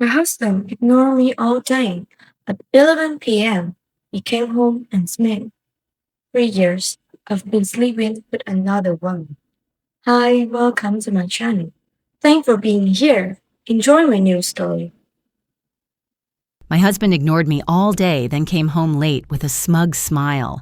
My husband ignored me all day. At 11 p.m., he came home and smiled. 3 years. I've been sleeping with another woman. Hi, welcome to my channel. Thanks for being here. Enjoy my new story. My husband ignored me all day, then came home late with a smug smile.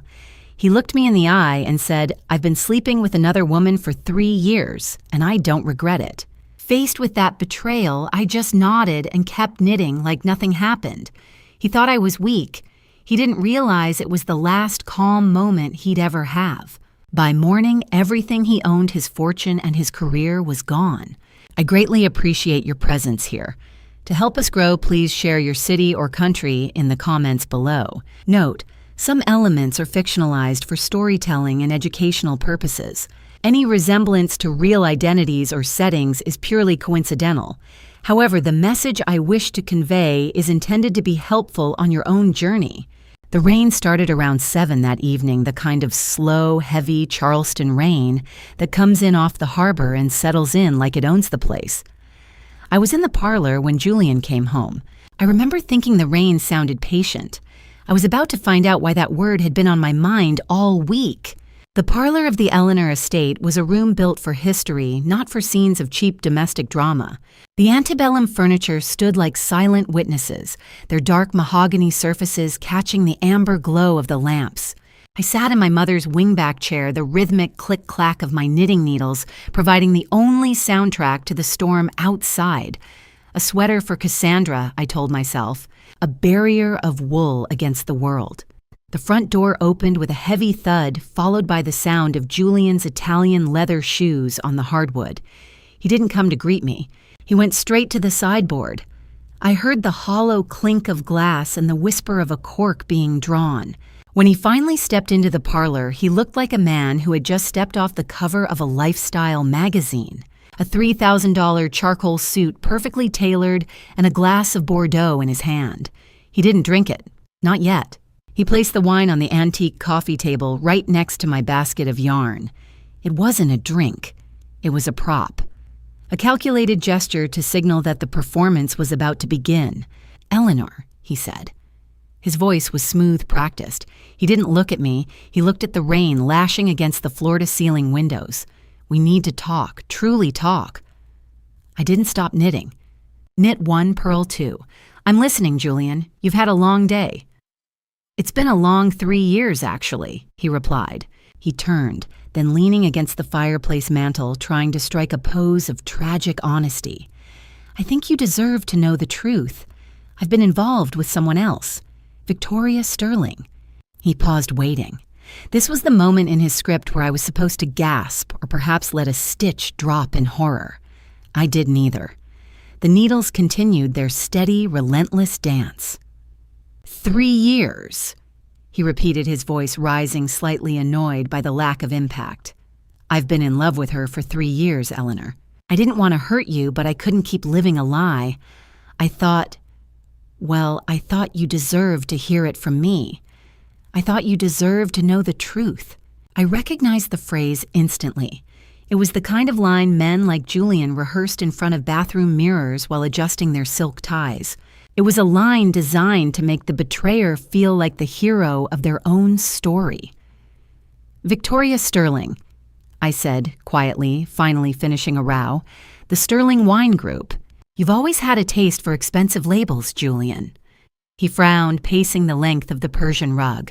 He looked me in the eye and said, "I've been sleeping with another woman for 3 years, and I don't regret it." Faced with that betrayal, I just nodded and kept knitting like nothing happened. He thought I was weak. He didn't realize it was the last calm moment he'd ever have. By morning, everything he owned, his fortune and his career, was gone. I greatly appreciate your presence here. To help us grow, please share your city or country in the comments below. Note, some elements are fictionalized for storytelling and educational purposes. Any resemblance to real identities or settings is purely coincidental. However, the message I wish to convey is intended to be helpful on your own journey. The rain started around 7 that evening, the kind of slow, heavy Charleston rain that comes in off the harbor and settles in like it owns the place. I was in the parlor when Julian came home. I remember thinking the rain sounded patient. I was about to find out why that word had been on my mind all week. The parlor of the Eleanor estate was a room built for history, not for scenes of cheap domestic drama. The antebellum furniture stood like silent witnesses, their dark mahogany surfaces catching the amber glow of the lamps. I sat in my mother's wingback chair, the rhythmic click-clack of my knitting needles providing the only soundtrack to the storm outside. A sweater for Cassandra, I told myself, a barrier of wool against the world. The front door opened with a heavy thud, followed by the sound of Julian's Italian leather shoes on the hardwood. He didn't come to greet me. He went straight to the sideboard. I heard the hollow clink of glass and the whisper of a cork being drawn. When he finally stepped into the parlor, he looked like a man who had just stepped off the cover of a lifestyle magazine. A $3,000 charcoal suit perfectly tailored and a glass of Bordeaux in his hand. He didn't drink it. Not yet. He placed the wine on the antique coffee table right next to my basket of yarn. It wasn't a drink. It was a prop. A calculated gesture to signal that the performance was about to begin. "Eleanor," he said. His voice was smooth, practiced. He didn't look at me. He looked at the rain lashing against the floor-to-ceiling windows. "We need to talk, truly talk." I didn't stop knitting. "Knit 1, purl 2. I'm listening, Julian. You've had a long day." "It's been a long 3 years, actually," he replied. He turned, then leaning against the fireplace mantel, trying to strike a pose of tragic honesty. "I think you deserve to know the truth. I've been involved with someone else. Victoria Sterling." He paused, waiting. This was the moment in his script where I was supposed to gasp or perhaps let a stitch drop in horror. I did neither. The needles continued their steady, relentless dance. 3 years, he repeated, his voice rising, slightly annoyed by the lack of impact. "I've been in love with her for 3 years, Eleanor. I didn't want to hurt you, but I couldn't keep living a lie. I thought you deserved to hear it from me. I thought you deserved to know the truth." I recognized the phrase instantly. It was the kind of line men like Julian rehearsed in front of bathroom mirrors while adjusting their silk ties. It was a line designed to make the betrayer feel like the hero of their own story. "Victoria Sterling," I said quietly, finally finishing a row. "The Sterling Wine Group. You've always had a taste for expensive labels, Julian." He frowned, pacing the length of the Persian rug.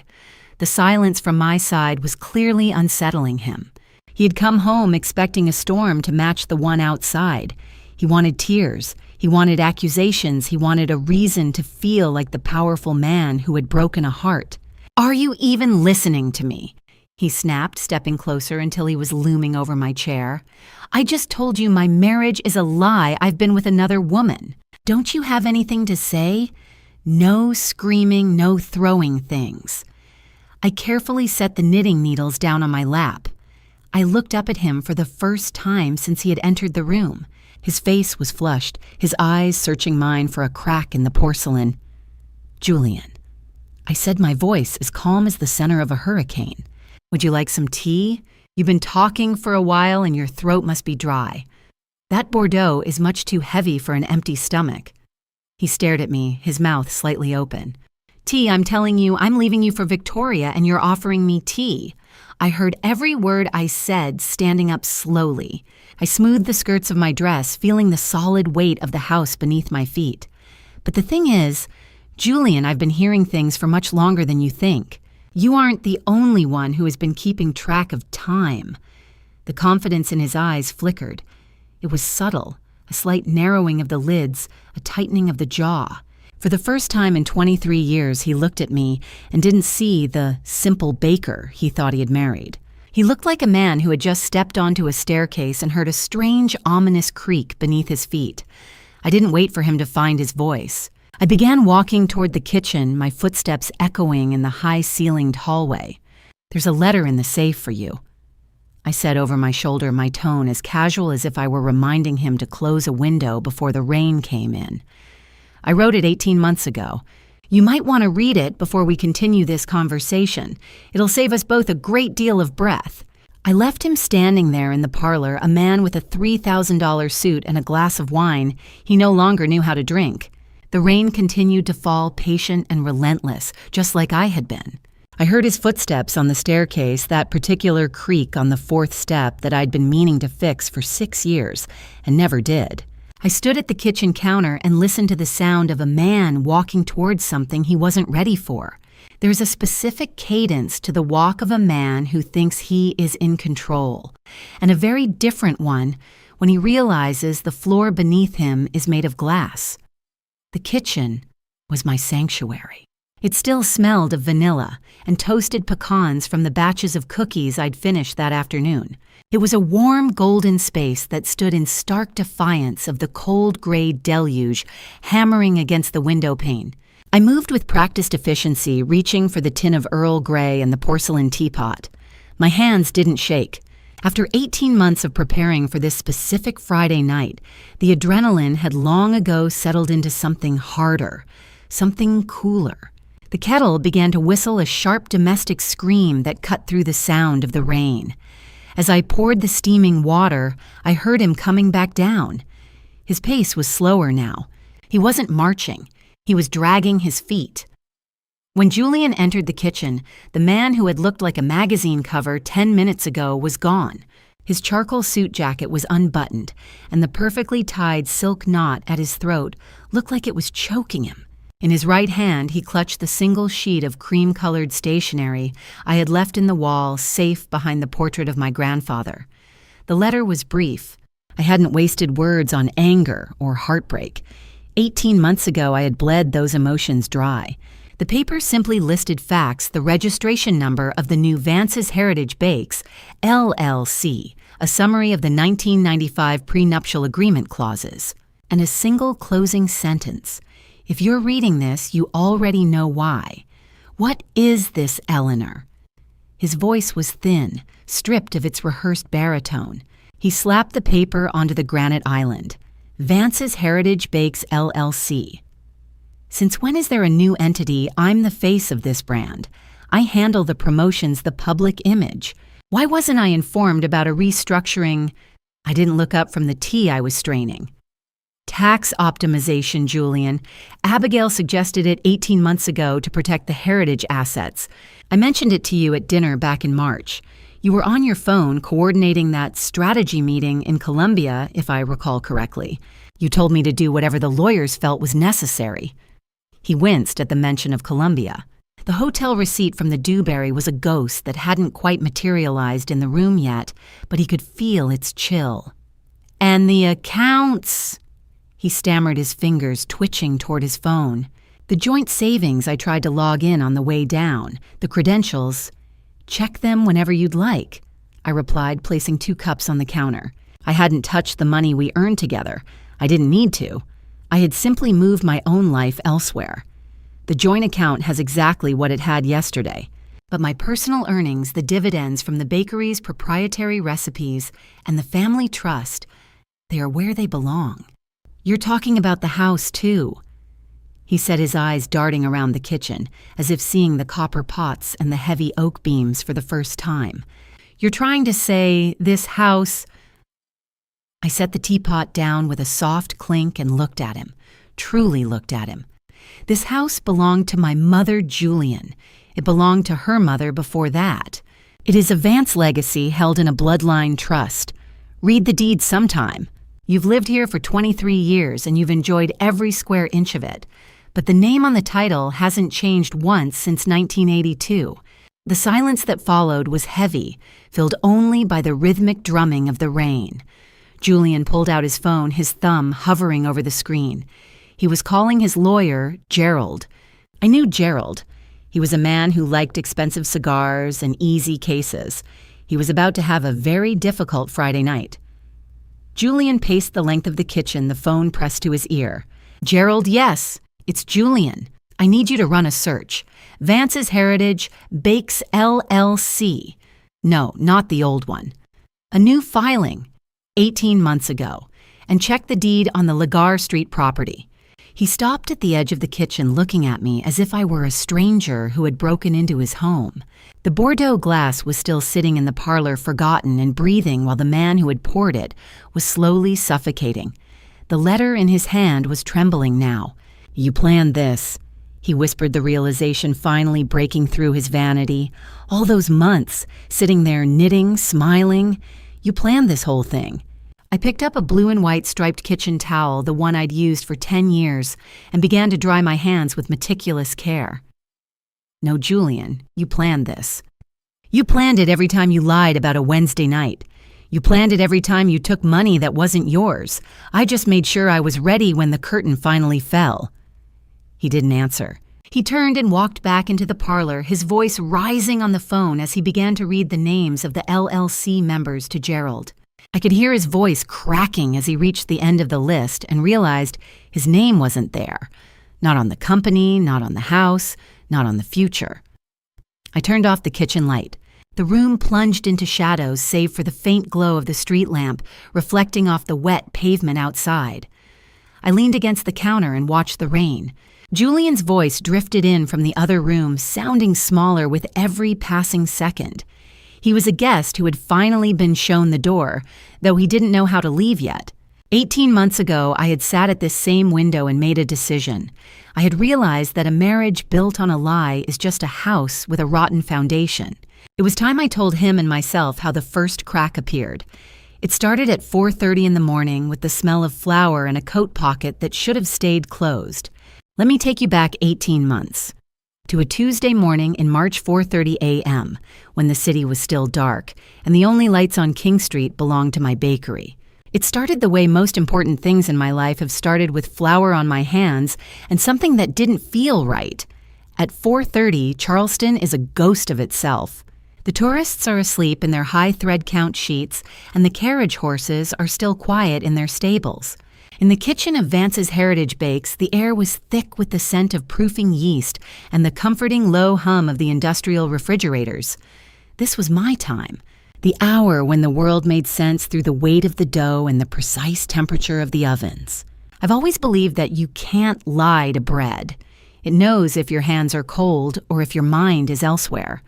The silence from my side was clearly unsettling him. He had come home expecting a storm to match the one outside. He wanted tears. He wanted accusations. He wanted a reason to feel like the powerful man who had broken a heart. "Are you even listening to me?" he snapped, stepping closer until he was looming over my chair. "I just told you my marriage is a lie. I've been with another woman. Don't you have anything to say? No screaming, no throwing things." I carefully set the knitting needles down on my lap. I looked up at him for the first time since he had entered the room. His face was flushed, his eyes searching mine for a crack in the porcelain. "Julian," I said, my voice as calm as the center of a hurricane. "Would you like some tea? You've been talking for a while and your throat must be dry. That Bordeaux is much too heavy for an empty stomach." He stared at me, his mouth slightly open. T, I'm telling you, I'm leaving you for Victoria and you're offering me tea. I heard every word I said, standing up slowly. I smoothed the skirts of my dress, feeling the solid weight of the house beneath my feet. But the thing is, Julian, I've been hearing things for much longer than you think. You aren't the only one who has been keeping track of time. The confidence in his eyes flickered. It was subtle, a slight narrowing of the lids, a tightening of the jaw. For the first time in 23 years, he looked at me and didn't see the simple baker he thought he had married. He looked like a man who had just stepped onto a staircase and heard a strange, ominous creak beneath his feet. I didn't wait for him to find his voice. I began walking toward the kitchen, my footsteps echoing in the high-ceilinged hallway. There's a letter in the safe for you, I said over my shoulder, my tone as casual as if I were reminding him to close a window before the rain came in. I wrote it 18 months ago. You might want to read it before we continue this conversation. It'll save us both a great deal of breath. I left him standing there in the parlor, a man with a $3,000 suit and a glass of wine he no longer knew how to drink. The rain continued to fall, patient and relentless, just like I had been. I heard his footsteps on the staircase, that particular creak on the fourth step that I'd been meaning to fix for 6 years and never did. I stood at the kitchen counter and listened to the sound of a man walking towards something he wasn't ready for. There's a specific cadence to the walk of a man who thinks he is in control, and a very different one when he realizes the floor beneath him is made of glass. The kitchen was my sanctuary. It still smelled of vanilla and toasted pecans from the batches of cookies I'd finished that afternoon. It was a warm, golden space that stood in stark defiance of the cold gray deluge hammering against the window pane. I moved with practiced efficiency, reaching for the tin of Earl Grey and the porcelain teapot. My hands didn't shake. After 18 months of preparing for this specific Friday night, the adrenaline had long ago settled into something harder, something cooler. The kettle began to whistle a sharp domestic scream that cut through the sound of the rain. As I poured the steaming water, I heard him coming back down. His pace was slower now. He wasn't marching. He was dragging his feet. When Julian entered the kitchen, the man who had looked like a magazine cover 10 minutes ago was gone. His charcoal suit jacket was unbuttoned, and the perfectly tied silk knot at his throat looked like it was choking him. In his right hand, he clutched the single sheet of cream-colored stationery I had left in the wall, safe behind the portrait of my grandfather. The letter was brief. I hadn't wasted words on anger or heartbreak. 18 months ago, I had bled those emotions dry. The paper simply listed facts, the registration number of the new Vance's Heritage Bakes, LLC, a summary of the 1995 prenuptial agreement clauses, and a single closing sentence. If you're reading this, you already know why. What is this, Eleanor? His voice was thin, stripped of its rehearsed baritone. He slapped the paper onto the granite island. Vance's Heritage Bakes, LLC. Since when is there a new entity? I'm the face of this brand. I handle the promotions, the public image. Why wasn't I informed about a restructuring? I didn't look up from the tea I was straining. Tax optimization, Julian. Abigail suggested it 18 months ago to protect the heritage assets. I mentioned it to you at dinner back in March. You were on your phone coordinating that strategy meeting in Columbia, if I recall correctly. You told me to do whatever the lawyers felt was necessary. He winced at the mention of Columbia. The hotel receipt from the Dewberry was a ghost that hadn't quite materialized in the room yet, but he could feel its chill. And the accounts... He stammered, his fingers twitching toward his phone. The joint savings I tried to log in on the way down. The credentials. Check them whenever you'd like, I replied, placing 2 cups on the counter. I hadn't touched the money we earned together. I didn't need to. I had simply moved my own life elsewhere. The joint account has exactly what it had yesterday. But my personal earnings, the dividends from the bakery's proprietary recipes, and the family trust, they are where they belong. You're talking about the house, too. He said, his eyes darting around the kitchen, as if seeing the copper pots and the heavy oak beams for the first time. You're trying to say this house... I set the teapot down with a soft clink and looked at him. truly looked at him. This house belonged to my mother, Julian. It belonged to her mother before that. It is a Vance legacy held in a bloodline trust. Read the deed sometime. You've lived here for 23 years and you've enjoyed every square inch of it. But the name on the title hasn't changed once since 1982. The silence that followed was heavy, filled only by the rhythmic drumming of the rain. Julian pulled out his phone, his thumb hovering over the screen. He was calling his lawyer, Gerald. I knew Gerald. He was a man who liked expensive cigars and easy cases. He was about to have a very difficult Friday night. Julian paced the length of the kitchen, the phone pressed to his ear. Gerald, yes, it's Julian. I need you to run a search. Vance's Heritage, Bakes LLC. No, not the old one. A new filing, 18 months ago, and check the deed on the Lagar Street property. He stopped at the edge of the kitchen looking at me as if I were a stranger who had broken into his home. The Bordeaux glass was still sitting in the parlor, forgotten and breathing, while the man who had poured it was slowly suffocating. The letter in his hand was trembling now. You planned this, he whispered, the realization finally breaking through his vanity. All those months, sitting there knitting, smiling. You planned this whole thing. I picked up a blue and white striped kitchen towel, the one I'd used for 10 years, and began to dry my hands with meticulous care. No, Julian, you planned this. You planned it every time you lied about a Wednesday night. You planned it every time you took money that wasn't yours. I just made sure I was ready when the curtain finally fell. He didn't answer. He turned and walked back into the parlor, his voice rising on the phone as he began to read the names of the LLC members to Gerald. I could hear his voice cracking as he reached the end of the list and realized his name wasn't there. Not on the company, not on the house, not on the future. I turned off the kitchen light. The room plunged into shadows save for the faint glow of the street lamp reflecting off the wet pavement outside. I leaned against the counter and watched the rain. Julian's voice drifted in from the other room, sounding smaller with every passing second. He was a guest who had finally been shown the door, though he didn't know how to leave yet. 18 months ago, I had sat at this same window and made a decision. I had realized that a marriage built on a lie is just a house with a rotten foundation. It was time I told him and myself how the first crack appeared. It started at 4:30 in the morning with the smell of flour in a coat pocket that should have stayed closed. Let me take you back 18 months. To a Tuesday morning in March 4:30 a.m., when the city was still dark, and the only lights on King Street belonged to my bakery. It started the way most important things in my life have started, with flour on my hands and something that didn't feel right. At 4:30, Charleston is a ghost of itself. The tourists are asleep in their high thread count sheets, and the carriage horses are still quiet in their stables. In the kitchen of Vance's Heritage Bakes, the air was thick with the scent of proofing yeast and the comforting low hum of the industrial refrigerators. This was my time, the hour when the world made sense through the weight of the dough and the precise temperature of the ovens. I've always believed that you can't lie to bread. It knows if your hands are cold or if your mind is elsewhere.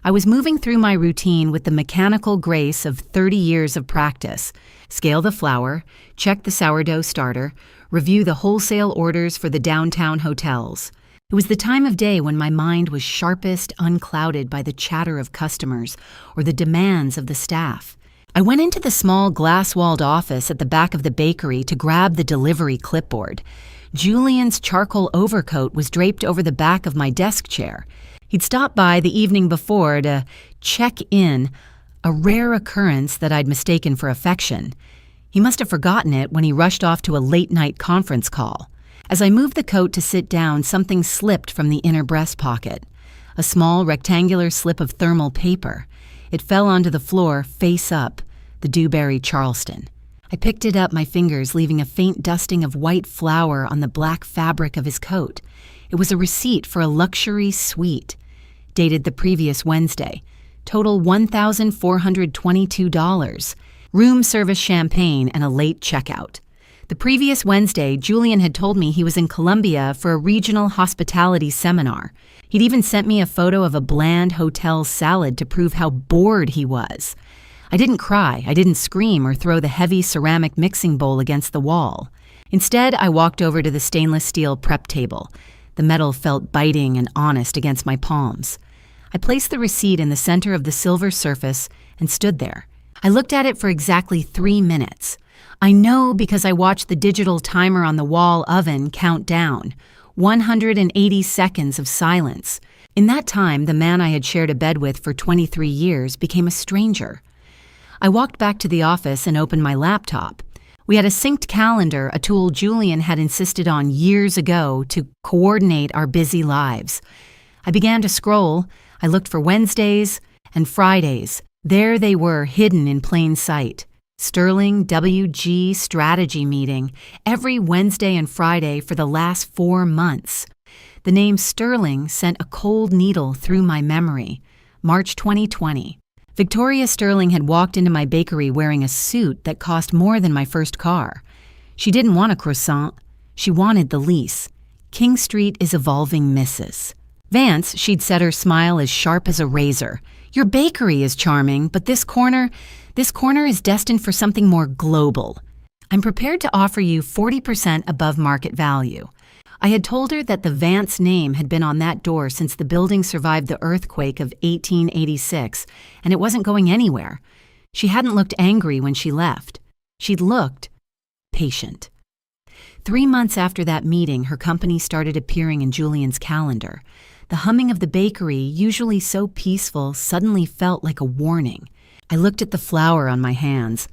I was moving through my routine with the mechanical grace of 30 years of practice. Scale the flour, check the sourdough starter, review the wholesale orders for the downtown hotels. It was the time of day when my mind was sharpest, unclouded by the chatter of customers or the demands of the staff. I went into the small glass-walled office at the back of the bakery to grab the delivery clipboard. Julian's charcoal overcoat was draped over the back of my desk chair. He'd stopped by the evening before to check in, a rare occurrence that I'd mistaken for affection. He must have forgotten it when he rushed off to a late-night conference call. As I moved the coat to sit down, something slipped from the inner breast pocket. A small rectangular slip of thermal paper. It fell onto the floor, face up, the Dewberry Charleston. I picked it up, my fingers leaving a faint dusting of white flour on the black fabric of his coat. It was a receipt for a luxury suite, dated the previous Wednesday. Total $1,422. Room service champagne and a late checkout. The previous Wednesday, Julian had told me he was in Colombia for a regional hospitality seminar. He'd even sent me a photo of a bland hotel salad to prove how bored he was. I didn't cry, I didn't scream or throw the heavy ceramic mixing bowl against the wall. Instead, I walked over to the stainless steel prep table. The metal felt biting and honest against my palms. I placed the receipt in the center of the silver surface and stood there. I looked at it for exactly 3 minutes. I know because I watched the digital timer on the wall oven count down. 180 seconds of silence. In that time, the man I had shared a bed with for 23 years became a stranger. I walked back to the office and opened my laptop. We had a synced calendar, a tool Julian had insisted on years ago to coordinate our busy lives. I began to scroll. I looked for Wednesdays and Fridays. There they were, hidden in plain sight. Sterling WG strategy meeting every Wednesday and Friday for the last 4 months. The name Sterling sent a cold needle through my memory. March 2020. Victoria Sterling had walked into my bakery wearing a suit that cost more than my first car. She didn't want a croissant. She wanted the lease. King Street is evolving Mrs. Vance, she'd set her smile as sharp as a razor. Your bakery is charming, but this corner is destined for something more global. I'm prepared to offer you 40% above market value. I had told her that the Vance name had been on that door since the building survived the earthquake of 1886, and it wasn't going anywhere. She hadn't looked angry when she left. She'd looked patient. 3 months after that meeting, her company started appearing in Julian's calendar. The humming of the bakery, usually so peaceful, suddenly felt like a warning. I looked at the flour on my hands.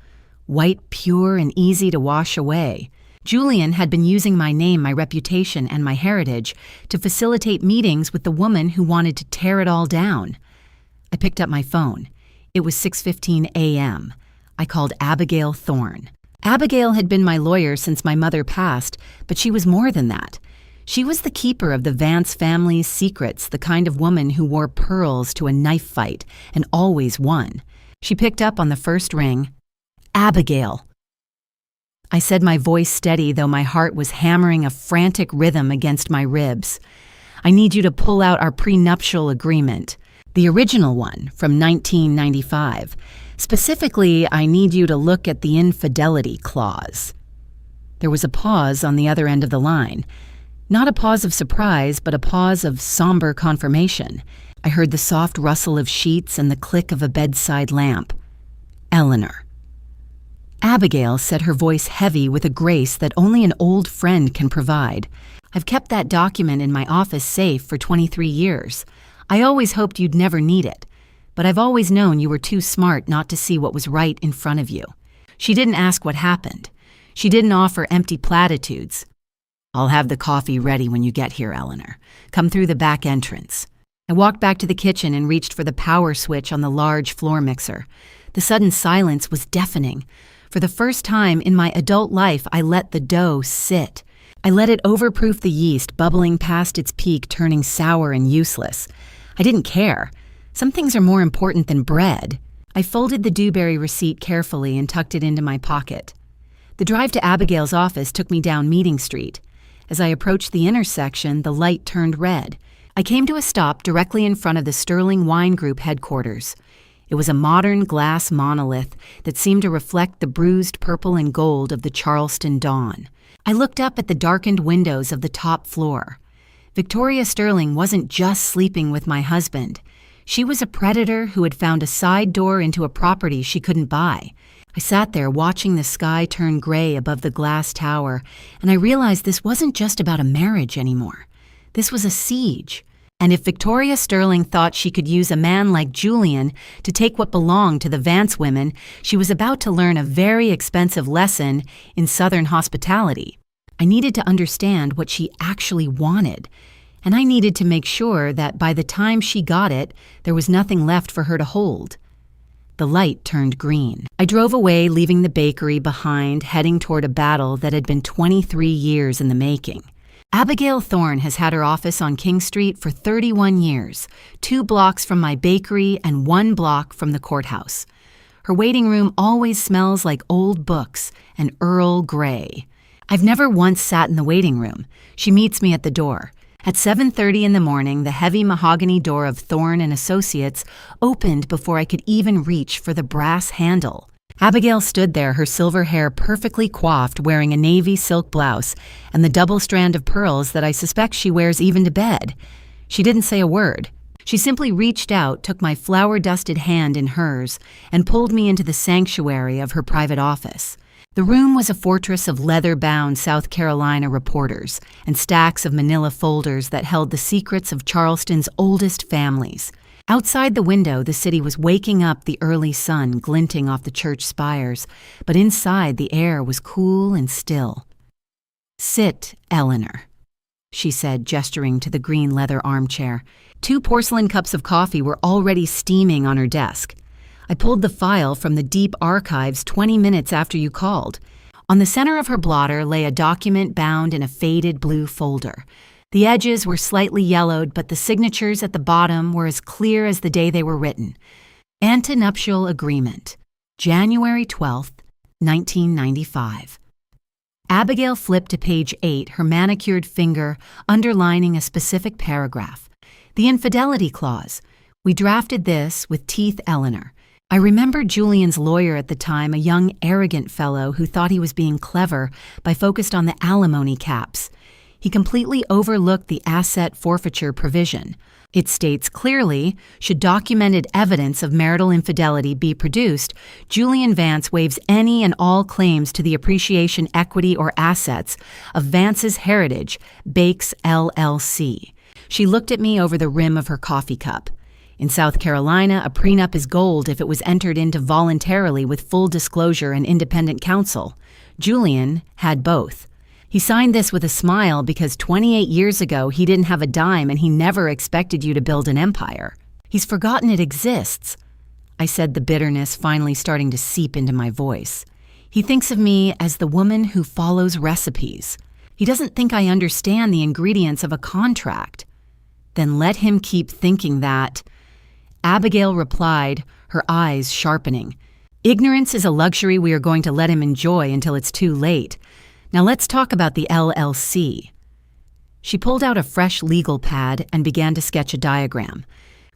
White, pure, and easy to wash away. Julian had been using my name, my reputation, and my heritage to facilitate meetings with the woman who wanted to tear it all down. I picked up my phone. It was 6:15 a.m. I called Abigail Thorne. Abigail had been my lawyer since my mother passed, but she was more than that. She was the keeper of the Vance family's secrets, the kind of woman who wore pearls to a knife fight and always won. She picked up on the first ring. Abigail. I said, my voice steady, though my heart was hammering a frantic rhythm against my ribs. I need you to pull out our prenuptial agreement, the original one from 1995. Specifically, I need you to look at the infidelity clause. There was a pause on the other end of the line. Not a pause of surprise, but a pause of somber confirmation. I heard the soft rustle of sheets and the click of a bedside lamp. Eleanor. Abigail said, her voice heavy with a grace that only an old friend can provide. I've kept that document in my office safe for 23 years. I always hoped you'd never need it, but I've always known you were too smart not to see what was right in front of you. She didn't ask what happened. She didn't offer empty platitudes. I'll have the coffee ready when you get here, Eleanor. Come through the back entrance. I walked back to the kitchen and reached for the power switch on the large floor mixer. The sudden silence was deafening. For the first time in my adult life, I let the dough sit. I let it overproof the yeast, bubbling past its peak, turning sour and useless. I didn't care. Some things are more important than bread. I folded the Dewberry receipt carefully and tucked it into my pocket. The drive to Abigail's office took me down Meeting Street. As I approached the intersection, the light turned red. I came to a stop directly in front of the Sterling Wine Group headquarters. It was a modern glass monolith that seemed to reflect the bruised purple and gold of the Charleston dawn. I looked up at the darkened windows of the top floor. Victoria Sterling wasn't just sleeping with my husband. She was a predator who had found a side door into a property she couldn't buy. I sat there watching the sky turn gray above the glass tower, and I realized this wasn't just about a marriage anymore. This was a siege. And if Victoria Sterling thought she could use a man like Julian to take what belonged to the Vance women, she was about to learn a very expensive lesson in Southern hospitality. I needed to understand what she actually wanted, and I needed to make sure that by the time she got it, there was nothing left for her to hold. The light turned green. I drove away, leaving the bakery behind, heading toward a battle that had been 23 years in the making. Abigail Thorne has had her office on King Street for 31 years, 2 blocks from my bakery and 1 block from the courthouse. Her waiting room always smells like old books and Earl Grey. I've never once sat in the waiting room. She meets me at the door. At 7:30 in the morning, the heavy mahogany door of Thorne and Associates opened before I could even reach for the brass handle. Abigail stood there, her silver hair perfectly coiffed, wearing a navy silk blouse and the double strand of pearls that I suspect she wears even to bed. She didn't say a word. She simply reached out, took my flour-dusted hand in hers, and pulled me into the sanctuary of her private office. The room was a fortress of leather-bound South Carolina reporters and stacks of manila folders that held the secrets of Charleston's oldest families. Outside the window, the city was waking up, the early sun glinting off the church spires, but inside the air was cool and still. "Sit, Eleanor," she said, gesturing to the green leather armchair. 2 porcelain cups of coffee were already steaming on her desk. I pulled the file from the deep archives 20 minutes after you called. On the center of her blotter lay a document bound in a faded blue folder. The edges were slightly yellowed, but the signatures at the bottom were as clear as the day they were written. Antenuptial Agreement, January 12th, 1995. Abigail flipped to page 8, her manicured finger underlining a specific paragraph. The infidelity clause. We drafted this with teeth, Eleanor. I remembered Julian's lawyer at the time, a young, arrogant fellow who thought he was being clever by focused on the alimony caps. He completely overlooked the asset forfeiture provision. It states clearly, should documented evidence of marital infidelity be produced, Julian Vance waives any and all claims to the appreciation, equity, or assets of Vance's Heritage, Bakes, LLC. She looked at me over the rim of her coffee cup. In South Carolina, a prenup is gold if it was entered into voluntarily with full disclosure and independent counsel. Julian had both. He signed this with a smile because 28 years ago he didn't have a dime and he never expected you to build an empire. He's forgotten it exists. I said, the bitterness finally starting to seep into my voice. He thinks of me as the woman who follows recipes. He doesn't think I understand the ingredients of a contract. Then let him keep thinking that. Abigail replied, her eyes sharpening. Ignorance is a luxury we are going to let him enjoy until it's too late. Now let's talk about the LLC. She pulled out a fresh legal pad and began to sketch a diagram.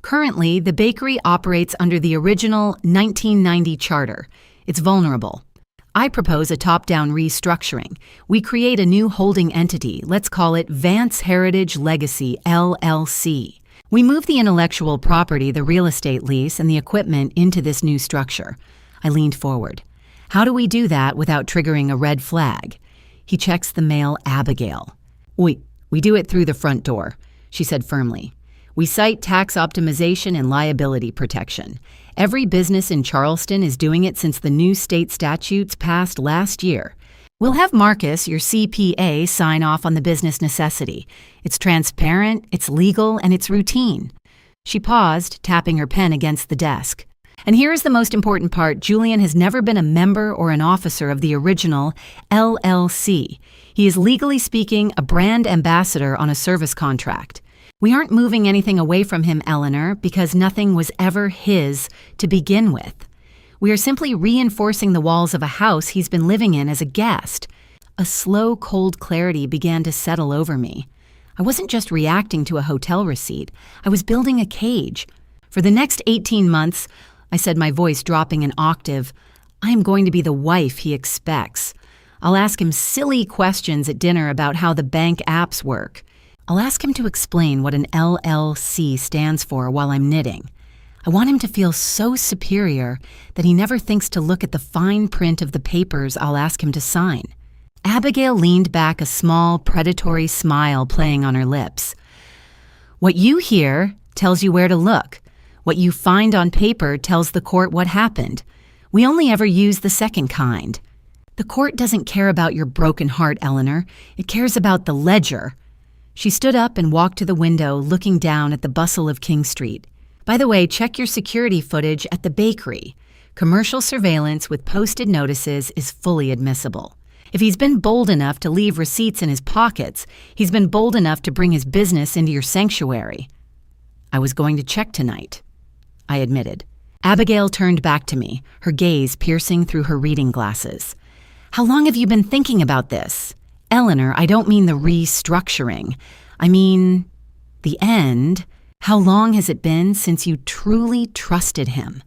Currently, the bakery operates under the original 1990 charter. It's vulnerable. I propose a top-down restructuring. We create a new holding entity. Let's call it Vance Heritage Legacy, LLC. We move the intellectual property, the real estate lease, and the equipment into this new structure. I leaned forward. How do we do that without triggering a red flag? He checks the mail, Abigail. We do it through the front door, she said firmly. We cite tax optimization and liability protection. Every business in Charleston is doing it since the new state statutes passed last year. We'll have Marcus, your CPA, sign off on the business necessity. It's transparent, it's legal, and it's routine. She paused, tapping her pen against the desk. And here is the most important part. Julian has never been a member or an officer of the original LLC. He is, legally speaking, a brand ambassador on a service contract. We aren't moving anything away from him, Eleanor, because nothing was ever his to begin with. We are simply reinforcing the walls of a house he's been living in as a guest. A slow, cold clarity began to settle over me. I wasn't just reacting to a hotel receipt. I was building a cage. For the next 18 months, I said, my voice dropping an octave, I am going to be the wife he expects. I'll ask him silly questions at dinner about how the bank apps work. I'll ask him to explain what an LLC stands for while I'm knitting. I want him to feel so superior that he never thinks to look at the fine print of the papers I'll ask him to sign. Abigail leaned back, a small, predatory smile playing on her lips. What you hear tells you where to look. What you find on paper tells the court what happened. We only ever use the second kind. The court doesn't care about your broken heart, Eleanor. It cares about the ledger. She stood up and walked to the window, looking down at the bustle of King Street. By the way, check your security footage at the bakery. Commercial surveillance with posted notices is fully admissible. If he's been bold enough to leave receipts in his pockets, he's been bold enough to bring his business into your sanctuary. I was going to check tonight, I admitted. Abigail turned back to me, her gaze piercing through her reading glasses. How long have you been thinking about this? Eleanor, I don't mean the restructuring. I mean the end. How long has it been since you truly trusted him?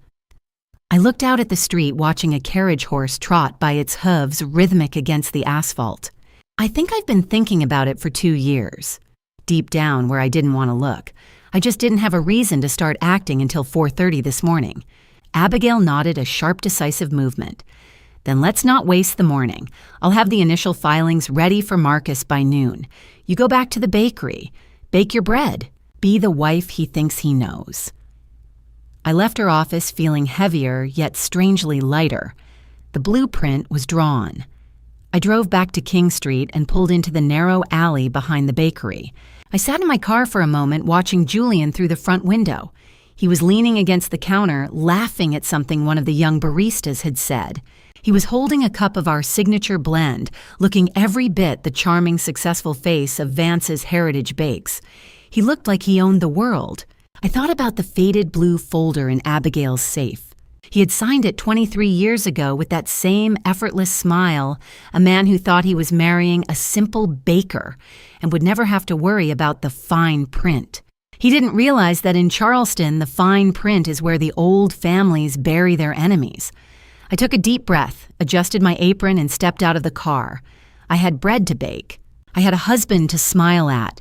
I looked out at the street watching a carriage horse trot by its hooves rhythmic against the asphalt. I think I've been thinking about it for 2 years. Deep down where I didn't want to look. I just didn't have a reason to start acting until 4:30 this morning. Abigail nodded a sharp, decisive movement. Then let's not waste the morning. I'll have the initial filings ready for Marcus by noon. You go back to the bakery. Bake your bread. Be the wife he thinks he knows. I left her office feeling heavier, yet strangely lighter. The blueprint was drawn. I drove back to King Street and pulled into the narrow alley behind the bakery. I sat in my car for a moment watching Julian through the front window. He was leaning against the counter, laughing at something one of the young baristas had said. He was holding a cup of our signature blend, looking every bit the charming, successful face of Vance's Heritage Bakes. He looked like he owned the world. I thought about the faded blue folder in Abigail's safe. He had signed it 23 years ago with that same effortless smile, a man who thought he was marrying a simple baker and would never have to worry about the fine print. He didn't realize that in Charleston, the fine print is where the old families bury their enemies. I took a deep breath, adjusted my apron, and stepped out of the car. I had bread to bake. I had a husband to smile at.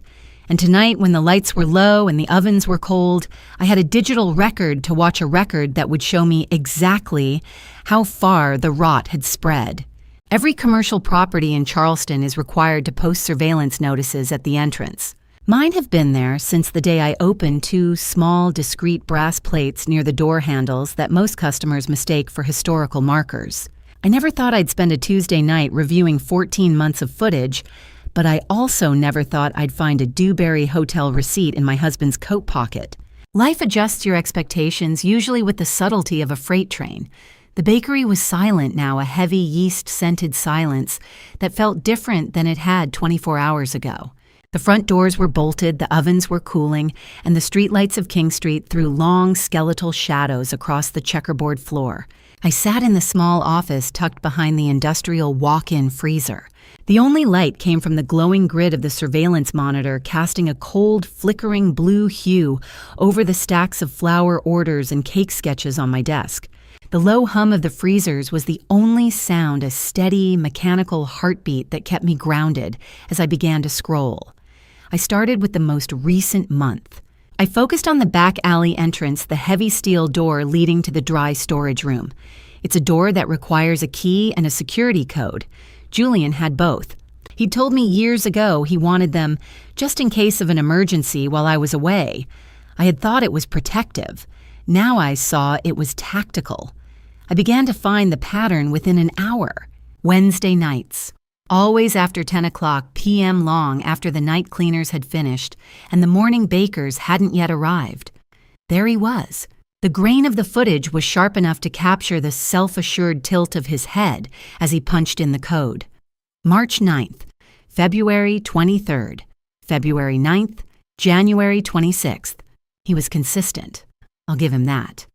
And tonight, when the lights were low and the ovens were cold, I had a digital record to watch a record that would show me exactly how far the rot had spread. Every commercial property in Charleston is required to post surveillance notices at the entrance. Mine have been there since the day I opened 2 small, discreet brass plates near the door handles that most customers mistake for historical markers. I never thought I'd spend a Tuesday night reviewing 14 months of footage, but I also never thought I'd find a Dewberry Hotel receipt in my husband's coat pocket. Life adjusts your expectations, usually with the subtlety of a freight train. The bakery was silent now, a heavy yeast-scented silence that felt different than it had 24 hours ago. The front doors were bolted, the ovens were cooling, and the streetlights of King Street threw long skeletal shadows across the checkerboard floor. I sat in the small office tucked behind the industrial walk-in freezer. The only light came from the glowing grid of the surveillance monitor, casting a cold, flickering blue hue over the stacks of flour orders and cake sketches on my desk. The low hum of the freezers was the only sound, a steady, mechanical heartbeat that kept me grounded as I began to scroll. I started with the most recent month. I focused on the back alley entrance, the heavy steel door leading to the dry storage room. It's a door that requires a key and a security code. Julian had both. He'd told me years ago he wanted them just in case of an emergency while I was away. I had thought it was protective. Now I saw it was tactical. I began to find the pattern within an hour. Wednesday nights. Always after 10 o'clock p.m. long after the night cleaners had finished and the morning bakers hadn't yet arrived. There he was. The grain of the footage was sharp enough to capture the self-assured tilt of his head as he punched in the code. March 9th, February 23rd, February 9th, January 26th. He was consistent. I'll give him that.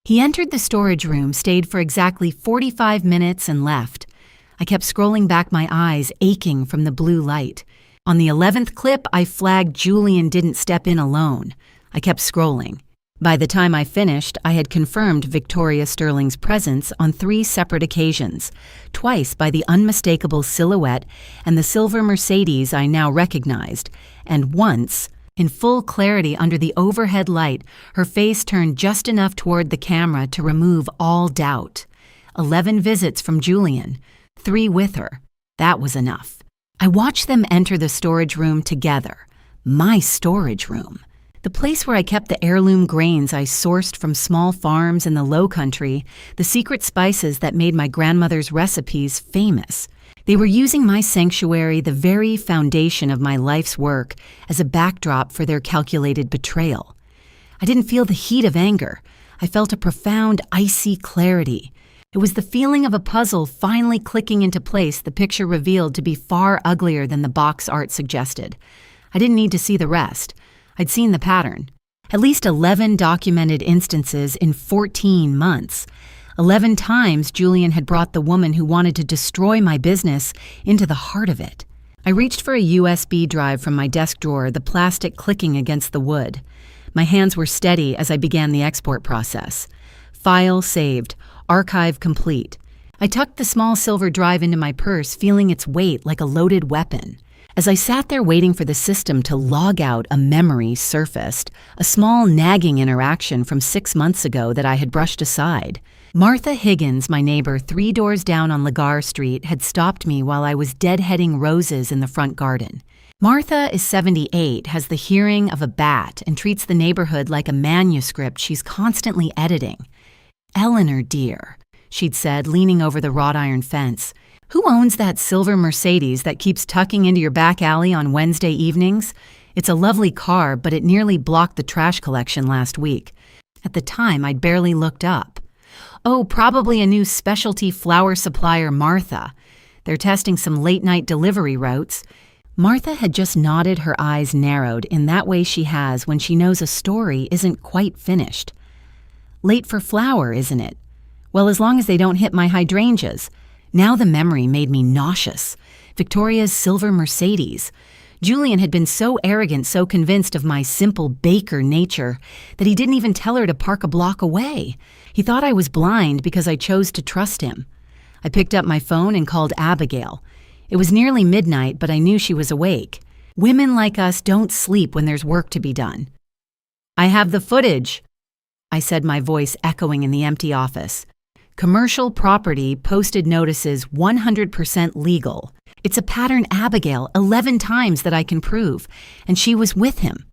He entered the storage room, stayed for exactly 45 minutes, and left. I kept scrolling back, my eyes aching from the blue light. On the 11th clip, I flagged Julian didn't step in alone. I kept scrolling. By the time I finished, I had confirmed Victoria Sterling's presence on 3 separate occasions, twice by the unmistakable silhouette and the silver Mercedes I now recognized, and once, in full clarity under the overhead light, her face turned just enough toward the camera to remove all doubt. 11 visits from Julian, 3 with her. That was enough. I watched them enter the storage room together. My storage room. The place where I kept the heirloom grains I sourced from small farms in the Low Country, the secret spices that made my grandmother's recipes famous. They were using my sanctuary, the very foundation of my life's work, as a backdrop for their calculated betrayal. I didn't feel the heat of anger. I felt a profound, icy clarity. It was the feeling of a puzzle finally clicking into place, the picture revealed to be far uglier than the box art suggested. I didn't need to see the rest. I'd seen the pattern. At least 11 documented instances in 14 months. 11 times Julian had brought the woman who wanted to destroy my business into the heart of it. I reached for a USB drive from my desk drawer, the plastic clicking against the wood. My hands were steady as I began the export process. File saved. Archive complete. I tucked the small silver drive into my purse, feeling its weight like a loaded weapon. As I sat there waiting for the system to log out, a memory surfaced, a small nagging interaction from 6 months ago that I had brushed aside. Martha Higgins, my neighbor 3 doors down on Lagar Street, had stopped me while I was deadheading roses in the front garden. Martha is 78, has the hearing of a bat, and treats the neighborhood like a manuscript she's constantly editing. "Eleanor, dear," she'd said, leaning over the wrought iron fence, "who owns that silver Mercedes that keeps tucking into your back alley on Wednesday evenings? It's a lovely car, but it nearly blocked the trash collection last week." At the time, I'd barely looked up. "Oh, probably a new specialty flower supplier, Martha. They're testing some late-night delivery routes." Martha had just nodded, her eyes narrowed in that way she has when she knows a story isn't quite finished. "Late for flower, isn't it? Well, as long as they don't hit my hydrangeas." Now the memory made me nauseous. Victoria's silver Mercedes. Julian had been so arrogant, so convinced of my simple baker nature, that he didn't even tell her to park a block away. He thought I was blind because I chose to trust him. I picked up my phone and called Abigail. It was nearly midnight, but I knew she was awake. Women like us don't sleep when there's work to be done. "I have the footage," I said, my voice echoing in the empty office. "Commercial property, posted notices, 100% legal. It's a pattern, Abigail, 11 times that I can prove, and she was with him."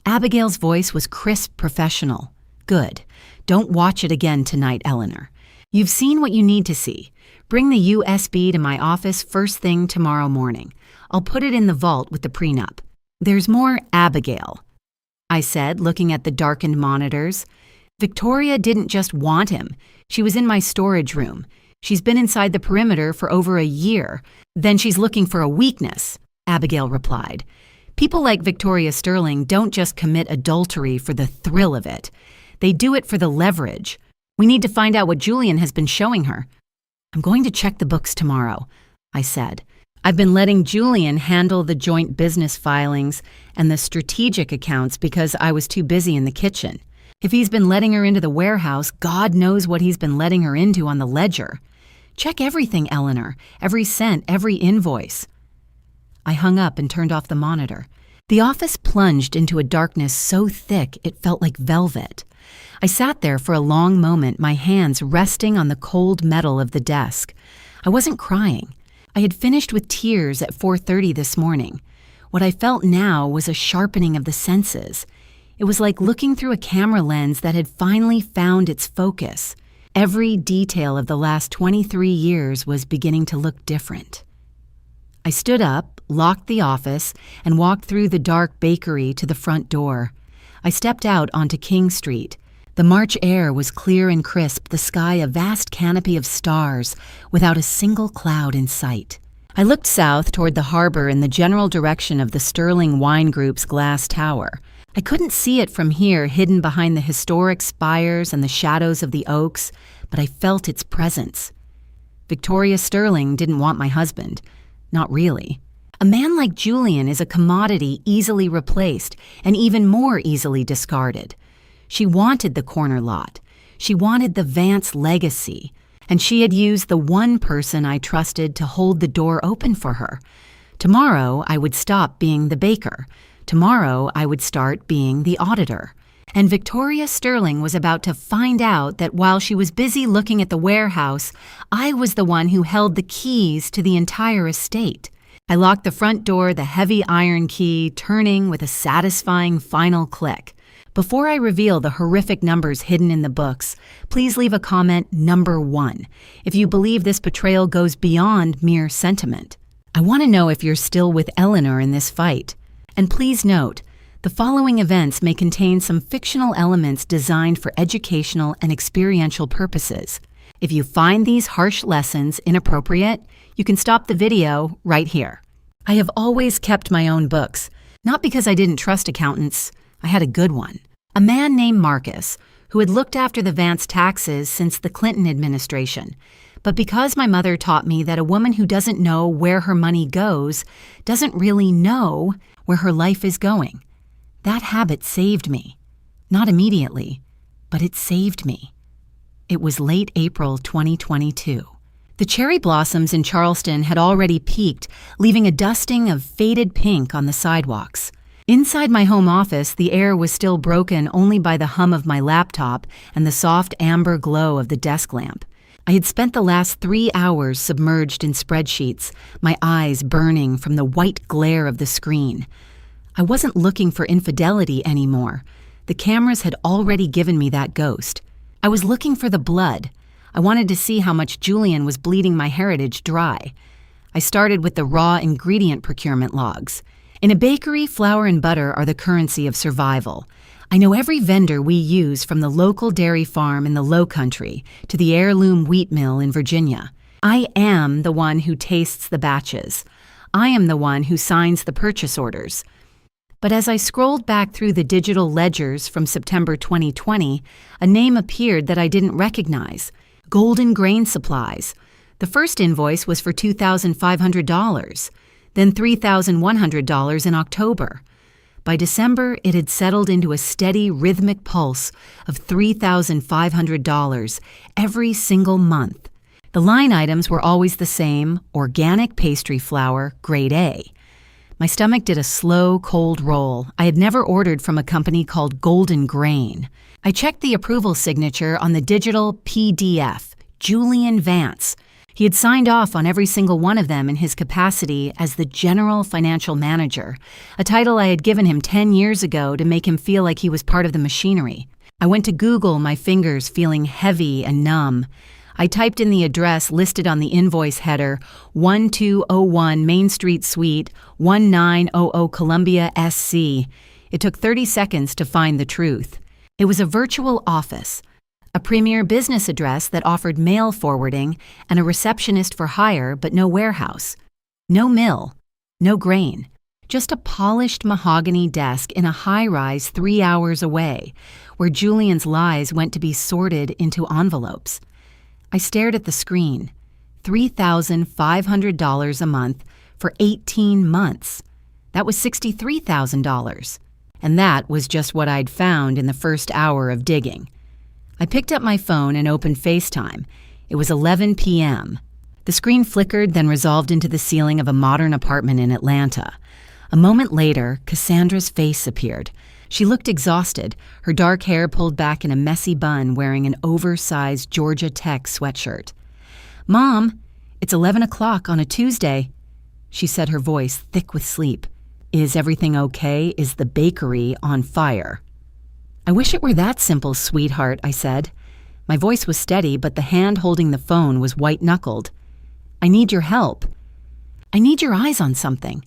Abigail's voice was crisp, professional. "Good. Don't watch it again tonight, Eleanor. You've seen what you need to see. Bring the USB to my office first thing tomorrow morning. I'll put it in the vault with the prenup." "There's more, Abigail," I said, looking at the darkened monitors. "Victoria didn't just want him. She was in my storage room. She's been inside the perimeter for over a year. Then she's looking for a weakness," Abigail replied. "People like Victoria Sterling don't just commit adultery for the thrill of it. They do it for the leverage. We need to find out what Julian has been showing her." "I'm going to check the books tomorrow," I said. "I've been letting Julian handle the joint business filings and the strategic accounts because I was too busy in the kitchen. If he's been letting her into the warehouse, God knows what he's been letting her into on the ledger. Check everything, Eleanor, every cent, every invoice." I hung up and turned off the monitor. The office plunged into a darkness so thick it felt like velvet. I sat there for a long moment, my hands resting on the cold metal of the desk. I wasn't crying. I had finished with tears at 4:30 this morning. What I felt now was a sharpening of the senses. It was like looking through a camera lens that had finally found its focus. Every detail of the last 23 years was beginning to look different. I stood up, locked the office, and walked through the dark bakery to the front door. I stepped out onto King Street. The March air was clear and crisp, the sky a vast canopy of stars, without a single cloud in sight. I looked south toward the harbor in the general direction of the Sterling Wine Group's glass tower. I couldn't see it from here, hidden behind the historic spires and the shadows of the oaks, but I felt its presence. Victoria Sterling didn't want my husband. Not really. A man like Julian is a commodity easily replaced and even more easily discarded. She wanted the corner lot. She wanted the Vance legacy. And she had used the one person I trusted to hold the door open for her. Tomorrow, I would stop being the baker. Tomorrow, I would start being the auditor. And Victoria Sterling was about to find out that while she was busy looking at the warehouse, I was the one who held the keys to the entire estate. I locked the front door, the heavy iron key turning with a satisfying final click. Before I reveal the horrific numbers hidden in the books, please leave a comment number 1 if you believe this betrayal goes beyond mere sentiment. I want to know if you're still with Eleanor in this fight. And please note, the following events may contain some fictional elements designed for educational and experiential purposes. If you find these harsh lessons inappropriate, you can stop the video right here. I have always kept my own books, not because I didn't trust accountants. I had a good one. A man named Marcus, who had looked after the Vance taxes since the Clinton administration. But because my mother taught me that a woman who doesn't know where her money goes doesn't really know where her life is going. That habit saved me. Not immediately, but it saved me. It was late April 2022. The cherry blossoms in Charleston had already peaked, leaving a dusting of faded pink on the sidewalks. Inside my home office, the air was still broken only by the hum of my laptop and the soft amber glow of the desk lamp. I had spent the last 3 hours submerged in spreadsheets, my eyes burning from the white glare of the screen. I wasn't looking for infidelity anymore. The cameras had already given me that ghost. I was looking for the blood. I wanted to see how much Julian was bleeding my heritage dry. I started with the raw ingredient procurement logs. In a bakery, flour and butter are the currency of survival. I know every vendor we use, from the local dairy farm in the Low Country to the heirloom wheat mill in Virginia. I am the one who tastes the batches. I am the one who signs the purchase orders. But as I scrolled back through the digital ledgers from September 2020, a name appeared that I didn't recognize: Golden Grain Supplies. The first invoice was for $2,500, then $3,100 in October. By December, it had settled into a steady, rhythmic pulse of $3,500 every single month. The line items were always the same: organic pastry flour, grade A. My stomach did a slow, cold roll. I had never ordered from a company called Golden Grain. I checked the approval signature on the digital PDF, Julian Vance. He had signed off on every single one of them in his capacity as the General Financial Manager, a title I had given him 10 years ago to make him feel like he was part of the machinery. I went to Google, my fingers feeling heavy and numb. I typed in the address listed on the invoice header: 1201 Main Street Suite, 1900 Columbia, SC. It took 30 seconds to find the truth. It was a virtual office, a premier business address that offered mail forwarding and a receptionist for hire, but no warehouse. No mill, no grain, just a polished mahogany desk in a high-rise 3 hours away, where Julian's lies went to be sorted into envelopes. I stared at the screen. $3,500 a month for 18 months. That was $63,000. And that was just what I'd found in the first hour of digging. I picked up my phone and opened FaceTime. It was 11 p.m. The screen flickered, then resolved into the ceiling of a modern apartment in Atlanta. A moment later, Cassandra's face appeared. She looked exhausted, her dark hair pulled back in a messy bun, wearing an oversized Georgia Tech sweatshirt. "Mom, it's 11 o'clock on a Tuesday," she said, her voice thick with sleep. "Is everything okay? Is the bakery on fire?" "I wish it were that simple, sweetheart," I said. My voice was steady, but the hand holding the phone was white-knuckled. "I need your help. I need your eyes on something."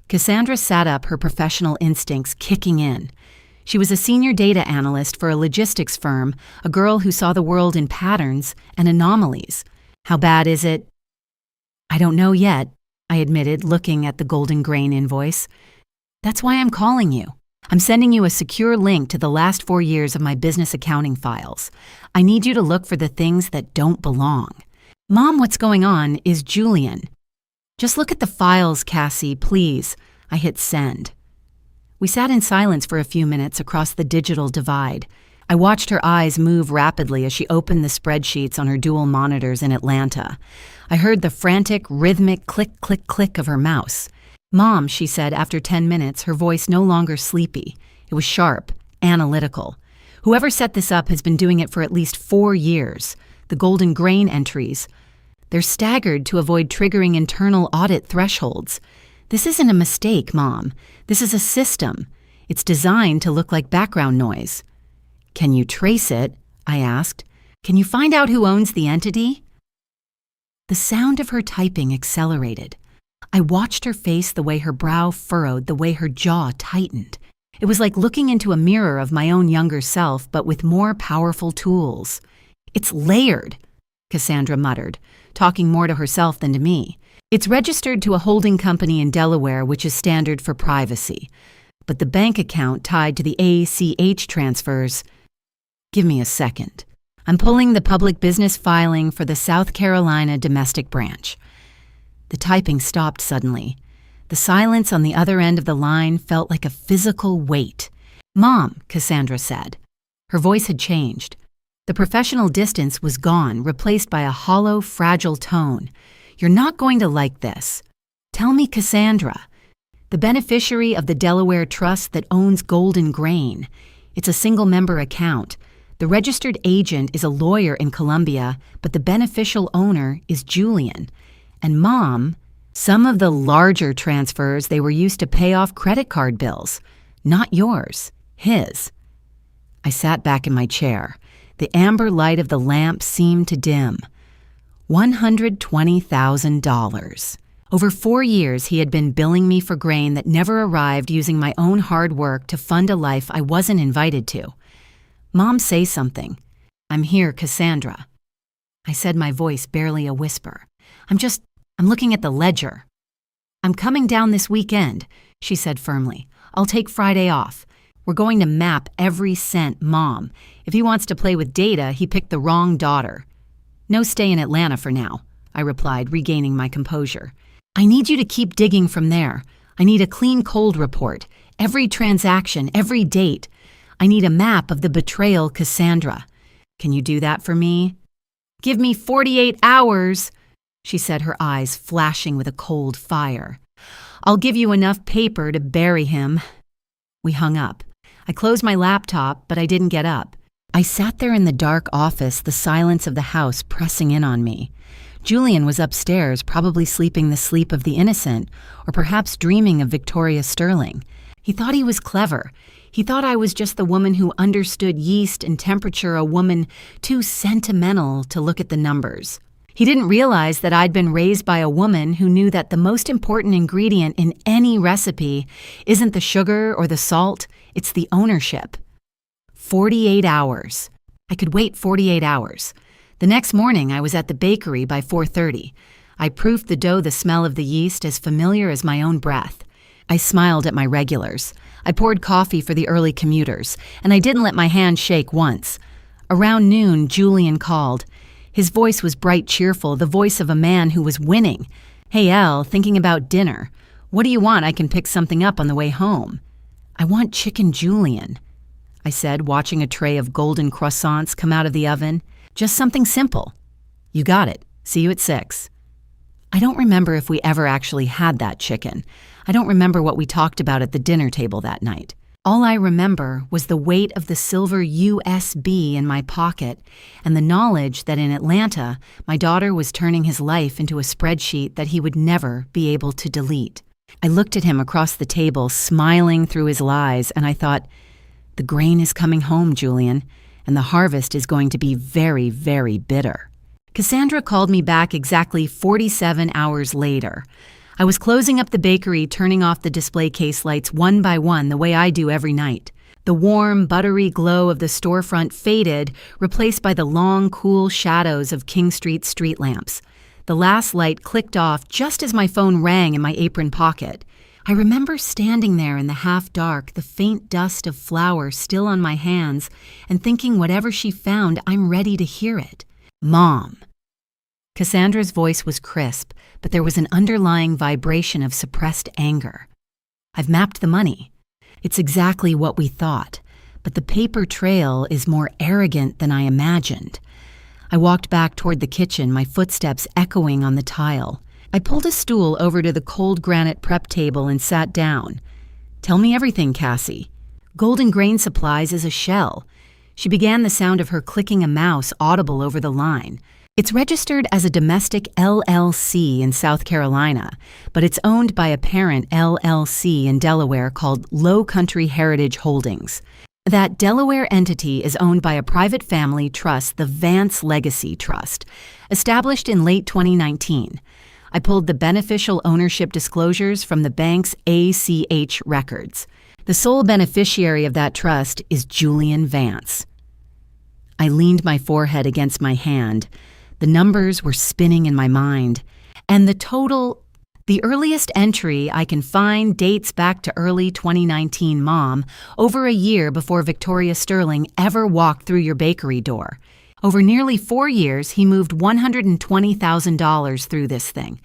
Cassandra sat up, her professional instincts kicking in. She was a senior data analyst for a logistics firm, a girl who saw the world in patterns and anomalies. "How bad is it?" "I don't know yet," I admitted, looking at the Golden Grain invoice. "That's why I'm calling you. I'm sending you a secure link to the last 4 years of my business accounting files. I need you to look for the things that don't belong." "Mom, what's going on? Is Julian?" "Just look at the files, Cassie, please." I hit send. We sat in silence for a few minutes across the digital divide. I watched her eyes move rapidly as she opened the spreadsheets on her dual monitors in Atlanta. I heard the frantic, rhythmic click, click, click of her mouse. "Mom," she said after 10 minutes, her voice no longer sleepy. It was sharp, analytical. "Whoever set this up has been doing it for at least 4 years. The Golden Grain entries. They're staggered to avoid triggering internal audit thresholds. This isn't a mistake, Mom. This is a system. It's designed to look like background noise." "Can you trace it?" I asked. "Can you find out who owns the entity?" The sound of her typing accelerated. I watched her face, the way her brow furrowed, the way her jaw tightened. It was like looking into a mirror of my own younger self, but with more powerful tools. "It's layered," Cassandra muttered, talking more to herself than to me. "It's registered to a holding company in Delaware, which is standard for privacy. But the bank account tied to the ACH transfers—" "Give me a second. I'm pulling the public business filing for the South Carolina domestic branch." The typing stopped suddenly. The silence on the other end of the line felt like a physical weight. "Mom," Cassandra said. Her voice had changed. The professional distance was gone, replaced by a hollow, fragile tone. You're not going to like this. Tell me, Cassandra, the beneficiary of the Delaware Trust that owns Golden Grain. It's a single-member account. The registered agent is a lawyer in Columbia, but the beneficial owner is Julian. And Mom, some of the larger transfers they were used to pay off credit card bills. Not yours, his. I sat back in my chair. The amber light of the lamp seemed to dim. $120,000. Over 4 years, he had been billing me for grain that never arrived, using my own hard work to fund a life I wasn't invited to. Mom, say something. I'm here, Cassandra. I said, my voice barely a whisper. I'm looking at the ledger. I'm coming down this weekend, she said firmly. I'll take Friday off. We're going to map every cent, Mom. If he wants to play with data, he picked the wrong daughter. No stay in Atlanta for now, I replied, regaining my composure. I need you to keep digging from there. I need a clean cold report. Every transaction, every date. I need a map of the betrayal, Cassandra. Can you do that for me? Give me 48 hours, she said, her eyes flashing with a cold fire. I'll give you enough paper to bury him. We hung up. I closed my laptop, but I didn't get up. I sat there in the dark office, the silence of the house pressing in on me. Julian was upstairs, probably sleeping the sleep of the innocent, or perhaps dreaming of Victoria Sterling. He thought he was clever. He thought I was just the woman who understood yeast and temperature, a woman too sentimental to look at the numbers. He didn't realize that I'd been raised by a woman who knew that the most important ingredient in any recipe isn't the sugar or the salt, it's the ownership. 48 hours. I could wait 48 hours. The next morning, I was at the bakery by 4:30. I proofed the dough, the smell of the yeast as familiar as my own breath. I smiled at my regulars. I poured coffee for the early commuters, and I didn't let my hand shake once. Around noon, Julian called. His voice was bright, cheerful, the voice of a man who was winning. Hey, Elle, thinking about dinner. What do you want? I can pick something up on the way home. I want chicken julienne, I said, watching a tray of golden croissants come out of the oven. Just something simple. You got it. See you at 6. I don't remember if we ever actually had that chicken. I don't remember what we talked about at the dinner table that night. All I remember was the weight of the silver USB in my pocket and the knowledge that in Atlanta, my daughter was turning his life into a spreadsheet that he would never be able to delete. I looked at him across the table, smiling through his lies, and I thought, the grain is coming home, Julian, and the harvest is going to be very, very bitter. Cassandra called me back exactly 47 hours later. I was closing up the bakery, turning off the display case lights one by one the way I do every night. The warm, buttery glow of the storefront faded, replaced by the long, cool shadows of King Street street lamps. The last light clicked off just as my phone rang in my apron pocket. I remember standing there in the half-dark, the faint dust of flour still on my hands, and thinking whatever she found, I'm ready to hear it. Mom. Cassandra's voice was crisp, but there was an underlying vibration of suppressed anger. I've mapped the money. It's exactly what we thought, but the paper trail is more arrogant than I imagined. I walked back toward the kitchen, my footsteps echoing on the tile. I pulled a stool over to the cold granite prep table and sat down. Tell me everything, Cassie. Golden Grain Supplies is a shell. She began, the sound of her clicking a mouse audible over the line. It's registered as a domestic LLC in South Carolina, but it's owned by a parent LLC in Delaware called Low Country Heritage Holdings. That Delaware entity is owned by a private family trust, the Vance Legacy Trust, established in late 2019. I pulled the beneficial ownership disclosures from the bank's ACH records. The sole beneficiary of that trust is Julian Vance. I leaned my forehead against my hand. The numbers were spinning in my mind. And the earliest entry I can find dates back to early 2019, Mom, over a year before Victoria Sterling ever walked through your bakery door. Over nearly 4 years, he moved $120,000 through this thing.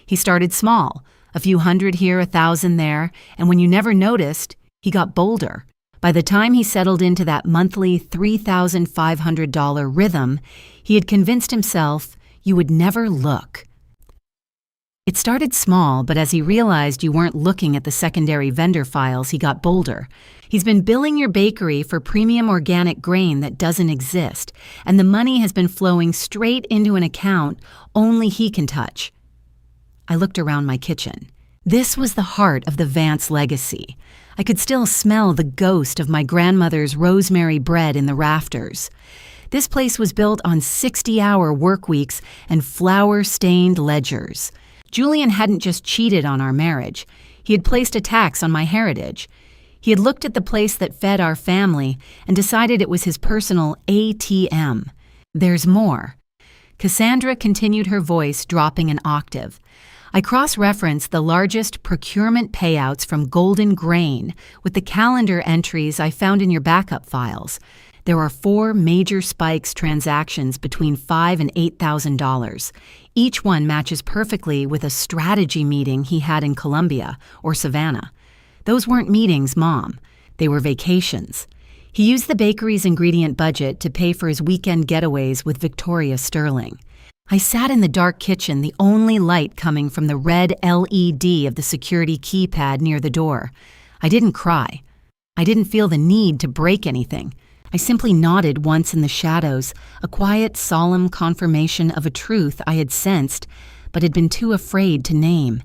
He started small, a few hundred here, 1,000 there, and when you never noticed, he got bolder. By the time he settled into that monthly $3,500 rhythm, he had convinced himself you would never look. It started small, but as he realized you weren't looking at the secondary vendor files, he got bolder. He's been billing your bakery for premium organic grain that doesn't exist, and the money has been flowing straight into an account only he can touch. I looked around my kitchen. This was the heart of the Vance legacy. I could still smell the ghost of my grandmother's rosemary bread in the rafters. This place was built on 60-hour work weeks and flour-stained ledgers. Julian hadn't just cheated on our marriage. He had placed a tax on my heritage. He had looked at the place that fed our family and decided it was his personal ATM. There's more. Cassandra continued, her voice dropping an octave. I cross-referenced the largest procurement payouts from Golden Grain with the calendar entries I found in your backup files. There are 4 major spikes transactions between $5,000 and $8,000. Each one matches perfectly with a strategy meeting he had in Colombia or Savannah. Those weren't meetings, Mom. They were vacations. He used the bakery's ingredient budget to pay for his weekend getaways with Victoria Sterling. I sat in the dark kitchen, the only light coming from the red LED of the security keypad near the door. I didn't cry. I didn't feel the need to break anything. I simply nodded once in the shadows, a quiet, solemn confirmation of a truth I had sensed but had been too afraid to name.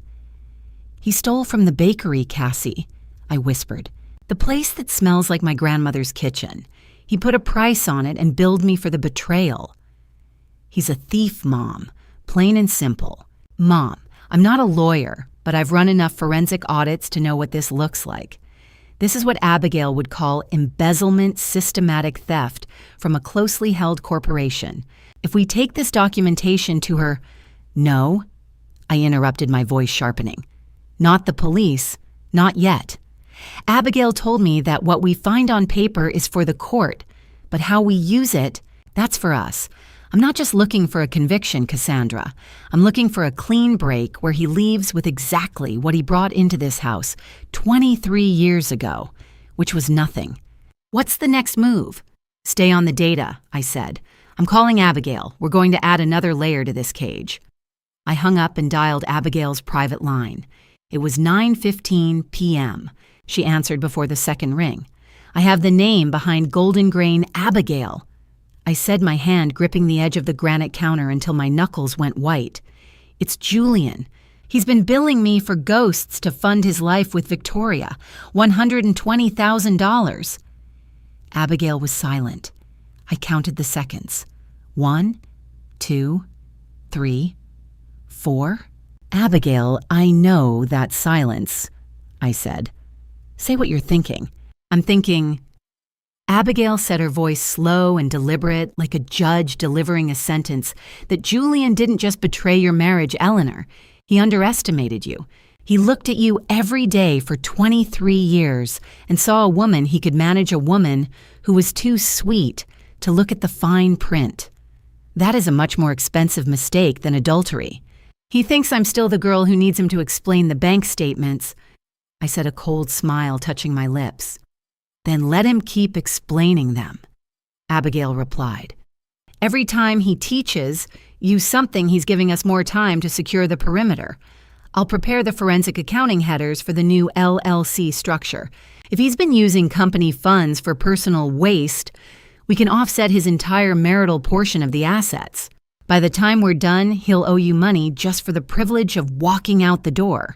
"He stole from the bakery, Cassie," I whispered. "The place that smells like my grandmother's kitchen. He put a price on it and billed me for the betrayal." "He's a thief, Mom. Plain and simple. Mom, I'm not a lawyer, but I've run enough forensic audits to know what this looks like. This is what Abigail would call embezzlement, systematic theft from a closely held corporation. If we take this documentation to her—" "No," I interrupted, my voice sharpening. "Not the police. Not yet. Abigail told me that what we find on paper is for the court, but how we use it, that's for us. I'm not just looking for a conviction, Cassandra. I'm looking for a clean break where he leaves with exactly what he brought into this house 23 years ago, which was nothing. What's the next move?" "Stay on the data," I said. "I'm calling Abigail. We're going to add another layer to this cage." I hung up and dialed Abigail's private line. It was 9:15 p.m. She answered before the second ring. "I have the name behind Golden Grain, Abigail." I said, my hand gripping the edge of the granite counter until my knuckles went white. "It's Julian. He's been billing me for ghosts to fund his life with Victoria. $120,000. Abigail was silent. I counted the seconds. 1, 2, 3, 4. "Abigail, I know that silence," I said. "Say what you're thinking." "I'm thinking—" Abigail said, her voice slow and deliberate, like a judge delivering a sentence, "that Julian didn't just betray your marriage, Eleanor. He underestimated you. He looked at you every day for 23 years and saw a woman he could manage, a woman who was too sweet to look at the fine print. That is a much more expensive mistake than adultery. He thinks I'm still the girl who needs him to explain the bank statements." I said, a cold smile touching my lips. "Then let him keep explaining them," Abigail replied. "Every time he teaches you something, he's giving us more time to secure the perimeter. I'll prepare the forensic accounting headers for the new LLC structure. If he's been using company funds for personal waste, we can offset his entire marital portion of the assets. By the time we're done, he'll owe you money just for the privilege of walking out the door."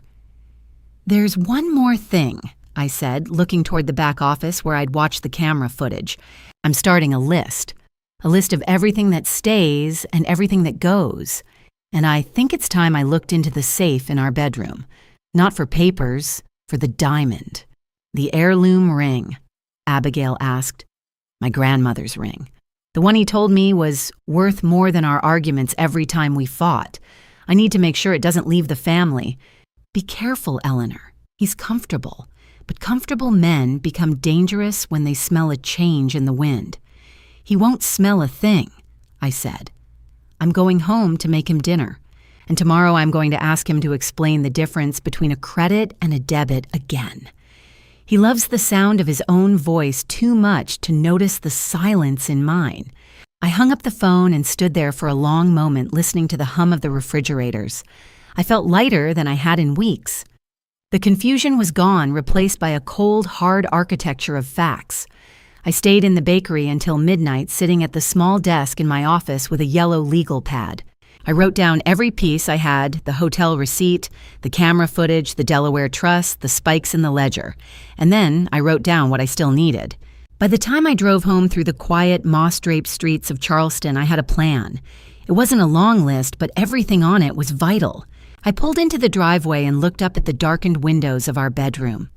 "There's one more thing," I said, looking toward the back office where I'd watched the camera footage. "I'm starting a list of everything that stays and everything that goes. And I think it's time I looked into the safe in our bedroom. Not for papers, for the diamond." "The heirloom ring?" Abigail asked. "My grandmother's ring. The one he told me was worth more than our arguments every time we fought. I need to make sure it doesn't leave the family. Be careful, Eleanor. He's comfortable. But comfortable men become dangerous when they smell a change in the wind." "He won't smell a thing," I said. "I'm going home to make him dinner, and tomorrow I'm going to ask him to explain the difference between a credit and a debit again. He loves the sound of his own voice too much to notice the silence in mine. I hung up the phone and stood there for a long moment listening to the hum of the refrigerators. I felt lighter than I had in weeks. The confusion was gone, replaced by a cold, hard architecture of facts. I stayed in the bakery until midnight, sitting at the small desk in my office with a yellow legal pad. I wrote down every piece I had: the hotel receipt, the camera footage, the Delaware Trust, the spikes in the ledger. And then I wrote down what I still needed. By the time I drove home through the quiet, moss-draped streets of Charleston, I had a plan. It wasn't a long list, but everything on it was vital. I pulled into the driveway and looked up at the darkened windows of our bedroom.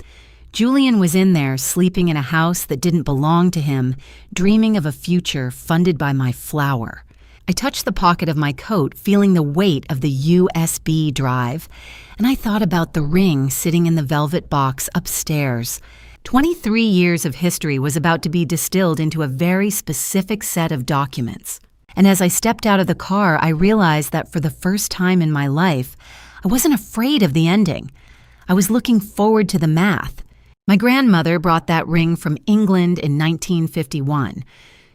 Julian was in there, sleeping in a house that didn't belong to him, dreaming of a future funded by my flower. I touched the pocket of my coat, feeling the weight of the USB drive, and I thought about the ring sitting in the velvet box upstairs. 23 years of history was about to be distilled into a very specific set of documents. And as I stepped out of the car, I realized that for the first time in my life, I wasn't afraid of the ending. I was looking forward to the math. My grandmother brought that ring from England in 1951.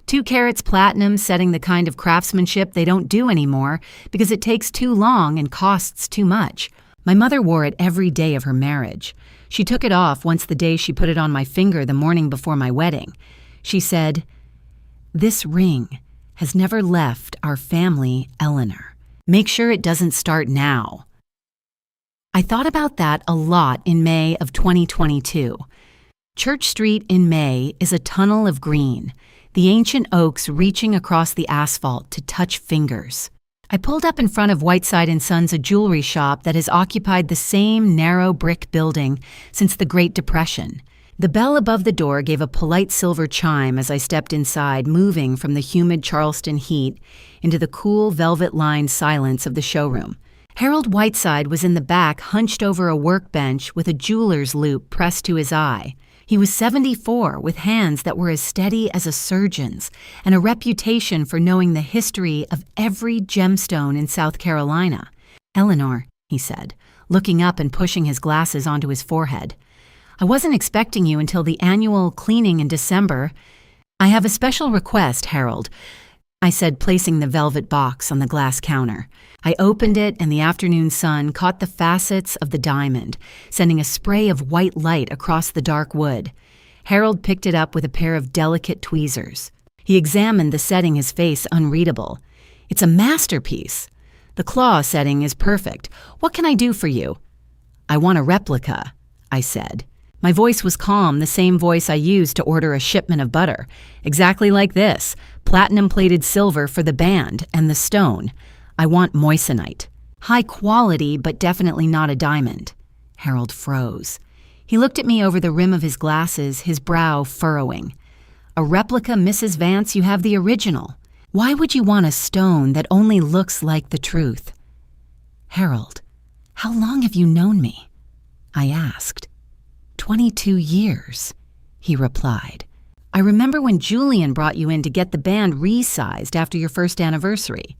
2 carats platinum, setting the kind of craftsmanship they don't do anymore because it takes too long and costs too much. My mother wore it every day of her marriage. She took it off once the day she put it on my finger the morning before my wedding. She said, "This ring has never left our family, Eleanor. Make sure it doesn't start now." I thought about that a lot in May of 2022. Church Street in May is a tunnel of green, the ancient oaks reaching across the asphalt to touch fingers. I pulled up in front of Whiteside & Sons, a jewelry shop that has occupied the same narrow brick building since the Great Depression. The bell above the door gave a polite silver chime as I stepped inside, moving from the humid Charleston heat into the cool, velvet-lined silence of the showroom. Harold Whiteside was in the back, hunched over a workbench with a jeweler's loop pressed to his eye. He was 74, with hands that were as steady as a surgeon's, and a reputation for knowing the history of every gemstone in South Carolina. "Eleanor," he said, looking up and pushing his glasses onto his forehead, "I wasn't expecting you until the annual cleaning in December." "I have a special request, Harold," I said, placing the velvet box on the glass counter. I opened it, and the afternoon sun caught the facets of the diamond, sending a spray of white light across the dark wood. Harold picked it up with a pair of delicate tweezers. He examined the setting, his face unreadable. "It's a masterpiece. The claw setting is perfect. What can I do for you?" "I want a replica," I said. My voice was calm, the same voice I used to order a shipment of butter. "Exactly like this. Platinum-plated silver for the band and the stone. I want moissanite. High quality, but definitely not a diamond." Harold froze. He looked at me over the rim of his glasses, his brow furrowing. "A replica, Mrs. Vance? You have the original. Why would you want a stone that only looks like the truth?" "Harold, how long have you known me?" I asked. 22 years, he replied. "I remember when Julian brought you in to get the band resized after your first anniversary."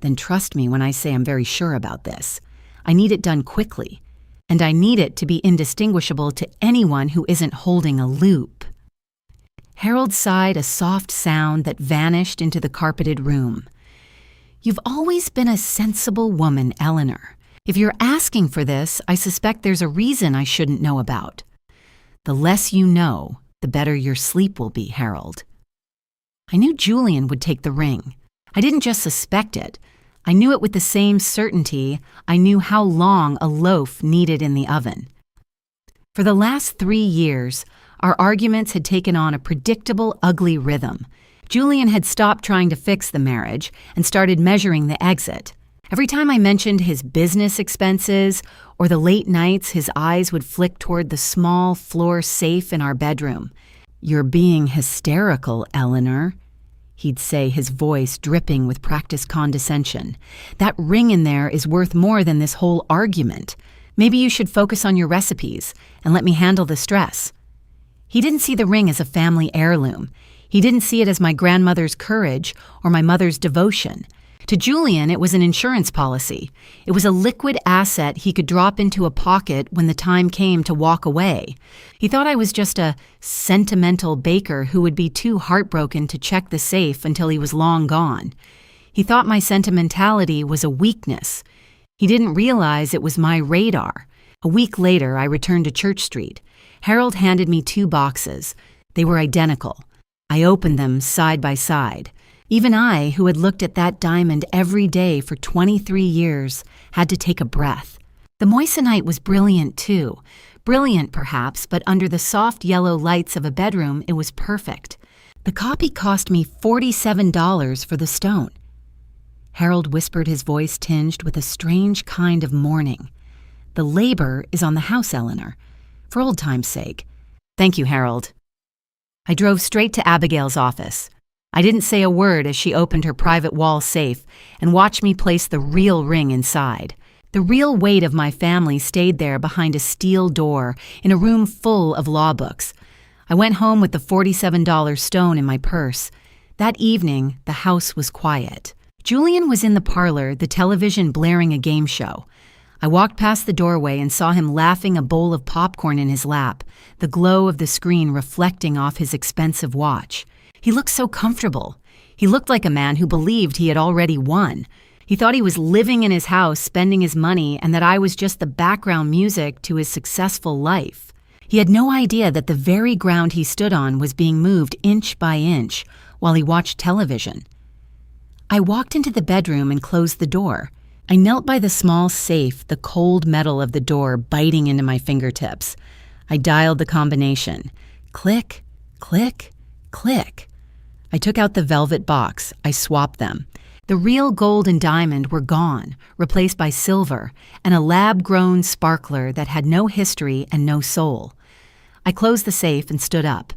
"Then trust me when I say I'm very sure about this. I need it done quickly, and I need it to be indistinguishable to anyone who isn't holding a loop." Harold sighed, a soft sound that vanished into the carpeted room. "You've always been a sensible woman, Eleanor. If you're asking for this, I suspect there's a reason I shouldn't know about. The less you know, the better your sleep will be, Harold." I knew Julian would take the ring. I didn't just suspect it. I knew it with the same certainty I knew how long a loaf needed in the oven. For the last 3 years, our arguments had taken on a predictable, ugly rhythm. Julian had stopped trying to fix the marriage and started measuring the exit. Every time I mentioned his business expenses or the late nights, his eyes would flick toward the small floor safe in our bedroom. "You're being hysterical, Eleanor," he'd say, his voice dripping with practiced condescension. "That ring in there is worth more than this whole argument. Maybe you should focus on your recipes and let me handle the stress." He didn't see the ring as a family heirloom. He didn't see it as my grandmother's courage or my mother's devotion. To Julian, it was an insurance policy. It was a liquid asset he could drop into a pocket when the time came to walk away. He thought I was just a sentimental baker who would be too heartbroken to check the safe until he was long gone. He thought my sentimentality was a weakness. He didn't realize it was my radar. A week later, I returned to Church Street. Harold handed me 2 boxes. They were identical. I opened them side by side. Even I, who had looked at that diamond every day for 23 years, had to take a breath. The moissanite was brilliant too. Brilliant, perhaps, but under the soft yellow lights of a bedroom, it was perfect. The copy cost me $47 for the stone. Harold whispered, his voice tinged with a strange kind of mourning. The labor is on the house, Eleanor. For old time's sake. Thank you, Harold. I drove straight to Abigail's office. I didn't say a word as she opened her private wall safe and watched me place the real ring inside. The real weight of my family stayed there behind a steel door in a room full of law books. I went home with the $47 stone in my purse. That evening, the house was quiet. Julian was in the parlor, the television blaring a game show. I walked past the doorway and saw him laughing, a bowl of popcorn in his lap, the glow of the screen reflecting off his expensive watch. He looked so comfortable. He looked like a man who believed he had already won. He thought he was living in his house, spending his money, and that I was just the background music to his successful life. He had no idea that the very ground he stood on was being moved inch by inch while he watched television. I walked into the bedroom and closed the door. I knelt by the small safe, the cold metal of the door biting into my fingertips. I dialed the combination. Click, click, click. I took out the velvet box. I swapped them. The real gold and diamond were gone, replaced by silver and a lab-grown sparkler that had no history and no soul. I closed the safe and stood up.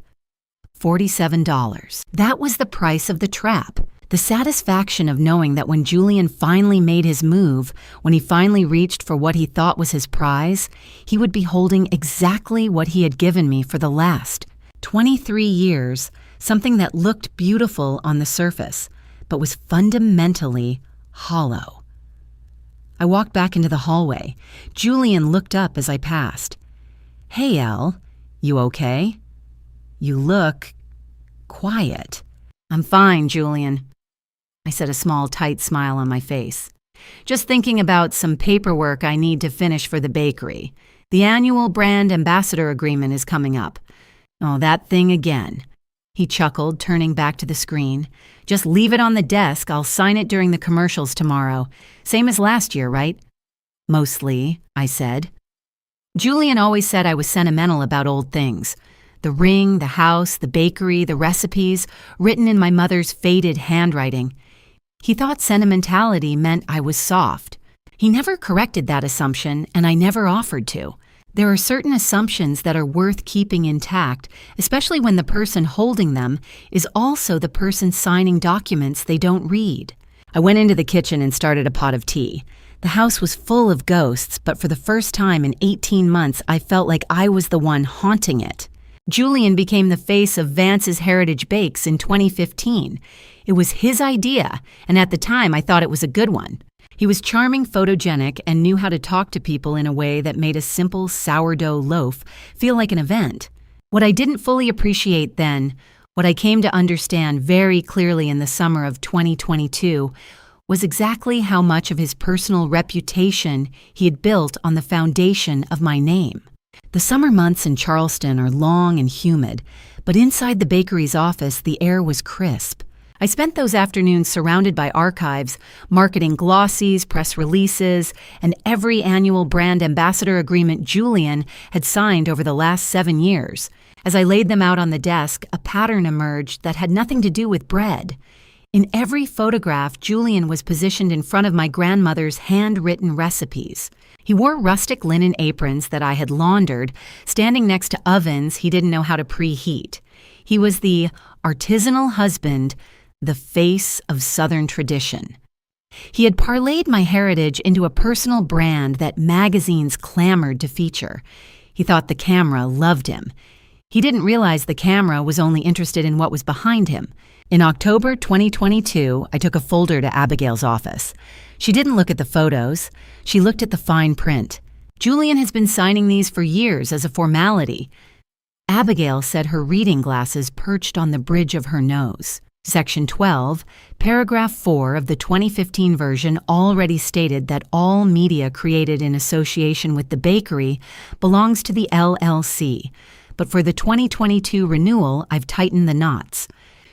$47. That was the price of the trap. The satisfaction of knowing that when Julian finally made his move, when he finally reached for what he thought was his prize, he would be holding exactly what he had given me for the last 23 years, something that looked beautiful on the surface, but was fundamentally hollow. I walked back into the hallway. Julian looked up as I passed. Hey, Elle, you okay? You look quiet. I'm fine, Julian. I said, a small, tight smile on my face. Just thinking about some paperwork I need to finish for the bakery. The annual brand ambassador agreement is coming up. Oh, that thing again. He chuckled, turning back to the screen. Just leave it on the desk. I'll sign it during the commercials tomorrow. Same as last year, right? Mostly, I said. Julian always said I was sentimental about old things. The ring, the house, the bakery, the recipes, written in my mother's faded handwriting. He thought sentimentality meant I was soft. He never corrected that assumption, and I never offered to. There are certain assumptions that are worth keeping intact, especially when the person holding them is also the person signing documents they don't read. I went into the kitchen and started a pot of tea. The house was full of ghosts, but for the first time in 18 months, I felt like I was the one haunting it. Julian became the face of Vance's Heritage Bakes in 2015. It was his idea, and at the time I thought it was a good one. He was charming, photogenic, and knew how to talk to people in a way that made a simple sourdough loaf feel like an event. What I didn't fully appreciate then, what I came to understand very clearly in the summer of 2022, was exactly how much of his personal reputation he had built on the foundation of my name. The summer months in Charleston are long and humid, but inside the bakery's office the air was crisp. I spent those afternoons surrounded by archives, marketing glossies, press releases, and every annual brand ambassador agreement Julian had signed over the last 7 years. As I laid them out on the desk, a pattern emerged that had nothing to do with bread. In every photograph, Julian was positioned in front of my grandmother's handwritten recipes. He wore rustic linen aprons that I had laundered, standing next to ovens he didn't know how to preheat. He was the artisanal husband, the face of Southern tradition. He had parlayed my heritage into a personal brand that magazines clamored to feature. He thought the camera loved him. He didn't realize the camera was only interested in what was behind him. In October 2022, I took a folder to Abigail's office. She didn't look at the photos. She looked at the fine print. Julian has been signing these for years as a formality. Abigail said her reading glasses perched on the bridge of her nose. Section 12, paragraph 4 of the 2015 version already stated that all media created in association with the bakery belongs to the LLC. But for the 2022 renewal, I've tightened the knots.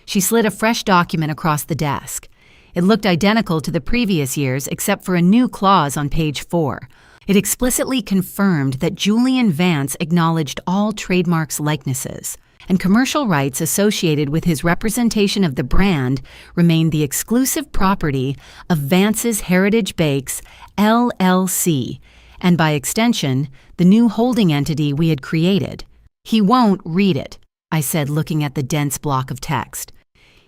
She slid a fresh document across the desk. It looked identical to the previous year's except for a new clause on page 4. It explicitly confirmed that Julian Vance acknowledged all trademarks likenesses, and commercial rights associated with his representation of the brand remained the exclusive property of Vance's Heritage Bakes, LLC, and by extension, the new holding entity we had created. He won't read it, I said, looking at the dense block of text.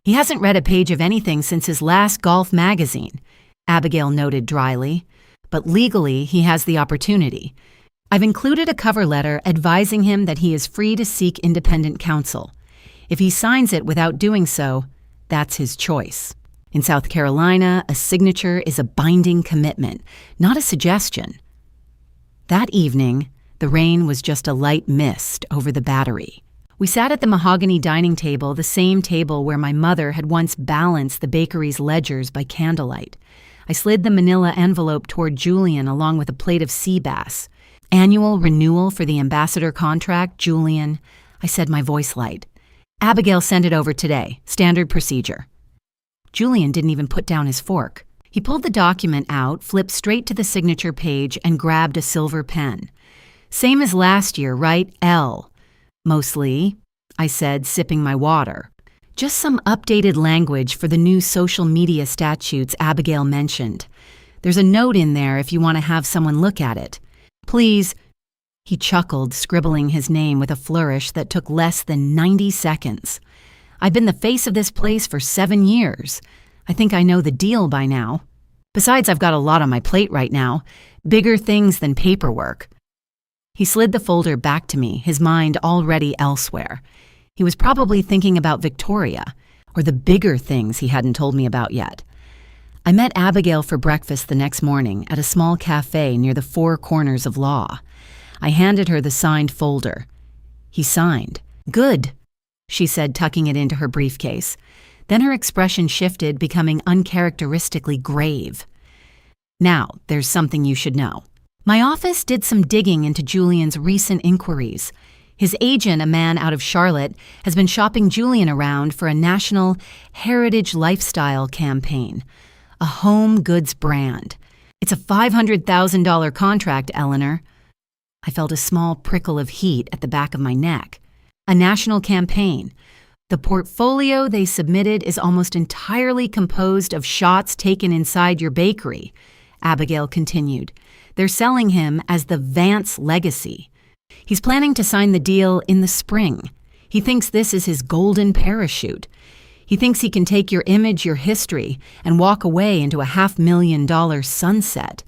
He hasn't read a page of anything since his last golf magazine, Abigail noted dryly, but legally he has the opportunity. I've included a cover letter advising him that he is free to seek independent counsel. If he signs it without doing so, that's his choice. In South Carolina, a signature is a binding commitment, not a suggestion. That evening, the rain was just a light mist over the Battery. We sat at the mahogany dining table, the same table where my mother had once balanced the bakery's ledgers by candlelight. I slid the manila envelope toward Julian along with a plate of sea bass. Annual renewal for the ambassador contract, Julian, I said, my voice light. Abigail sent it over today, standard procedure. Julian didn't even put down his fork. He pulled the document out, flipped straight to the signature page, and grabbed a silver pen. Same as last year, right? L. Mostly, I said, sipping my water. Just some updated language for the new social media statutes Abigail mentioned. There's a note in there if you want to have someone look at it. Please, he chuckled, scribbling his name with a flourish that took less than 90 seconds. I've been the face of this place for 7 years. I think I know the deal by now. Besides, I've got a lot on my plate right now, bigger things than paperwork. He slid the folder back to me, his mind already elsewhere. He was probably thinking about Victoria, or the bigger things he hadn't told me about yet. I met Abigail for breakfast the next morning at a small cafe near the Four Corners of Law. I handed her the signed folder. He signed. Good, she said, tucking it into her briefcase. Then her expression shifted, becoming uncharacteristically grave. Now, there's something you should know. My office did some digging into Julian's recent inquiries. His agent, a man out of Charlotte, has been shopping Julian around for a national heritage lifestyle campaign, a home goods brand. It's a $500,000 contract, Eleanor. I felt a small prickle of heat at the back of my neck. A national campaign. The portfolio they submitted is almost entirely composed of shots taken inside your bakery, Abigail continued. They're selling him as the Vance legacy. He's planning to sign the deal in the spring. He thinks this is his golden parachute. He thinks he can take your image, your history, and walk away into a $500,000 sunset.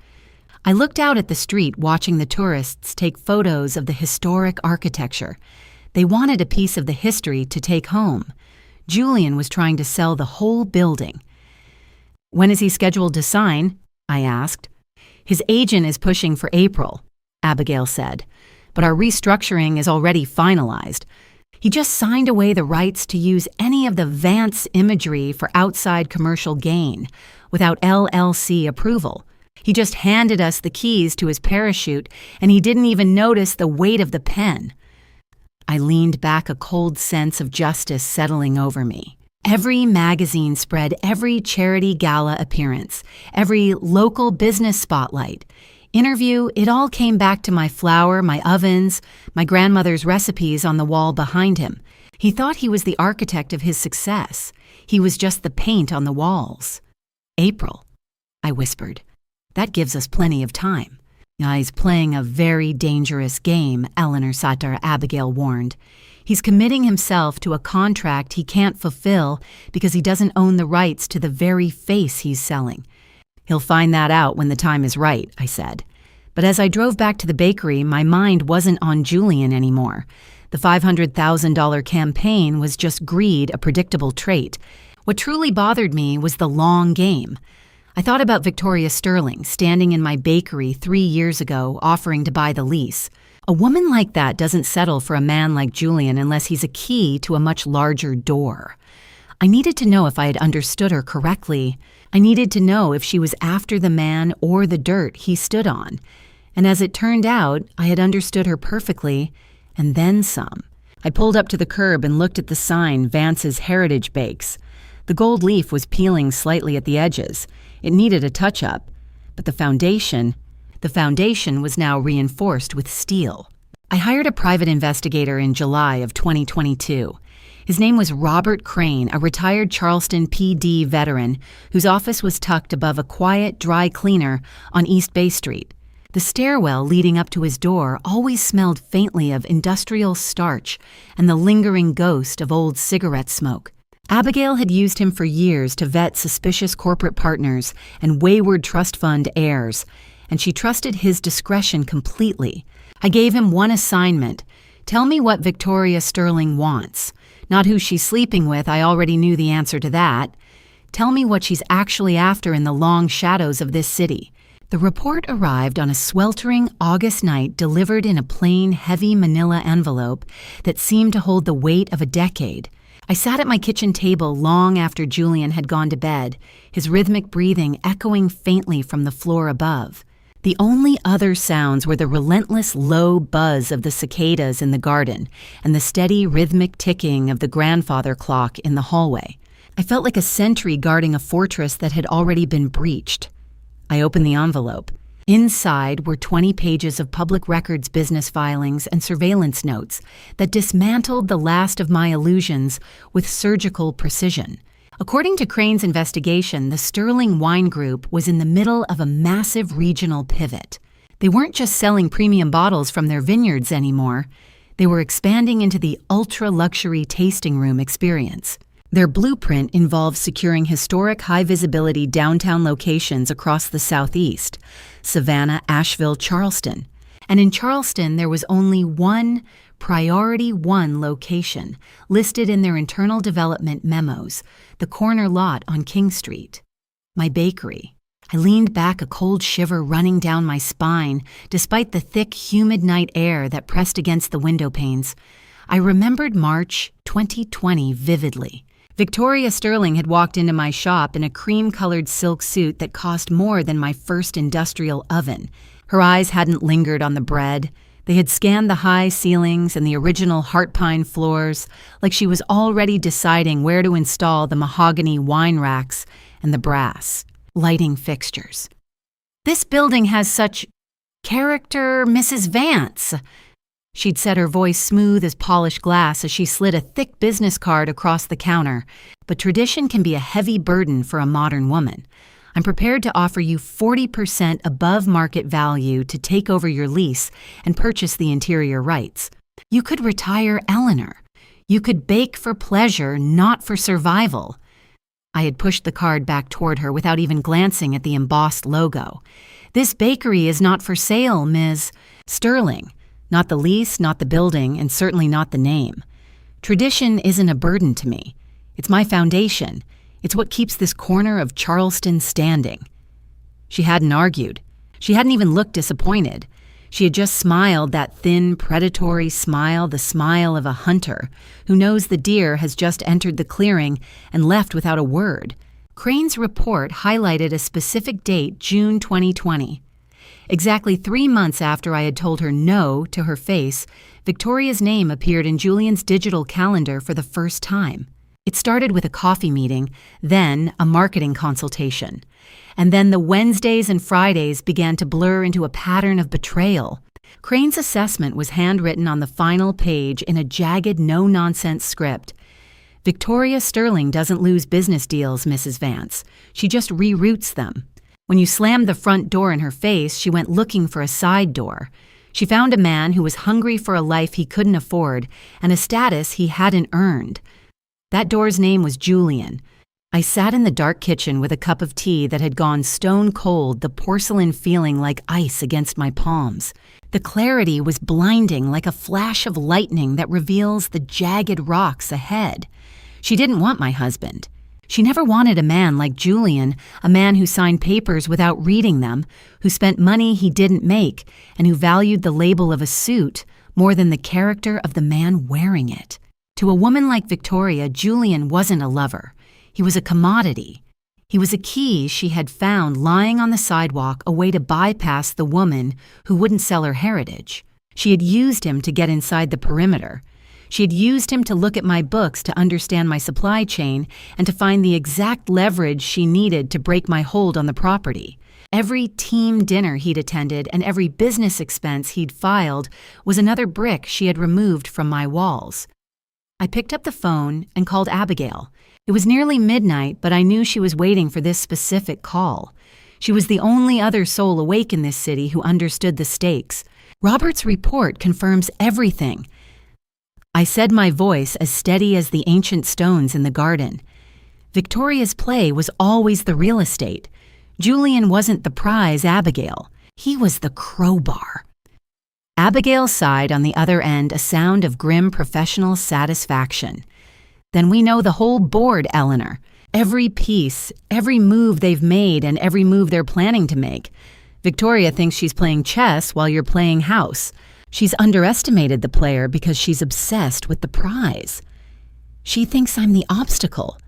I looked out at the street watching the tourists take photos of the historic architecture. They wanted a piece of the history to take home. Julian was trying to sell the whole building. When is he scheduled to sign? I asked. His agent is pushing for April, Abigail said, but our restructuring is already finalized. He just signed away the rights to use any of the Vance imagery for outside commercial gain without LLC approval. He just handed us the keys to his parachute, and he didn't even notice the weight of the pen. I leaned back, a cold sense of justice settling over me. Every magazine spread, every charity gala appearance, every local business spotlight, interview, it all came back to my flour, my ovens, my grandmother's recipes on the wall behind him. He thought he was the architect of his success. He was just the paint on the walls. April, I whispered. That gives us plenty of time. He's playing a very dangerous game, Eleanor Satter, Abigail warned. He's committing himself to a contract he can't fulfill because he doesn't own the rights to the very face he's selling. He'll find that out when the time is right, I said. But as I drove back to the bakery, my mind wasn't on Julian anymore. The $500,000 campaign was just greed, a predictable trait. What truly bothered me was the long game. I thought about Victoria Sterling standing in my bakery 3 years ago offering to buy the lease. A woman like that doesn't settle for a man like Julian unless he's a key to a much larger door. I needed to know if I had understood her correctly. I needed to know if she was after the man or the dirt he stood on. And as it turned out, I had understood her perfectly, and then some. I pulled up to the curb and looked at the sign, Vance's Heritage Bakes. The gold leaf was peeling slightly at the edges. It needed a touch-up, but the foundation was now reinforced with steel. I hired a private investigator in July of 2022. His name was Robert Crane, a retired Charleston PD veteran whose office was tucked above a quiet dry cleaner on East Bay Street. The stairwell leading up to his door always smelled faintly of industrial starch and the lingering ghost of old cigarette smoke. Abigail had used him for years to vet suspicious corporate partners and wayward trust fund heirs, and she trusted his discretion completely. I gave him one assignment: tell me what Victoria Sterling wants. Not who she's sleeping with, I already knew the answer to that. Tell me what she's actually after in the long shadows of this city. The report arrived on a sweltering August night, delivered in a plain, heavy manila envelope that seemed to hold the weight of a decade. I sat at my kitchen table long after Julian had gone to bed, his rhythmic breathing echoing faintly from the floor above. The only other sounds were the relentless low buzz of the cicadas in the garden and the steady rhythmic ticking of the grandfather clock in the hallway. I felt like a sentry guarding a fortress that had already been breached. I opened the envelope. Inside were 20 pages of public records business filings and surveillance notes that dismantled the last of my illusions with surgical precision. According to Crane's investigation, the Sterling Wine Group was in the middle of a massive regional pivot. They weren't just selling premium bottles from their vineyards anymore. They were expanding into the ultra-luxury tasting room experience. Their blueprint involved securing historic high-visibility downtown locations across the Southeast: Savannah, Asheville, Charleston. And in Charleston, there was only one Priority 1 location listed in their internal development memos, the corner lot on King Street. My bakery. I leaned back, a cold shiver running down my spine, despite the thick, humid night air that pressed against the window panes. I remembered March 2020 vividly. Victoria Sterling had walked into my shop in a cream-colored silk suit that cost more than my first industrial oven. Her eyes hadn't lingered on the bread. They had scanned the high ceilings and the original heart pine floors, like she was already deciding where to install the mahogany wine racks and the brass lighting fixtures. "This building has such character, Mrs. Vance." She'd set her voice smooth as polished glass as she slid a thick business card across the counter. But tradition can be a heavy burden for a modern woman. I'm prepared to offer you 40% above market value to take over your lease and purchase the interior rights. You could retire Eleanor. You could bake for pleasure, not for survival. I had pushed the card back toward her without even glancing at the embossed logo. "This bakery is not for sale, Ms. Sterling." Not the lease, not the building, and certainly not the name. Tradition isn't a burden to me. It's my foundation. It's what keeps this corner of Charleston standing. She hadn't argued. She hadn't even looked disappointed. She had just smiled, that thin, predatory smile, the smile of a hunter who knows the deer has just entered the clearing and left without a word. Crane's report highlighted a specific date, June 2020. Exactly 3 months after I had told her no to her face, Victoria's name appeared in Julian's digital calendar for the first time. It started with a coffee meeting, then a marketing consultation. And then the Wednesdays and Fridays began to blur into a pattern of betrayal. Crane's assessment was handwritten on the final page in a jagged, no-nonsense script. "Victoria Sterling doesn't lose business deals, Mrs. Vance. She just reroutes them. When you slammed the front door in her face, she went looking for a side door. She found a man who was hungry for a life he couldn't afford and a status he hadn't earned. That door's name was Julian. I sat in the dark kitchen with a cup of tea that had gone stone cold, the porcelain feeling like ice against my palms. The clarity was blinding, like a flash of lightning that reveals the jagged rocks ahead. She didn't want my husband. She never wanted a man like Julian, a man who signed papers without reading them, who spent money he didn't make, and who valued the label of a suit more than the character of the man wearing it. To a woman like Victoria, Julian wasn't a lover. He was a commodity. He was a key she had found lying on the sidewalk, a way to bypass the woman who wouldn't sell her heritage. She had used him to get inside the perimeter. She had used him to look at my books, to understand my supply chain, and to find the exact leverage she needed to break my hold on the property. Every team dinner he'd attended and every business expense he'd filed was another brick she had removed from my walls. I picked up the phone and called Abigail. It was nearly midnight, but I knew she was waiting for this specific call. She was the only other soul awake in this city who understood the stakes. Robert's report confirms everything. I said, my voice as steady as the ancient stones in the garden. Victoria's play was always the real estate. Julian wasn't the prize, Abigail. He was the crowbar. Abigail sighed on the other end, a sound of grim professional satisfaction. Then we know the whole board, Eleanor. Every piece, every move they've made, and every move they're planning to make. Victoria thinks she's playing chess while you're playing house. She's underestimated the player because she's obsessed with the prize. She thinks I'm the obstacle,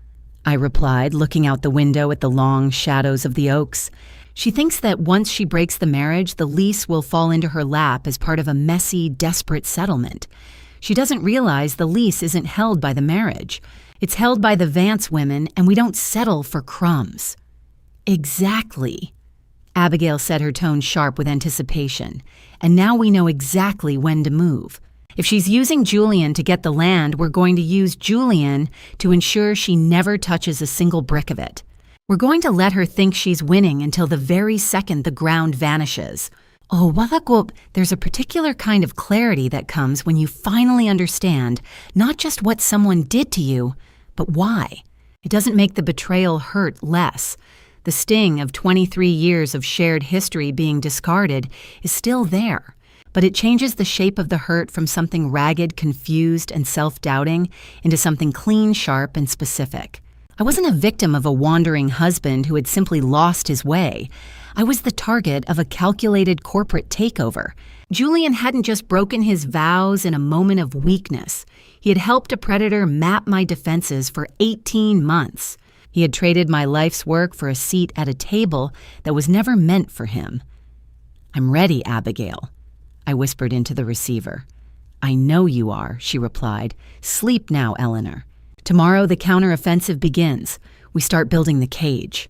I replied, looking out the window at the long shadows of the oaks. She thinks that once she breaks the marriage, the lease will fall into her lap as part of a messy, desperate settlement. She doesn't realize the lease isn't held by the marriage. It's held by the Vance women, and we don't settle for crumbs. Exactly. Abigail said, her tone sharp with anticipation. And now we know exactly when to move. If she's using Julian to get the land, we're going to use Julian to ensure she never touches a single brick of it. We're going to let her think she's winning until the very second the ground vanishes. Oh, Walakop, there's a particular kind of clarity that comes when you finally understand not just what someone did to you, but why. It doesn't make the betrayal hurt less. The sting of 23 years of shared history being discarded is still there, but it changes the shape of the hurt from something ragged, confused, and self-doubting into something clean, sharp, and specific. I wasn't a victim of a wandering husband who had simply lost his way. I was the target of a calculated corporate takeover. Julian hadn't just broken his vows in a moment of weakness. He had helped a predator map my defenses for 18 months. He had traded my life's work for a seat at a table that was never meant for him. I'm ready, Abigail, I whispered into the receiver. I know you are, she replied. Sleep now, Eleanor. Tomorrow the counteroffensive begins. We start building the cage.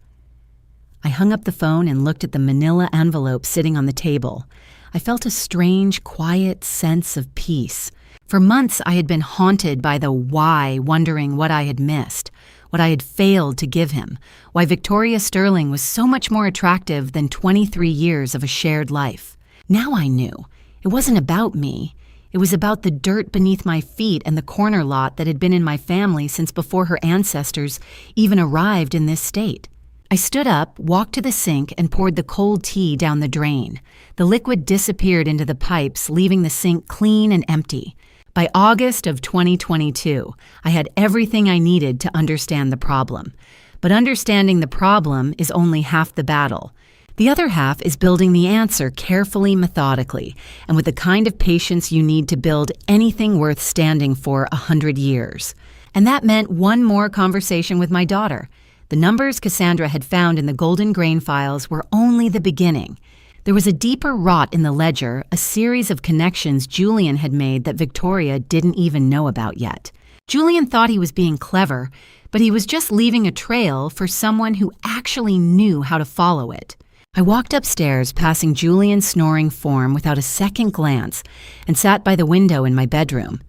I hung up the phone and looked at the manila envelope sitting on the table. I felt a strange, quiet sense of peace. For months I had been haunted by the why, wondering what I had missed, what I had failed to give him, why Victoria Sterling was so much more attractive than 23 years of a shared life. Now I knew. It wasn't about me. It was about the dirt beneath my feet and the corner lot that had been in my family since before her ancestors even arrived in this state. I stood up, walked to the sink, and poured the cold tea down the drain. The liquid disappeared into the pipes, leaving the sink clean and empty. By August of 2022, I had everything I needed to understand the problem. But understanding the problem is only half the battle. The other half is building the answer carefully, methodically, and with the kind of patience you need to build anything worth standing for 100 years. And that meant one more conversation with my daughter. The numbers Cassandra had found in the Golden Grain files were only the beginning. There was a deeper rot in the ledger, a series of connections Julian had made that Victoria didn't even know about yet. Julian thought he was being clever, but he was just leaving a trail for someone who actually knew how to follow it. I walked upstairs, passing Julian's snoring form without a second glance, and sat by the window in my bedroom.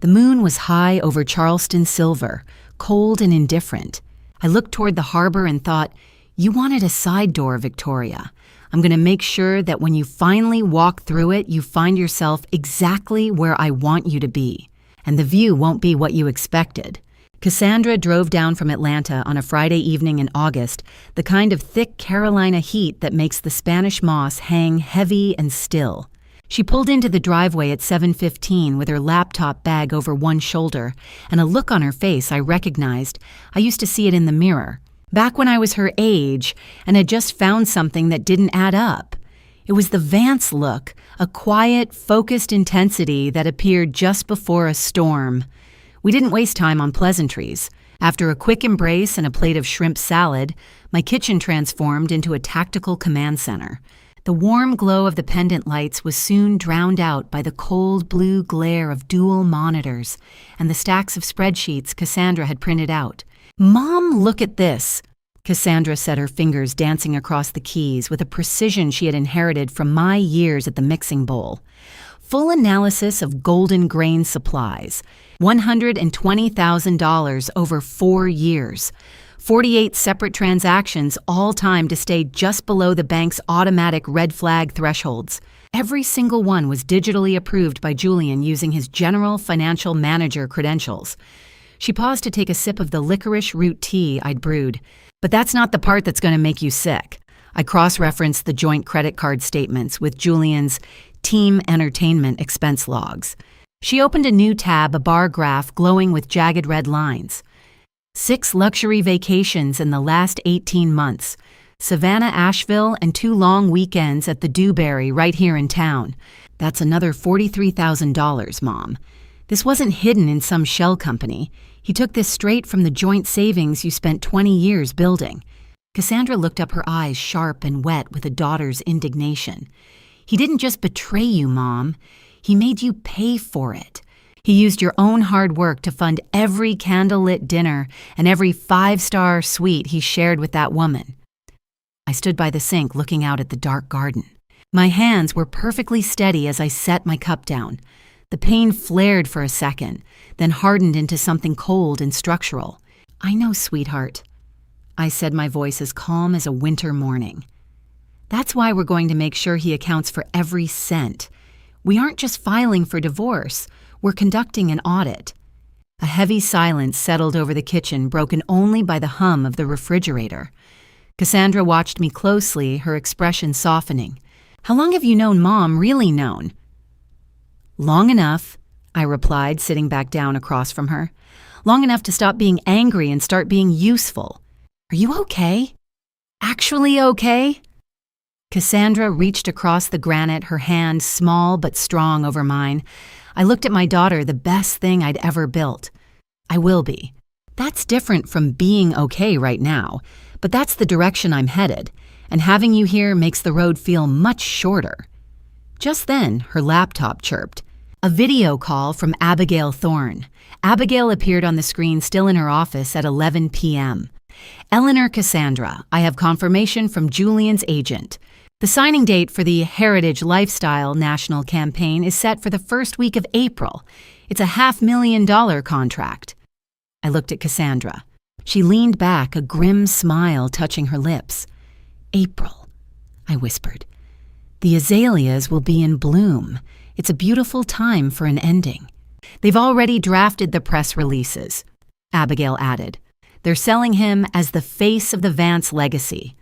The moon was high over Charleston silver, cold and indifferent. I looked toward the harbor and thought, you wanted a side door, Victoria. I'm going to make sure that when you finally walk through it, you find yourself exactly where I want you to be. And the view won't be what you expected. Cassandra drove down from Atlanta on a Friday evening in August, the kind of thick Carolina heat that makes the Spanish moss hang heavy and still. She pulled into the driveway at 7:15 with her laptop bag over one shoulder and a look on her face I recognized. I used to see it in the mirror, back when I was her age and had just found something that didn't add up. It was the Vance look, a quiet, focused intensity that appeared just before a storm. We didn't waste time on pleasantries. After a quick embrace and a plate of shrimp salad, my kitchen transformed into a tactical command center. The warm glow of the pendant lights was soon drowned out by the cold blue glare of dual monitors and the stacks of spreadsheets Cassandra had printed out. "Mom, look at this!" Cassandra set her fingers dancing across the keys with a precision she had inherited from my years at the mixing bowl. Full analysis of golden grain supplies, $120,000 over 4 years. 48 separate transactions, all timed to stay just below the bank's automatic red flag thresholds. Every single one was digitally approved by Julian using his general financial manager credentials. She paused to take a sip of the licorice root tea I'd brewed. "But that's not the part that's going to make you sick." I cross-referenced the joint credit card statements with Julian's team entertainment expense logs. She opened a new tab, a bar graph glowing with jagged red lines. 6 luxury vacations in the last 18 months. Savannah, Asheville, and 2 long weekends at the Dewberry right here in town. That's another $43,000, Mom. This wasn't hidden in some shell company. He took this straight from the joint savings you spent 20 years building. Cassandra looked up, her eyes sharp and wet with a daughter's indignation. "He didn't just betray you, Mom. He made you pay for it. He used your own hard work to fund every candlelit dinner and every 5-star suite he shared with that woman." I stood by the sink looking out at the dark garden. My hands were perfectly steady as I set my cup down. The pain flared for a second, then hardened into something cold and structural. "I know, sweetheart," I said, my voice as calm as a winter morning. "That's why we're going to make sure he accounts for every cent. We aren't just filing for divorce, we're conducting an audit." A heavy silence settled over the kitchen, broken only by the hum of the refrigerator. Cassandra watched me closely, her expression softening. "How long have you known Mom, really known?" "Long enough," I replied, sitting back down across from her. "Long enough to stop being angry and start being useful. Are you okay? Actually okay?" Cassandra reached across the granite, her hand small but strong over mine. I looked at my daughter, the best thing I'd ever built. "I will be. That's different from being okay right now, but that's the direction I'm headed, and having you here makes the road feel much shorter." Just then, her laptop chirped. A video call from Abigail Thorne. Abigail appeared on the screen still in her office at 11 p.m. "Eleanor Cassandra, I have confirmation from Julian's agent. The signing date for the Heritage Lifestyle National Campaign is set for the first week of April. It's a $500,000 contract." I looked at Cassandra. She leaned back, a grim smile touching her lips. "April," I whispered. "The azaleas will be in bloom. It's a beautiful time for an ending." "They've already drafted the press releases," Abigail added. "They're selling him as the face of the Vance legacy.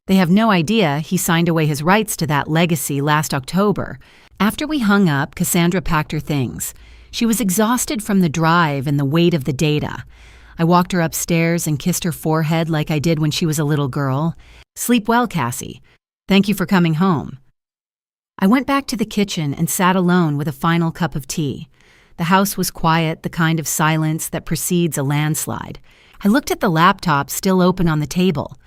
They have no idea he signed away his rights to that legacy last October." After we hung up, Cassandra packed her things. She was exhausted from the drive and the weight of the data. I walked her upstairs and kissed her forehead like I did when she was a little girl. "Sleep well, Cassie. Thank you for coming home." I went back to the kitchen and sat alone with a final cup of tea. The house was quiet, the kind of silence that precedes a landslide. I looked at the laptop still open on the table.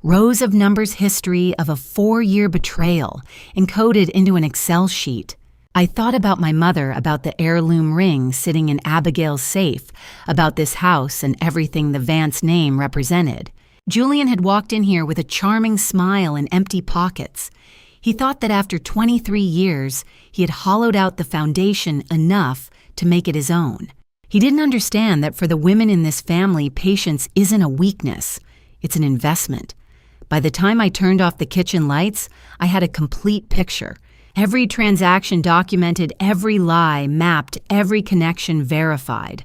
Rows of numbers, history of a 4-year betrayal, encoded into an Excel sheet. I thought about my mother, about the heirloom ring sitting in Abigail's safe, about this house and everything the Vance name represented. Julian had walked in here with a charming smile and empty pockets. He thought that after 23 years, he had hollowed out the foundation enough to make it his own. He didn't understand that for the women in this family, patience isn't a weakness, it's an investment. By the time I turned off the kitchen lights, I had a complete picture. Every transaction documented, every lie mapped, every connection verified.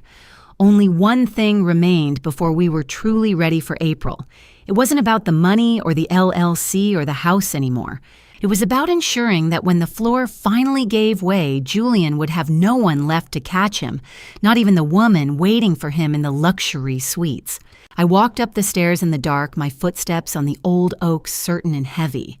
Only one thing remained before we were truly ready for April. It wasn't about the money or the LLC or the house anymore. It was about ensuring that when the floor finally gave way, Julian would have no one left to catch him, not even the woman waiting for him in the luxury suites. I walked up the stairs in the dark, my footsteps on the old oak certain and heavy.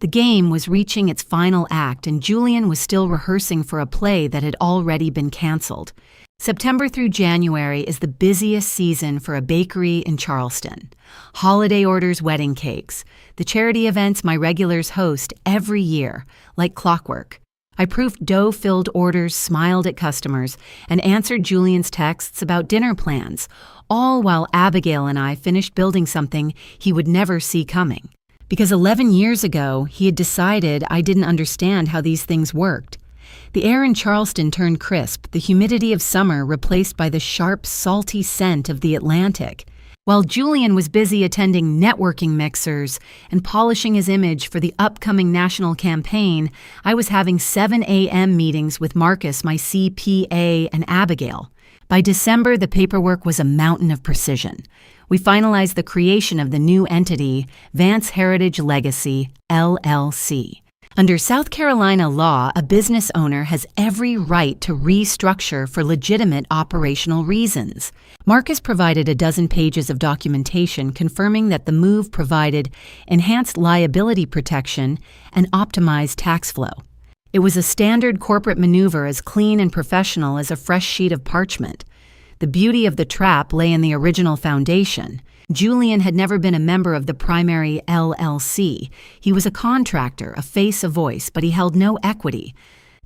The game was reaching its final act, and Julian was still rehearsing for a play that had already been canceled. September through January is the busiest season for a bakery in Charleston. Holiday orders wedding cakes, the charity events my regulars host every year, like clockwork. I proofed dough-filled orders, smiled at customers, and answered Julian's texts about dinner plans, all while Abigail and I finished building something he would never see coming. Because 11 years ago, he had decided I didn't understand how these things worked. The air in Charleston turned crisp, the humidity of summer replaced by the sharp, salty scent of the Atlantic. While Julian was busy attending networking mixers and polishing his image for the upcoming national campaign, I was having 7 a.m. meetings with Marcus, my CPA, and Abigail. By December, the paperwork was a mountain of precision. We finalized the creation of the new entity, Vance Heritage Legacy, LLC. Under South Carolina law, a business owner has every right to restructure for legitimate operational reasons. Marcus provided a dozen pages of documentation confirming that the move provided enhanced liability protection and optimized tax flow. It was a standard corporate maneuver as clean and professional as a fresh sheet of parchment. The beauty of the trap lay in the original foundation. Julian had never been a member of the primary LLC. He was a contractor, a face, a voice, but he held no equity.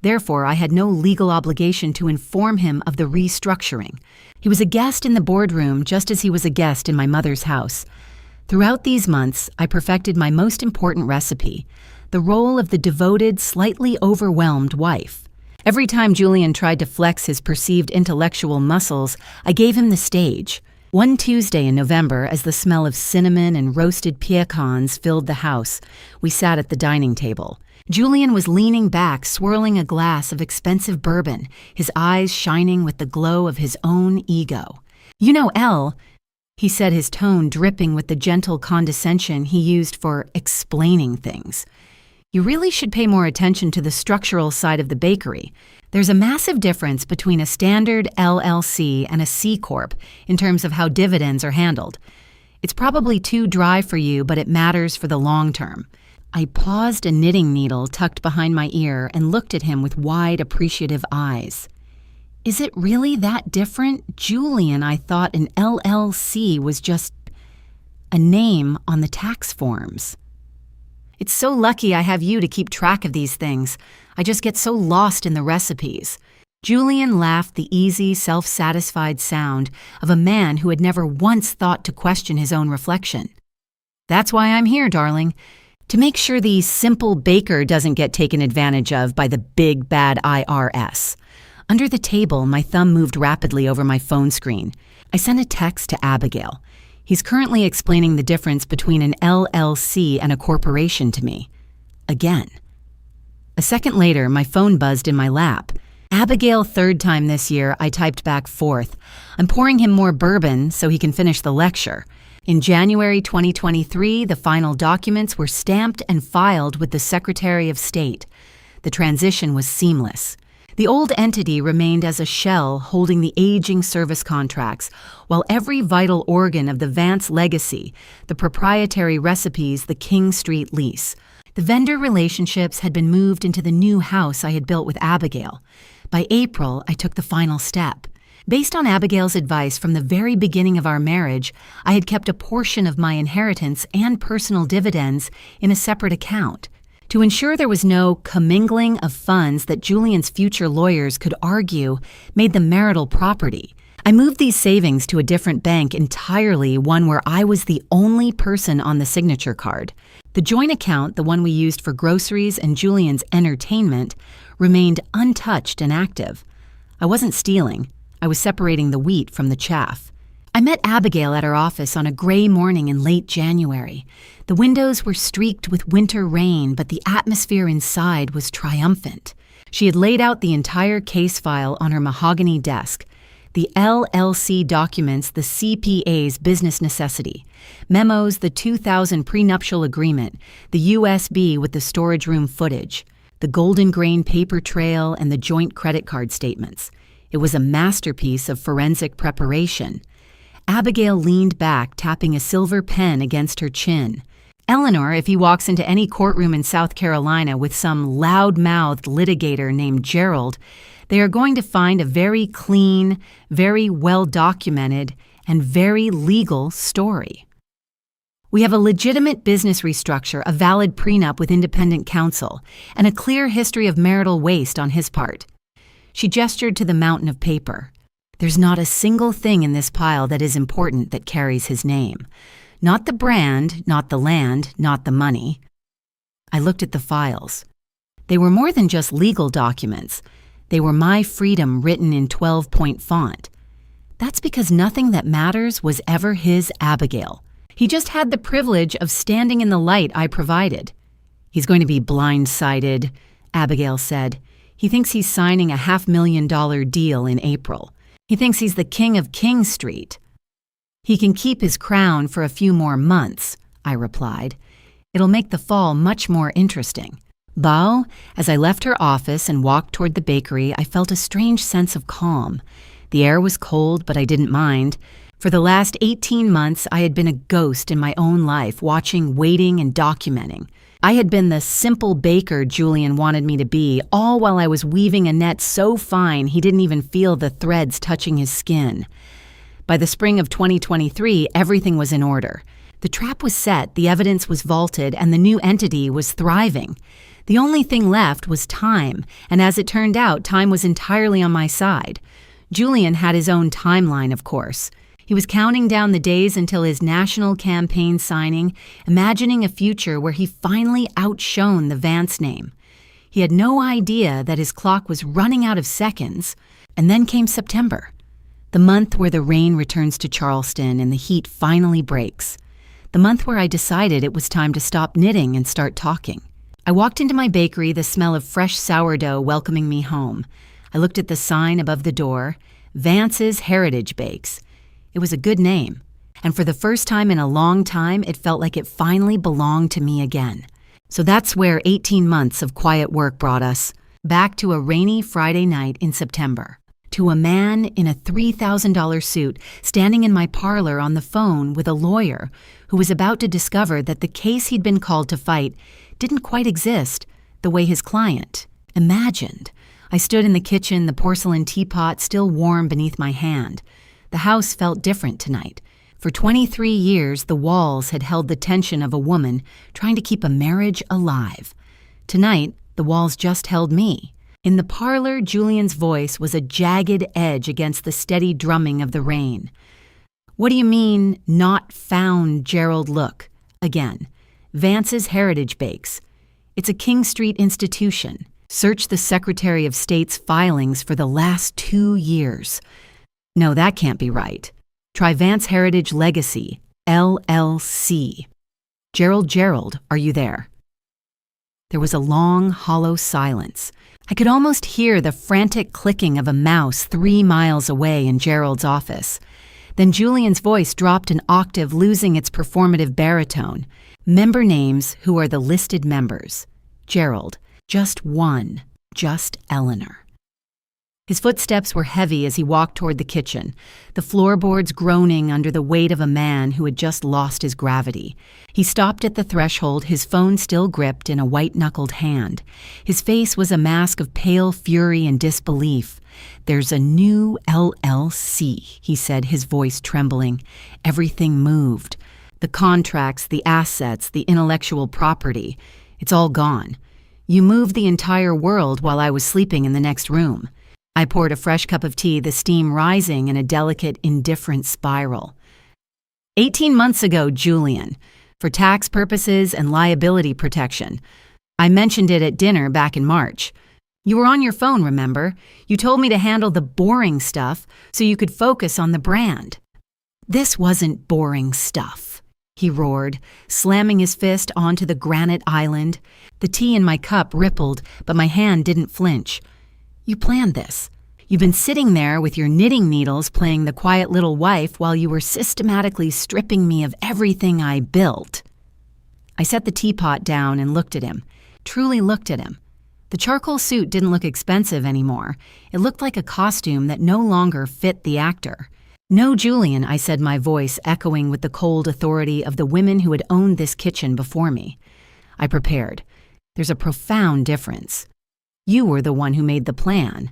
Therefore, I had no legal obligation to inform him of the restructuring. He was a guest in the boardroom just as he was a guest in my mother's house. Throughout these months, I perfected my most important recipe, the role of the devoted, slightly overwhelmed wife. Every time Julian tried to flex his perceived intellectual muscles, I gave him the stage. One Tuesday in November, as the smell of cinnamon and roasted pecans filled the house, we sat at the dining table. Julian was leaning back, swirling a glass of expensive bourbon, his eyes shining with the glow of his own ego. "You know, Elle," he said, his tone dripping with the gentle condescension he used for explaining things. "You really should pay more attention to the structural side of the bakery. There's a massive difference between a standard LLC and a C Corp in terms of how dividends are handled. It's probably too dry for you, but it matters for the long term." I paused, a knitting needle tucked behind my ear, and looked at him with wide, appreciative eyes. Is it really that different? Julian, I thought an LLC was just a name on the tax forms. "It's so lucky I have you to keep track of these things. I just get so lost in the recipes." Julian laughed, the easy, self-satisfied sound of a man who had never once thought to question his own reflection. "That's why I'm here, darling. To make sure the simple baker doesn't get taken advantage of by the big bad IRS." Under the table, my thumb moved rapidly over my phone screen. I sent a text to Abigail. He's currently explaining the difference between an LLC and a corporation to me. Again. A second later, my phone buzzed in my lap. "Abigail, third time this year," I typed back fourth. "I'm pouring him more bourbon so he can finish the lecture." In January 2023, the final documents were stamped and filed with the Secretary of State. The transition was seamless. The old entity remained as a shell holding the aging service contracts, while every vital organ of the Vance legacy, the proprietary recipes, the King Street lease. The vendor relationships had been moved into the new house I had built with Abigail. By April, I took the final step. Based on Abigail's advice from the very beginning of our marriage, I had kept a portion of my inheritance and personal dividends in a separate account. To ensure there was no commingling of funds that Julian's future lawyers could argue made them marital property, I moved these savings to a different bank entirely, one where I was the only person on the signature card. The joint account, the one we used for groceries and Julian's entertainment, remained untouched and active. I wasn't stealing. I was separating the wheat from the chaff. I met Abigail at her office on a gray morning in late January. The windows were streaked with winter rain, but the atmosphere inside was triumphant. She had laid out the entire case file on her mahogany desk. The LLC documents the CPA's business necessity, memos the 2000 prenuptial agreement, the USB with the storage room footage, the golden grain paper trail, and the joint credit card statements. It was a masterpiece of forensic preparation. Abigail leaned back, tapping a silver pen against her chin. Eleanor, if he walks into any courtroom in South Carolina with some loud-mouthed litigator named Gerald, they are going to find a very clean, very well-documented, and very legal story. We have a legitimate business restructure, a valid prenup with independent counsel, and a clear history of marital waste on his part. She gestured to the mountain of paper. There's not a single thing in this pile that is important that carries his name. Not the brand, not the land, not the money. I looked at the files. They were more than just legal documents. They were my freedom written in 12-point font. That's because nothing that matters was ever his Abigail. He just had the privilege of standing in the light I provided. He's going to be blindsided, Abigail said. He thinks he's signing a $500,000 deal in April. He thinks he's the king of King Street. He can keep his crown for a few more months, I replied. It'll make the fall much more interesting. Though, as I left her office and walked toward the bakery, I felt a strange sense of calm. The air was cold, but I didn't mind. For the last 18 months, I had been a ghost in my own life, watching, waiting, and documenting. I had been the simple baker Julian wanted me to be, all while I was weaving a net so fine he didn't even feel the threads touching his skin. By the spring of 2023, everything was in order. The trap was set, the evidence was vaulted, and the new entity was thriving. The only thing left was time, and as it turned out, time was entirely on my side. Julian had his own timeline, of course. He was counting down the days until his national campaign signing, imagining a future where he finally outshone the Vance name. He had no idea that his clock was running out of seconds, and then came September. The month where the rain returns to Charleston and the heat finally breaks. The month where I decided it was time to stop knitting and start talking. I walked into my bakery, the smell of fresh sourdough welcoming me home. I looked at the sign above the door, Vance's Heritage Bakes. It was a good name, and for the first time in a long time, it felt like it finally belonged to me again. So that's where 18 months of quiet work brought us, back to a rainy Friday night in September. To a man in a $3,000 suit standing in my parlor on the phone with a lawyer who was about to discover that the case he'd been called to fight didn't quite exist the way his client imagined. I stood in the kitchen, the porcelain teapot still warm beneath my hand. The house felt different tonight. For 23 years, the walls had held the tension of a woman trying to keep a marriage alive. Tonight, the walls just held me. In the parlor, Julian's voice was a jagged edge against the steady drumming of the rain. What do you mean, not found Gerald? Look, again, Vance's Heritage Bakes. It's a King Street institution. Search the Secretary of State's filings for the last 2 years. No, that can't be right. Try Vance Heritage Legacy, LLC. Gerald, are you there? There was a long, hollow silence. I could almost hear the frantic clicking of a mouse 3 miles away in Gerald's office. Then Julian's voice dropped an octave, losing its performative baritone. Member names who are the listed members. Gerald, just one, just Eleanor. His footsteps were heavy as he walked toward the kitchen, the floorboards groaning under the weight of a man who had just lost his gravity. He stopped at the threshold, his phone still gripped in a white-knuckled hand. His face was a mask of pale fury and disbelief. "There's a new LLC," he said, his voice trembling. Everything moved. The contracts, the assets, the intellectual property. It's all gone. You moved the entire world while I was sleeping in the next room. I poured a fresh cup of tea, the steam rising in a delicate, indifferent spiral. 18 months ago, Julian, for tax purposes and liability protection. I mentioned it at dinner back in March. You were on your phone, remember? You told me to handle the boring stuff so you could focus on the brand. This wasn't boring stuff, he roared, slamming his fist onto the granite island. The tea in my cup rippled, but my hand didn't flinch. You planned this. You've been sitting there with your knitting needles playing the quiet little wife while you were systematically stripping me of everything I built. I set the teapot down and looked at him, truly looked at him. The charcoal suit didn't look expensive anymore. It looked like a costume that no longer fit the actor. "No, Julian," I said, my voice echoing with the cold authority of the women who had owned this kitchen before me. I prepared. "There's a profound difference. You were the one who made the plan.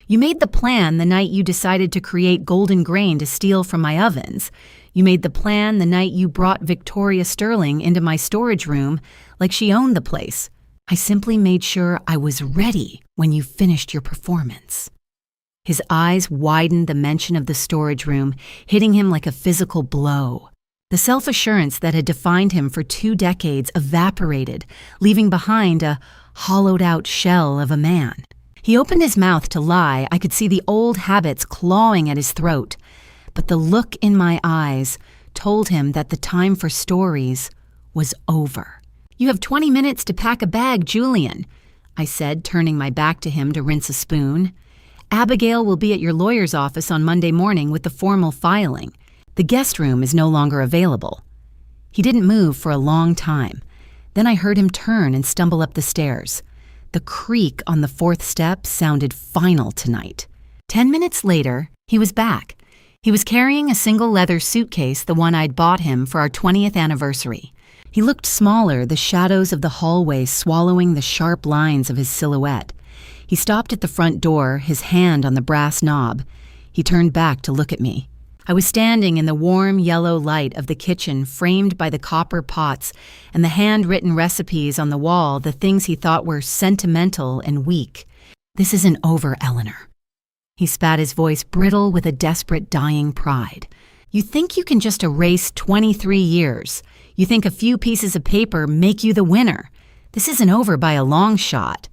You made the plan the night you decided to create golden grain to steal from my ovens. You made the plan the night you brought Victoria Sterling into my storage room like she owned the place. I simply made sure I was ready when you finished your performance." His eyes widened the mention of the storage room, hitting him like a physical blow. The self-assurance that had defined him for 2 decades evaporated, leaving behind a hollowed-out shell of a man. He opened his mouth to lie. I could see the old habits clawing at his throat, but the look in my eyes told him that the time for stories was over. "You have 20 minutes to pack a bag, Julian," I said, turning my back to him to rinse a spoon. "Abigail will be at your lawyer's office on Monday morning with the formal filing. The guest room is no longer available." He didn't move for a long time. Then I heard him turn and stumble up the stairs. The creak on the 4th step sounded final tonight. 10 minutes later, he was back. He was carrying a single leather suitcase, the one I'd bought him for our 20th anniversary. He looked smaller, the shadows of the hallway swallowing the sharp lines of his silhouette. He stopped at the front door, his hand on the brass knob. He turned back to look at me. I was standing in the warm yellow light of the kitchen, framed by the copper pots and the handwritten recipes on the wall, the things he thought were sentimental and weak. "This isn't over, Eleanor." He spat, his voice brittle with a desperate, dying pride. "You think you can just erase 23 years. You think a few pieces of paper make you the winner. This isn't over by a long shot."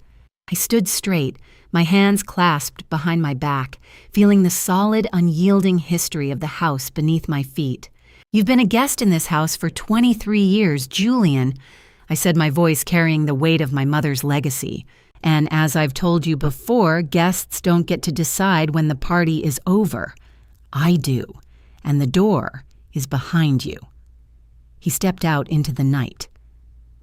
I stood straight, my hands clasped behind my back, feeling the solid, unyielding history of the house beneath my feet. "You've been a guest in this house for 23 years, Julian," I said, my voice carrying the weight of my mother's legacy. "And as I've told you before, guests don't get to decide when the party is over. I do, and the door is behind you." He stepped out into the night.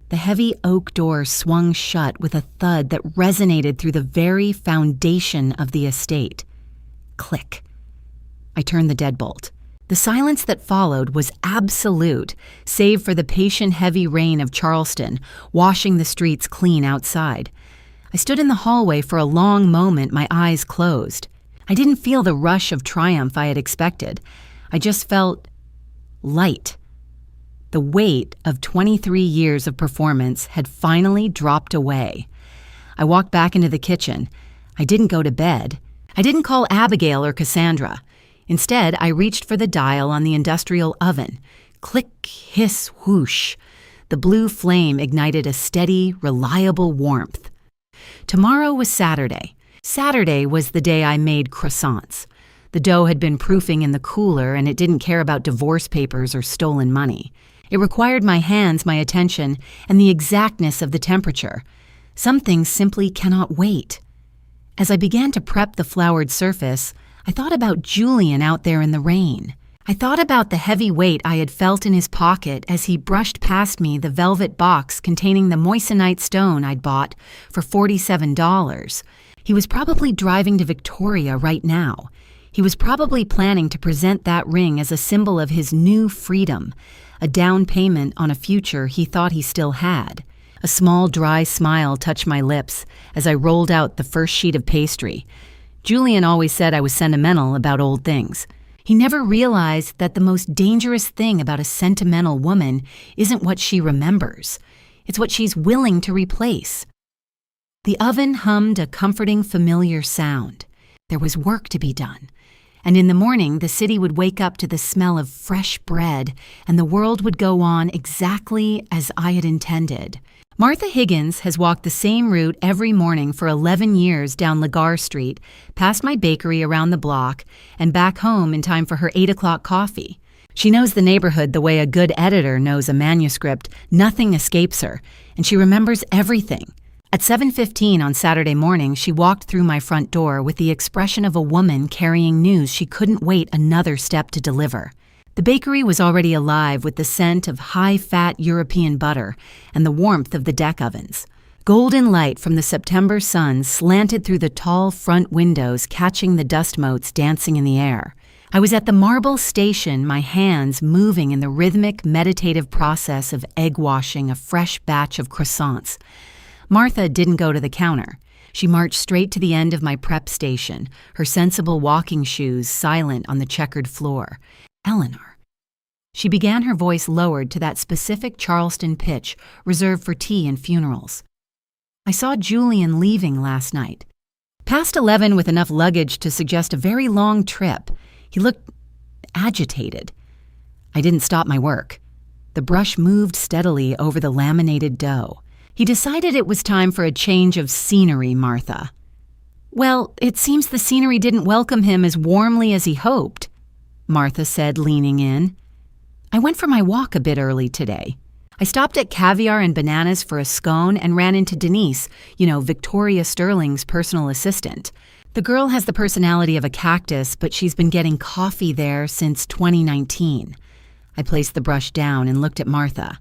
The heavy oak door swung shut with a thud that resonated through the very foundation of the estate. Click. I turned the deadbolt. The silence that followed was absolute, save for the patient heavy rain of Charleston, washing the streets clean outside. I stood in the hallway for a long moment, my eyes closed. I didn't feel the rush of triumph I had expected. I just felt light. The weight of 23 years of performance had finally dropped away. I walked back into the kitchen. I didn't go to bed. I didn't call Abigail or Cassandra. Instead, I reached for the dial on the industrial oven. Click, hiss, whoosh. The blue flame ignited a steady, reliable warmth. Tomorrow was Saturday. Saturday was the day I made croissants. The dough had been proofing in the cooler, and it didn't care about divorce papers or stolen money. It required my hands, my attention, and the exactness of the temperature. Some things simply cannot wait. As I began to prep the floured surface, I thought about Julian out there in the rain. I thought about the heavy weight I had felt in his pocket as he brushed past me the velvet box containing the moissanite stone I'd bought for $47. He was probably driving to Victoria right now. He was probably planning to present that ring as a symbol of his new freedom, a down payment on a future he thought he still had. A small, dry smile touched my lips as I rolled out the first sheet of pastry. Julian always said I was sentimental about old things. He never realized that the most dangerous thing about a sentimental woman isn't what she remembers. It's what she's willing to replace. The oven hummed a comforting, familiar sound. There was work to be done. And in the morning, the city would wake up to the smell of fresh bread, and the world would go on exactly as I had intended. Martha Higgins has walked the same route every morning for 11 years down Lagar Street, past my bakery around the block, and back home in time for her 8 o'clock coffee. She knows the neighborhood the way a good editor knows a manuscript. Nothing escapes her, and she remembers everything. At 7:15 on Saturday morning, she walked through my front door with the expression of a woman carrying news she couldn't wait another step to deliver. The bakery was already alive with the scent of high-fat European butter and the warmth of the deck ovens. Golden light from the September sun slanted through the tall front windows, catching the dust motes dancing in the air. I was at the marble station, my hands moving in the rhythmic, meditative process of egg washing a fresh batch of croissants. Martha didn't go to the counter. She marched straight to the end of my prep station, her sensible walking shoes silent on the checkered floor. Eleanor. She began, her voice lowered to that specific Charleston pitch reserved for tea and funerals. I saw Julian leaving last night. Past 11 with enough luggage to suggest a very long trip. He looked agitated. I didn't stop my work. The brush moved steadily over the laminated dough. He decided it was time for a change of scenery, Martha. Well, it seems the scenery didn't welcome him as warmly as he hoped, Martha said, leaning in. I went for my walk a bit early today. I stopped at Caviar and Bananas for a scone and ran into Denise, Victoria Sterling's personal assistant. The girl has the personality of a cactus, but she's been getting coffee there since 2019. I placed the brush down and looked at Martha.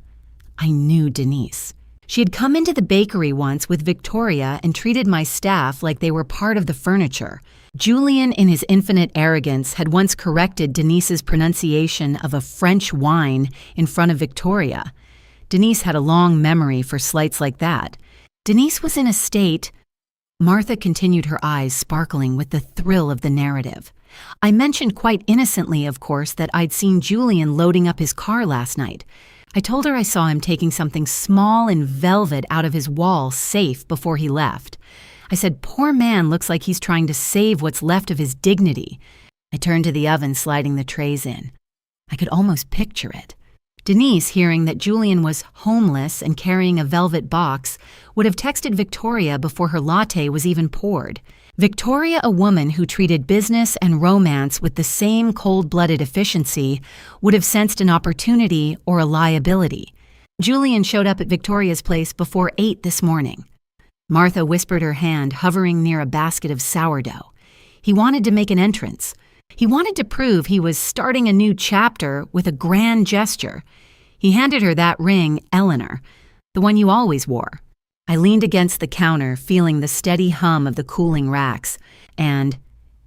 I knew Denise. She had come into the bakery once with Victoria and treated my staff like they were part of the furniture. Julian, in his infinite arrogance, had once corrected Denise's pronunciation of a French wine in front of Victoria. Denise had a long memory for slights like that. Denise was in a state... Martha continued, her eyes sparkling with the thrill of the narrative. I mentioned quite innocently, of course, that I'd seen Julian loading up his car last night. I told her I saw him taking something small and velvet out of his wall safe before he left. I said, poor man looks like he's trying to save what's left of his dignity. I turned to the oven, sliding the trays in. I could almost picture it. Denise, hearing that Julian was homeless and carrying a velvet box, would have texted Victoria before her latte was even poured. Victoria, a woman who treated business and romance with the same cold-blooded efficiency, would have sensed an opportunity or a liability. Julian showed up at Victoria's place before 8 this morning. Martha whispered, her hand hovering near a basket of sourdough. He wanted to make an entrance. He wanted to prove he was starting a new chapter with a grand gesture. He handed her that ring, Eleanor, the one you always wore. I leaned against the counter, feeling the steady hum of the cooling racks, and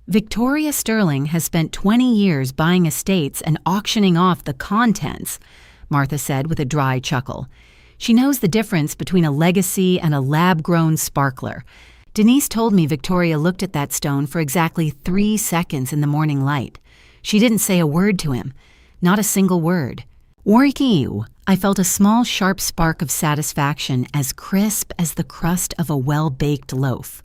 Victoria Sterling has spent 20 years buying estates and auctioning off the contents, Martha said with a dry chuckle. She knows the difference between a legacy and a lab-grown sparkler. Denise told me Victoria looked at that stone for exactly 3 seconds in the morning light. She didn't say a word to him, not a single word. Warwick-ew, I felt a small, sharp spark of satisfaction, as crisp as the crust of a well-baked loaf.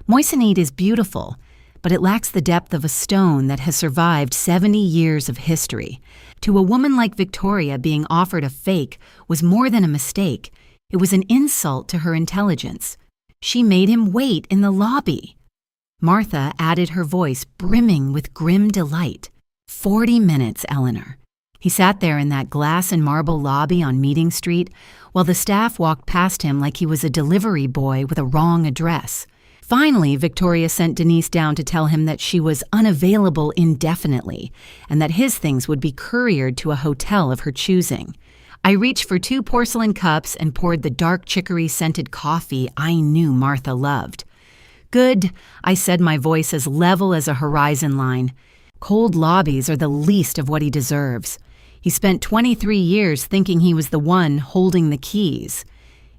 Moissanite is beautiful, but it lacks the depth of a stone that has survived 70 years of history. To a woman like Victoria, being offered a fake was more than a mistake. It was an insult to her intelligence. She made him wait in the lobby. Martha added, her voice brimming with grim delight. 40 minutes, Eleanor. He sat there in that glass and marble lobby on Meeting Street while the staff walked past him like he was a delivery boy with a wrong address. Finally, Victoria sent Denise down to tell him that she was unavailable indefinitely and that his things would be couriered to a hotel of her choosing. I reached for 2 porcelain cups and poured the dark chicory-scented coffee I knew Martha loved. Good, I said, my voice as level as a horizon line. Cold lobbies are the least of what he deserves. He spent 23 years thinking he was the one holding the keys.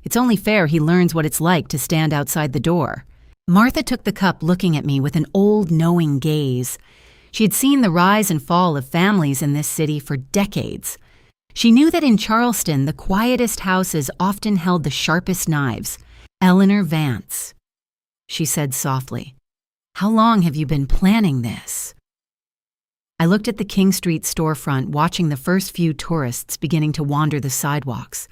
It's only fair he learns what it's like to stand outside the door. Martha took the cup, looking at me with an old, knowing gaze. She had seen the rise and fall of families in this city for decades. She knew that in Charleston, the quietest houses often held the sharpest knives. Eleanor Vance, she said softly. How long have you been planning this? I looked at the King Street storefront, watching the first few tourists beginning to wander the sidewalks.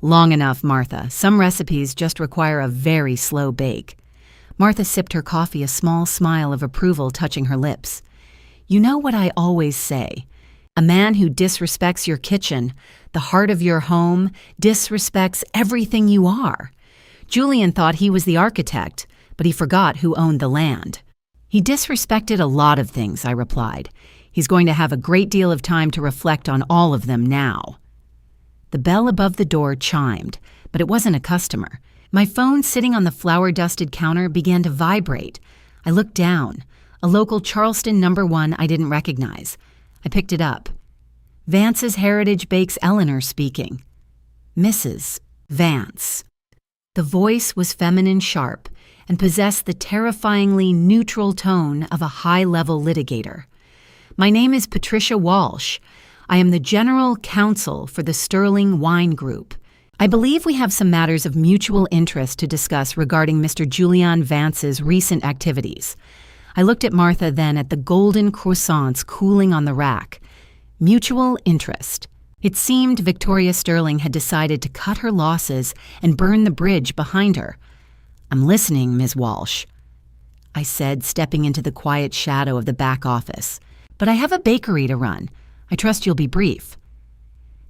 Long enough, Martha. Some recipes just require a very slow bake. Martha sipped her coffee, a small smile of approval touching her lips. You know what I always say. A man who disrespects your kitchen, the heart of your home, disrespects everything you are. Julian thought he was the architect, but he forgot who owned the land. He disrespected a lot of things, I replied. He's going to have a great deal of time to reflect on all of them now. The bell above the door chimed, but it wasn't a customer. My phone sitting on the flour-dusted counter began to vibrate. I looked down. A local Charleston #1 I didn't recognize. I picked it up. Vance's Heritage Bakes Eleanor speaking. Mrs. Vance. The voice was feminine sharp and possessed the terrifyingly neutral tone of a high-level litigator. My name is Patricia Walsh. I am the General Counsel for the Sterling Wine Group. I believe we have some matters of mutual interest to discuss regarding Mr. Julian Vance's recent activities. I looked at Martha, then at the golden croissants cooling on the rack. Mutual interest. It seemed Victoria Sterling had decided to cut her losses and burn the bridge behind her. "I'm listening, Ms. Walsh," I said, stepping into the quiet shadow of the back office. "But I have a bakery to run. I trust you'll be brief."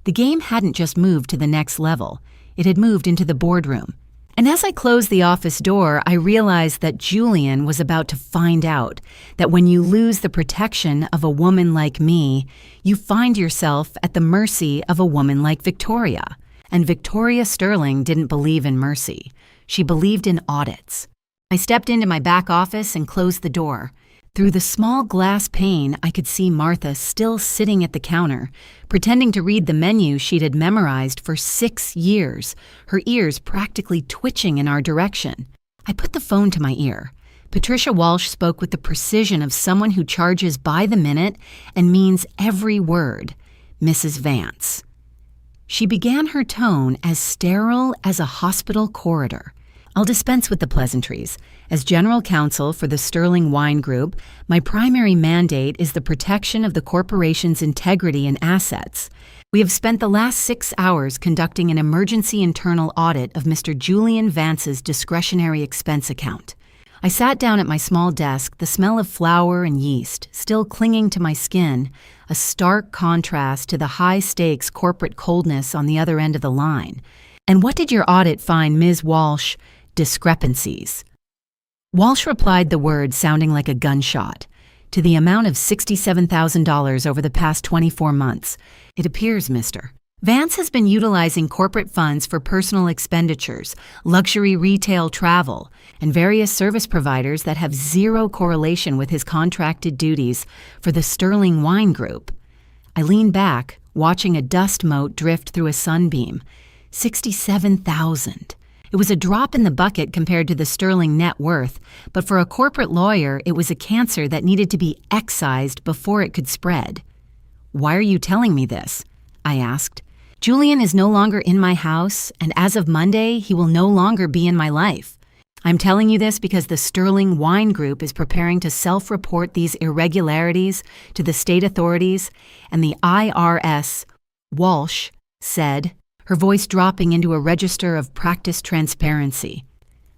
The game hadn't just moved to the next level. It had moved into the boardroom. And as I closed the office door, I realized that Julian was about to find out that when you lose the protection of a woman like me, you find yourself at the mercy of a woman like Victoria. And Victoria Sterling didn't believe in mercy. She believed in audits. I stepped into my back office and closed the door. Through the small glass pane, I could see Martha still sitting at the counter, pretending to read the menu she'd had memorized for 6 years, her ears practically twitching in our direction. I put the phone to my ear. Patricia Walsh spoke with the precision of someone who charges by the minute and means every word. Mrs. Vance. She began her tone as sterile as a hospital corridor. I'll dispense with the pleasantries. As General Counsel for the Sterling Wine Group, my primary mandate is the protection of the corporation's integrity and assets. We have spent the last 6 hours conducting an emergency internal audit of Mr. Julian Vance's discretionary expense account. I sat down at my small desk, the smell of flour and yeast still clinging to my skin, a stark contrast to the high-stakes corporate coldness on the other end of the line. "And what did your audit find, Ms. Walsh?" "Discrepancies." Walsh replied, the word sounding like a gunshot. "To the amount of $67,000 over the past 24 months. It appears, Mr. Vance has been utilizing corporate funds for personal expenditures, luxury retail travel, and various service providers that have zero correlation with his contracted duties for the Sterling Wine Group." I leaned back, watching a dust mote drift through a sunbeam. 67,000. It was a drop in the bucket compared to the Sterling net worth, but for a corporate lawyer, it was a cancer that needed to be excised before it could spread. "Why are you telling me this?" I asked. "Julian is no longer in my house, and as of Monday, he will no longer be in my life. I'm telling you this because the Sterling Wine Group is preparing to self-report these irregularities to the state authorities and the IRS," Walsh said, her voice dropping into a register of practiced transparency.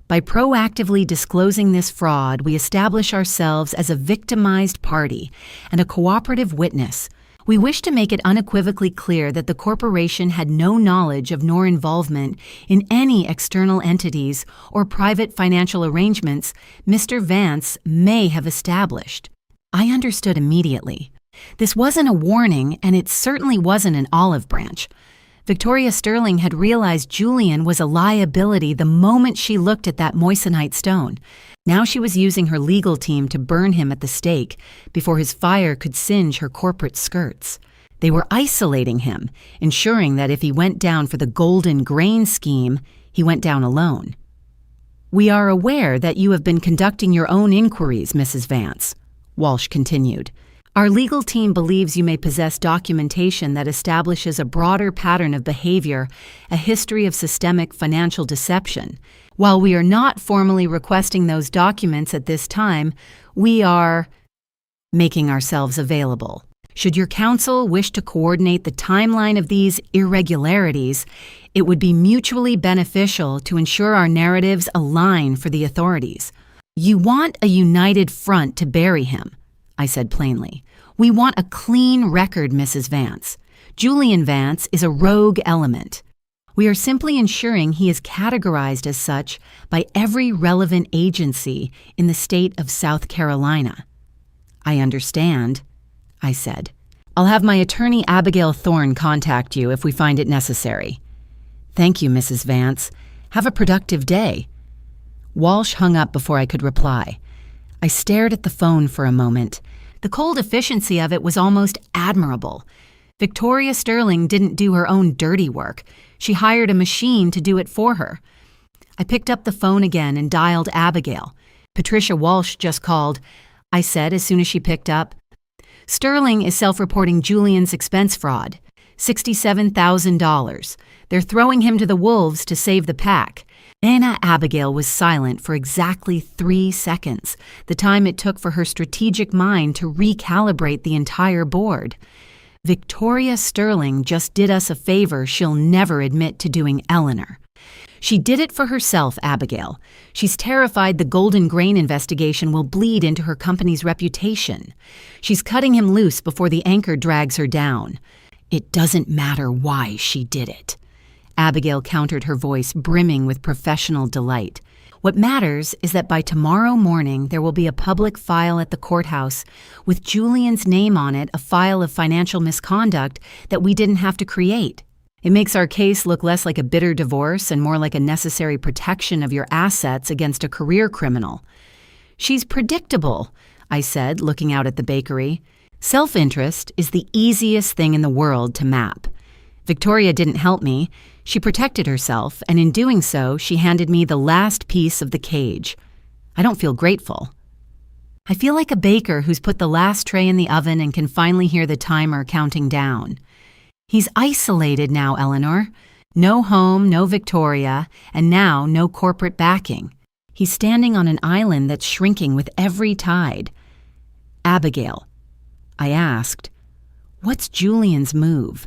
"By proactively disclosing this fraud, we establish ourselves as a victimized party and a cooperative witness. We wish to make it unequivocally clear that the corporation had no knowledge of nor involvement in any external entities or private financial arrangements Mr. Vance may have established." I understood immediately. This wasn't a warning, and it certainly wasn't an olive branch. Victoria Sterling had realized Julian was a liability the moment she looked at that moissanite stone. Now she was using her legal team to burn him at the stake before his fire could singe her corporate skirts. They were isolating him, ensuring that if he went down for the golden grain scheme, he went down alone. "We are aware that you have been conducting your own inquiries, Mrs. Vance," Walsh continued. "Our legal team believes you may possess documentation that establishes a broader pattern of behavior, a history of systemic financial deception. While we are not formally requesting those documents at this time, we are making ourselves available. Should your counsel wish to coordinate the timeline of these irregularities, it would be mutually beneficial to ensure our narratives align for the authorities. You want a united front to bury him," I said plainly. "We want a clean record, Mrs. Vance. Julian Vance is a rogue element." We are simply ensuring he is categorized as such by every relevant agency in the state of South Carolina. I understand, I said. I'll have my attorney Abigail Thorne contact you if we find it necessary. Thank you, Mrs. Vance. Have a productive day. Walsh hung up before I could reply. I stared at the phone for a moment. The cold efficiency of it was almost admirable. Victoria Sterling didn't do her own dirty work. She hired a machine to do it for her. I picked up the phone again and dialed Abigail. Patricia Walsh just called, I said as soon as she picked up. Sterling is self-reporting Julian's expense fraud. $67,000. They're throwing him to the wolves to save the pack. Anna Abigail was silent for exactly 3 seconds, the time it took for her strategic mind to recalibrate the entire board. Victoria Sterling just did us a favor she'll never admit to doing Eleanor. She did it for herself, Abigail. She's terrified the Golden Grain investigation will bleed into her company's reputation. She's cutting him loose before the anchor drags her down. It doesn't matter why she did it. Abigail countered, her voice brimming with professional delight. What matters is that by tomorrow morning there will be a public file at the courthouse with Julian's name on it, a file of financial misconduct that we didn't have to create. It makes our case look less like a bitter divorce and more like a necessary protection of your assets against a career criminal. She's predictable, I said, looking out at the bakery. Self-interest is the easiest thing in the world to map. Victoria didn't help me. She protected herself, and in doing so, she handed me the last piece of the cage. I don't feel grateful. I feel like a baker who's put the last tray in the oven and can finally hear the timer counting down. He's isolated now, Eleanor. No home, no Victoria, and now no corporate backing. He's standing on an island that's shrinking with every tide. Abigail, I asked, what's Julian's move?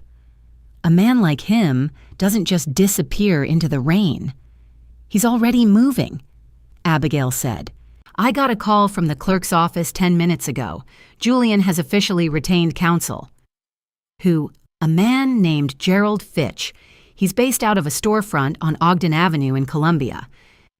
A man like him doesn't just disappear into the rain. He's already moving, Abigail said. I got a call from the clerk's office 10 minutes ago. Julian has officially retained counsel. Who? A man named Gerald Fitch. He's based out of a storefront on Ogden Avenue in Columbia.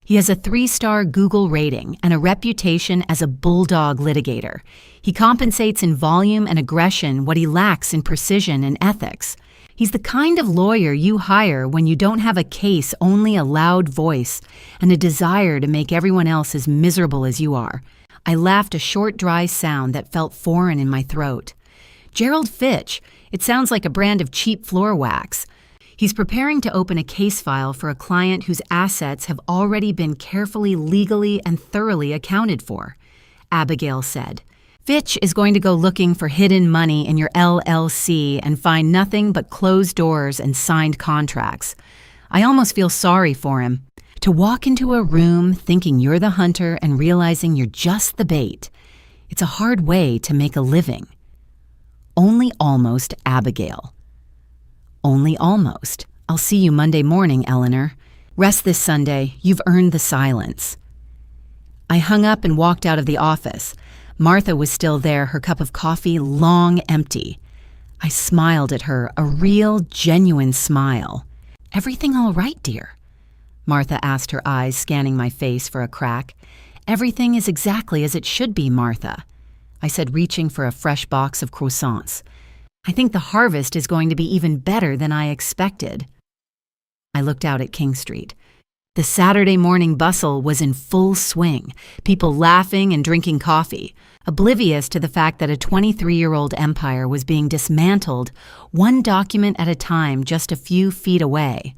He has a 3-star Google rating and a reputation as a bulldog litigator. He compensates in volume and aggression what he lacks in precision and ethics. He's the kind of lawyer you hire when you don't have a case, only a loud voice and a desire to make everyone else as miserable as you are. I laughed, a short, dry sound that felt foreign in my throat. Gerald Fitch. It sounds like a brand of cheap floor wax. He's preparing to open a case file for a client whose assets have already been carefully, legally, and thoroughly accounted for, Abigail said. Fitch is going to go looking for hidden money in your LLC and find nothing but closed doors and signed contracts. I almost feel sorry for him. To walk into a room thinking you're the hunter and realizing you're just the bait. It's a hard way to make a living. Only almost, Abigail. Only almost. I'll see you Monday morning, Eleanor. Rest this Sunday. You've earned the silence. I hung up and walked out of the office. Martha was still there, her cup of coffee long empty. I smiled at her, a real, genuine smile. Everything all right, dear? Martha asked, her eyes scanning my face for a crack. Everything is exactly as it should be, Martha, I said, reaching for a fresh box of croissants. I think the harvest is going to be even better than I expected. I looked out at King Street. The Saturday morning bustle was in full swing, people laughing and drinking coffee, oblivious to the fact that a 23-year-old empire was being dismantled, one document at a time just a few feet away.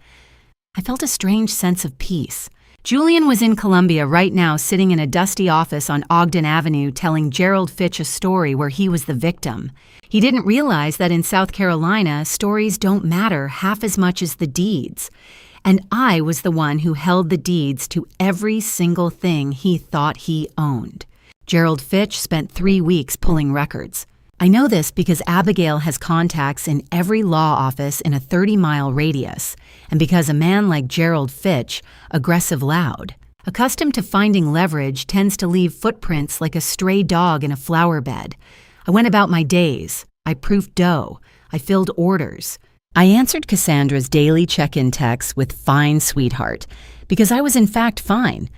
I felt a strange sense of peace. Julian was in Columbia right now, sitting in a dusty office on Ogden Avenue telling Gerald Fitch a story where he was the victim. He didn't realize that in South Carolina, stories don't matter half as much as the deeds. And I was the one who held the deeds to every single thing he thought he owned. Gerald Fitch spent 3 weeks pulling records. I know this because Abigail has contacts in every law office in a 30-mile radius, and because a man like Gerald Fitch, aggressive loud, accustomed to finding leverage, tends to leave footprints like a stray dog in a flower bed. I went about my days. I proofed dough. I filled orders. I answered Cassandra's daily check-in texts with "fine, sweetheart," because I was in fact fine.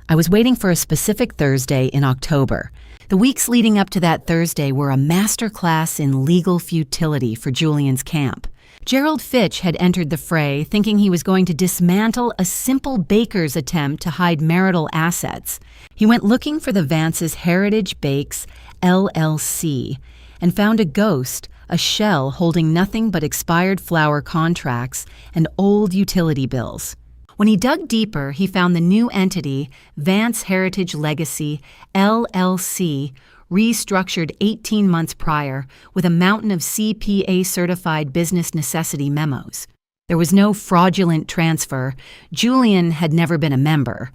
I was waiting for a specific Thursday in October. The weeks leading up to that Thursday were a masterclass in legal futility for Julian's camp. Gerald Fitch had entered the fray thinking he was going to dismantle a simple baker's attempt to hide marital assets. He went looking for the Vance's Heritage Bakes, LLC, and found a ghost, a shell holding nothing but expired flour contracts and old utility bills. When he dug deeper, he found the new entity, Vance Heritage Legacy, LLC, restructured 18 months prior with a mountain of CPA-certified business necessity memos. There was no fraudulent transfer. Julian had never been a member.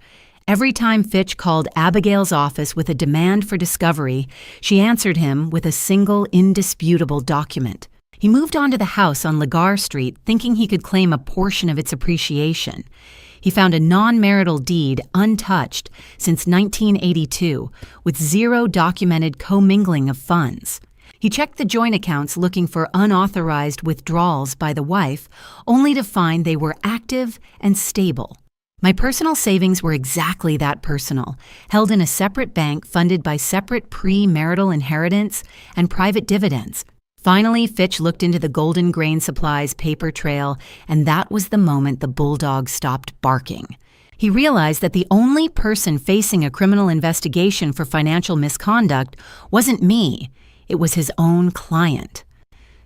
Every time Fitch called Abigail's office with a demand for discovery, she answered him with a single indisputable document. He moved on to the house on Lagar Street thinking he could claim a portion of its appreciation. He found a non-marital deed untouched since 1982 with zero documented commingling of funds. He checked the joint accounts looking for unauthorized withdrawals by the wife, only to find they were active and stable. My personal savings were exactly that personal, held in a separate bank funded by separate pre-marital inheritance and private dividends. Finally, Fitch looked into the Golden Grain Supplies paper trail, and that was the moment the bulldog stopped barking. He realized that the only person facing a criminal investigation for financial misconduct wasn't me. It was his own client.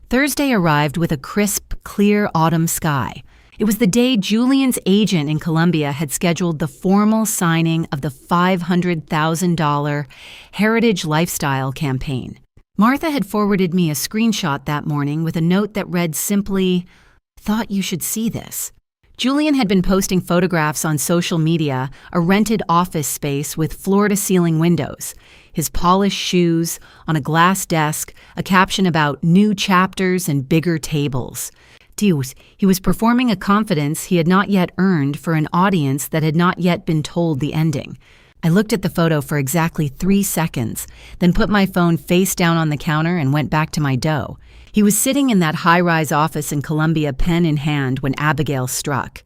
Thursday arrived with a crisp, clear autumn sky. It was the day Julian's agent in Colombia had scheduled the formal signing of the $500,000 Heritage Lifestyle campaign. Martha had forwarded me a screenshot that morning with a note that read simply, "Thought you should see this." Julian had been posting photographs on social media, a rented office space with floor-to-ceiling windows, his polished shoes, on a glass desk, a caption about new chapters and bigger tables. Dios, he was performing a confidence he had not yet earned for an audience that had not yet been told the ending. I looked at the photo for exactly 3 seconds, then put my phone face down on the counter and went back to my dough. He was sitting in that high-rise office in Columbia, pen in hand, when Abigail struck.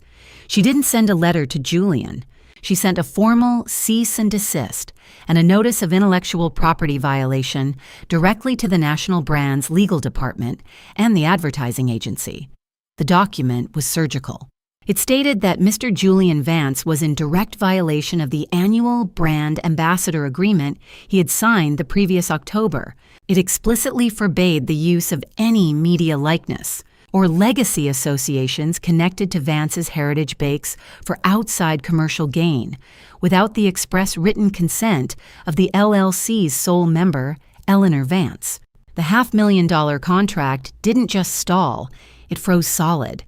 She didn't send a letter to Julian. She sent a formal cease and desist and a notice of intellectual property violation directly to the National Brand's legal department and the advertising agency. The document was surgical. It stated that Mr. Julian Vance was in direct violation of the annual brand ambassador agreement he had signed the previous October. It explicitly forbade the use of any media likeness or legacy associations connected to Vance's Heritage Bakes for outside commercial gain, without the express written consent of the LLC's sole member, Eleanor Vance. The $500,000 contract didn't just stall, it froze solid.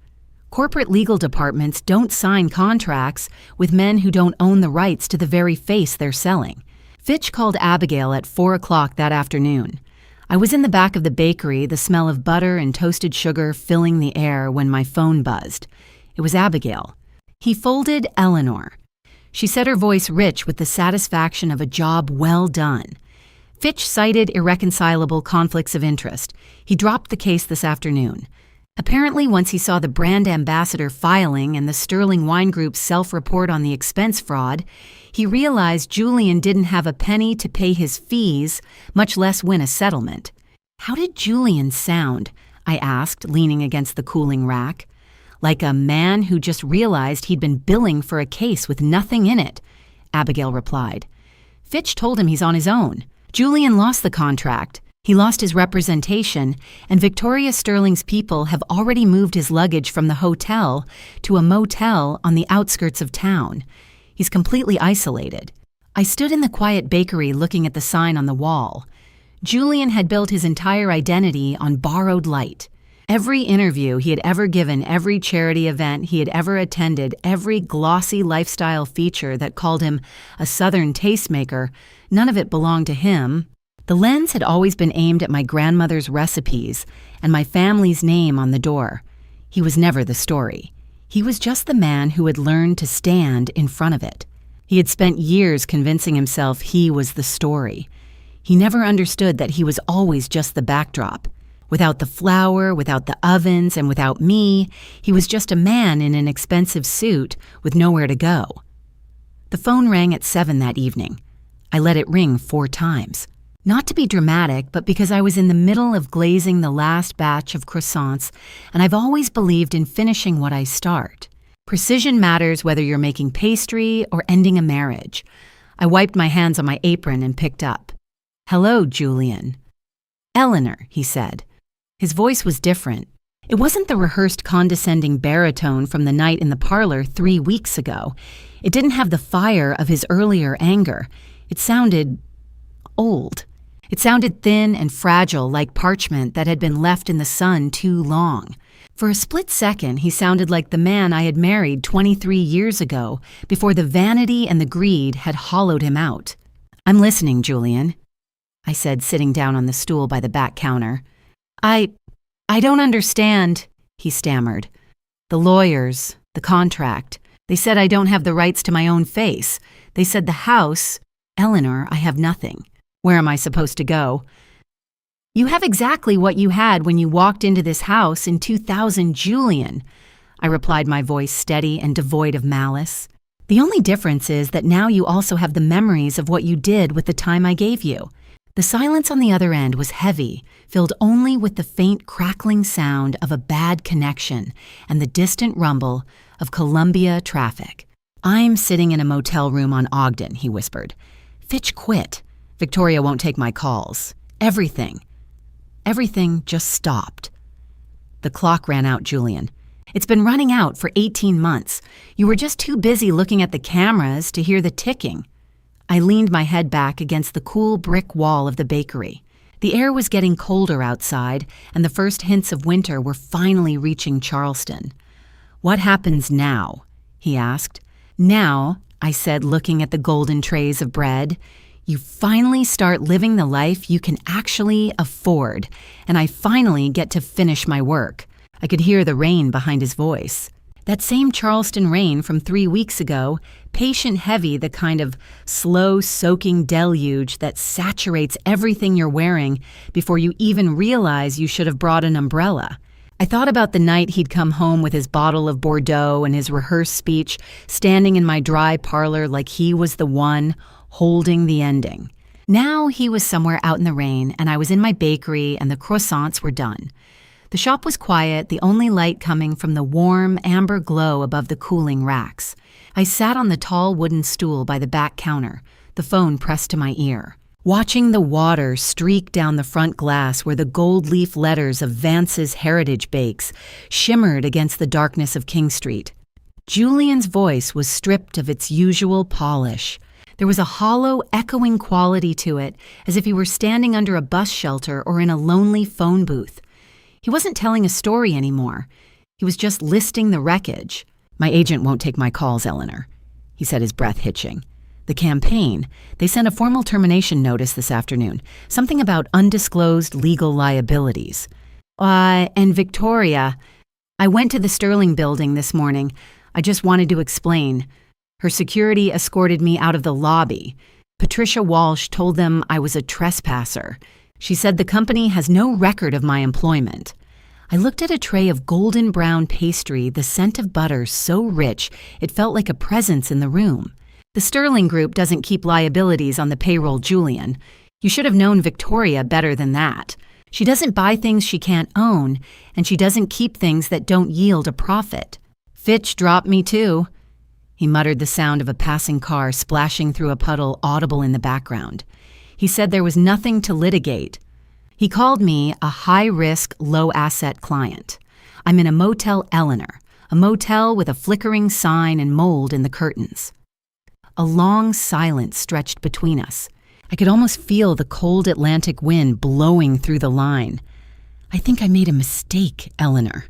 Corporate legal departments don't sign contracts with men who don't own the rights to the very face they're selling. Fitch called Abigail at 4 o'clock that afternoon. I was in the back of the bakery, the smell of butter and toasted sugar filling the air, when my phone buzzed. It was Abigail. He folded Eleanor. She said, her voice rich with the satisfaction of a job well done. Fitch cited irreconcilable conflicts of interest. He dropped the case this afternoon. Apparently, once he saw the brand ambassador filing and the Sterling Wine Group's self-report on the expense fraud, he realized Julian didn't have a penny to pay his fees, much less win a settlement. How did Julian sound? I asked, leaning against the cooling rack. Like a man who just realized he'd been billing for a case with nothing in it, Abigail replied. Fitch told him he's on his own. Julian lost the contract. He lost his representation, and Victoria Sterling's people have already moved his luggage from the hotel to a motel on the outskirts of town. He's completely isolated. I stood in the quiet bakery looking at the sign on the wall. Julian had built his entire identity on borrowed light. Every interview he had ever given, every charity event he had ever attended, every glossy lifestyle feature that called him a Southern tastemaker, none of it belonged to him. The lens had always been aimed at my grandmother's recipes and my family's name on the door. He was never the story. He was just the man who had learned to stand in front of it. He had spent years convincing himself he was the story. He never understood that he was always just the backdrop. Without the flour, without the ovens, and without me, he was just a man in an expensive suit with nowhere to go. The phone rang at 7 that evening. I let it ring 4 times. Not to be dramatic, but because I was in the middle of glazing the last batch of croissants, and I've always believed in finishing what I start. Precision matters whether you're making pastry or ending a marriage. I wiped my hands on my apron and picked up. "Hello, Julian." "Eleanor," he said. His voice was different. It wasn't the rehearsed condescending baritone from the night in the parlor 3 weeks ago. It didn't have the fire of his earlier anger. It sounded old. It sounded thin and fragile, like parchment that had been left in the sun too long. For a split second, he sounded like the man I had married 23 years ago, before the vanity and the greed had hollowed him out. "I'm listening, Julian," I said, sitting down on the stool by the back counter. I don't understand," he stammered. "The lawyers, the contract. They said I don't have the rights to my own face. They said the house, Eleanor, I have nothing. Where am I supposed to go?" "You have exactly what you had when you walked into this house in 2000, Julian," I replied, my voice steady and devoid of malice. "The only difference is that now you also have the memories of what you did with the time I gave you." The silence on the other end was heavy, filled only with the faint crackling sound of a bad connection and the distant rumble of Columbia traffic. "I'm sitting in a motel room on Ogden," he whispered. "Fitch quit. Victoria won't take my calls. Everything just stopped." "The clock ran out, Julian. It's been running out for 18 months. You were just too busy looking at the cameras to hear the ticking." I leaned my head back against the cool brick wall of the bakery. The air was getting colder outside, and the first hints of winter were finally reaching Charleston. "What happens now?" he asked. "Now," I said, looking at the golden trays of bread, "you finally start living the life you can actually afford, and I finally get to finish my work." I could hear the rain behind his voice. That same Charleston rain from 3 weeks ago, patient heavy, the kind of slow soaking deluge that saturates everything you're wearing before you even realize you should have brought an umbrella. I thought about the night he'd come home with his bottle of Bordeaux and his rehearsed speech, standing in my dry parlor like he was the one holding the ending. Now he was somewhere out in the rain, and I was in my bakery, and the croissants were done. The shop was quiet, the only light coming from the warm, amber glow above the cooling racks. I sat on the tall wooden stool by the back counter, the phone pressed to my ear, watching the water streak down the front glass where the gold leaf letters of Vance's Heritage Bakes shimmered against the darkness of King Street. Julian's voice was stripped of its usual polish. There was a hollow, echoing quality to it, as if he were standing under a bus shelter or in a lonely phone booth. He wasn't telling a story anymore. He was just listing the wreckage. "My agent won't take my calls, Eleanor," he said, his breath hitching. "The campaign, they sent a formal termination notice this afternoon, something about undisclosed legal liabilities. And Victoria, I went to the Sterling building this morning. I just wanted to explain. Her security escorted me out of the lobby. Patricia Walsh told them I was a trespasser. She said the company has no record of my employment." I looked at a tray of golden brown pastry, the scent of butter so rich it felt like a presence in the room. "The Sterling Group doesn't keep liabilities on the payroll, Julian. You should have known Victoria better than that. She doesn't buy things she can't own, and she doesn't keep things that don't yield a profit." "Fitch dropped me too," he muttered, the sound of a passing car splashing through a puddle audible in the background. "He said there was nothing to litigate. He called me a high-risk, low-asset client. I'm in a Motel Eleanor, a motel with a flickering sign and mold in the curtains." A long silence stretched between us. I could almost feel the cold Atlantic wind blowing through the line. "I think I made a mistake, Eleanor,"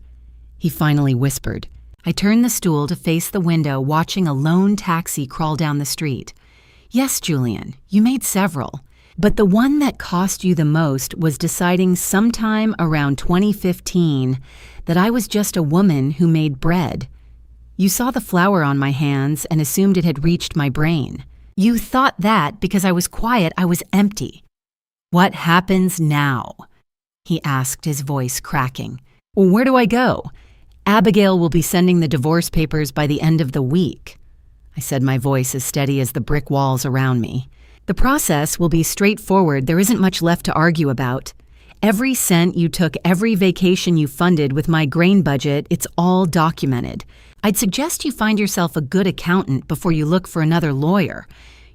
he finally whispered. I turned the stool to face the window, watching a lone taxi crawl down the street. "Yes, Julian, you made several. But the one that cost you the most was deciding sometime around 2015 that I was just a woman who made bread. You saw the flour on my hands and assumed it had reached my brain. You thought that because I was quiet, I was empty. What happens now?" he asked, his voice cracking. Well, where do I go? Abigail will be sending the divorce papers by the end of the week, I said, my voice as steady as the brick walls around me. The process will be straightforward. There isn't much left to argue about. Every cent you took, every vacation you funded with my grain budget, it's all documented. I'd suggest you find yourself a good accountant before you look for another lawyer.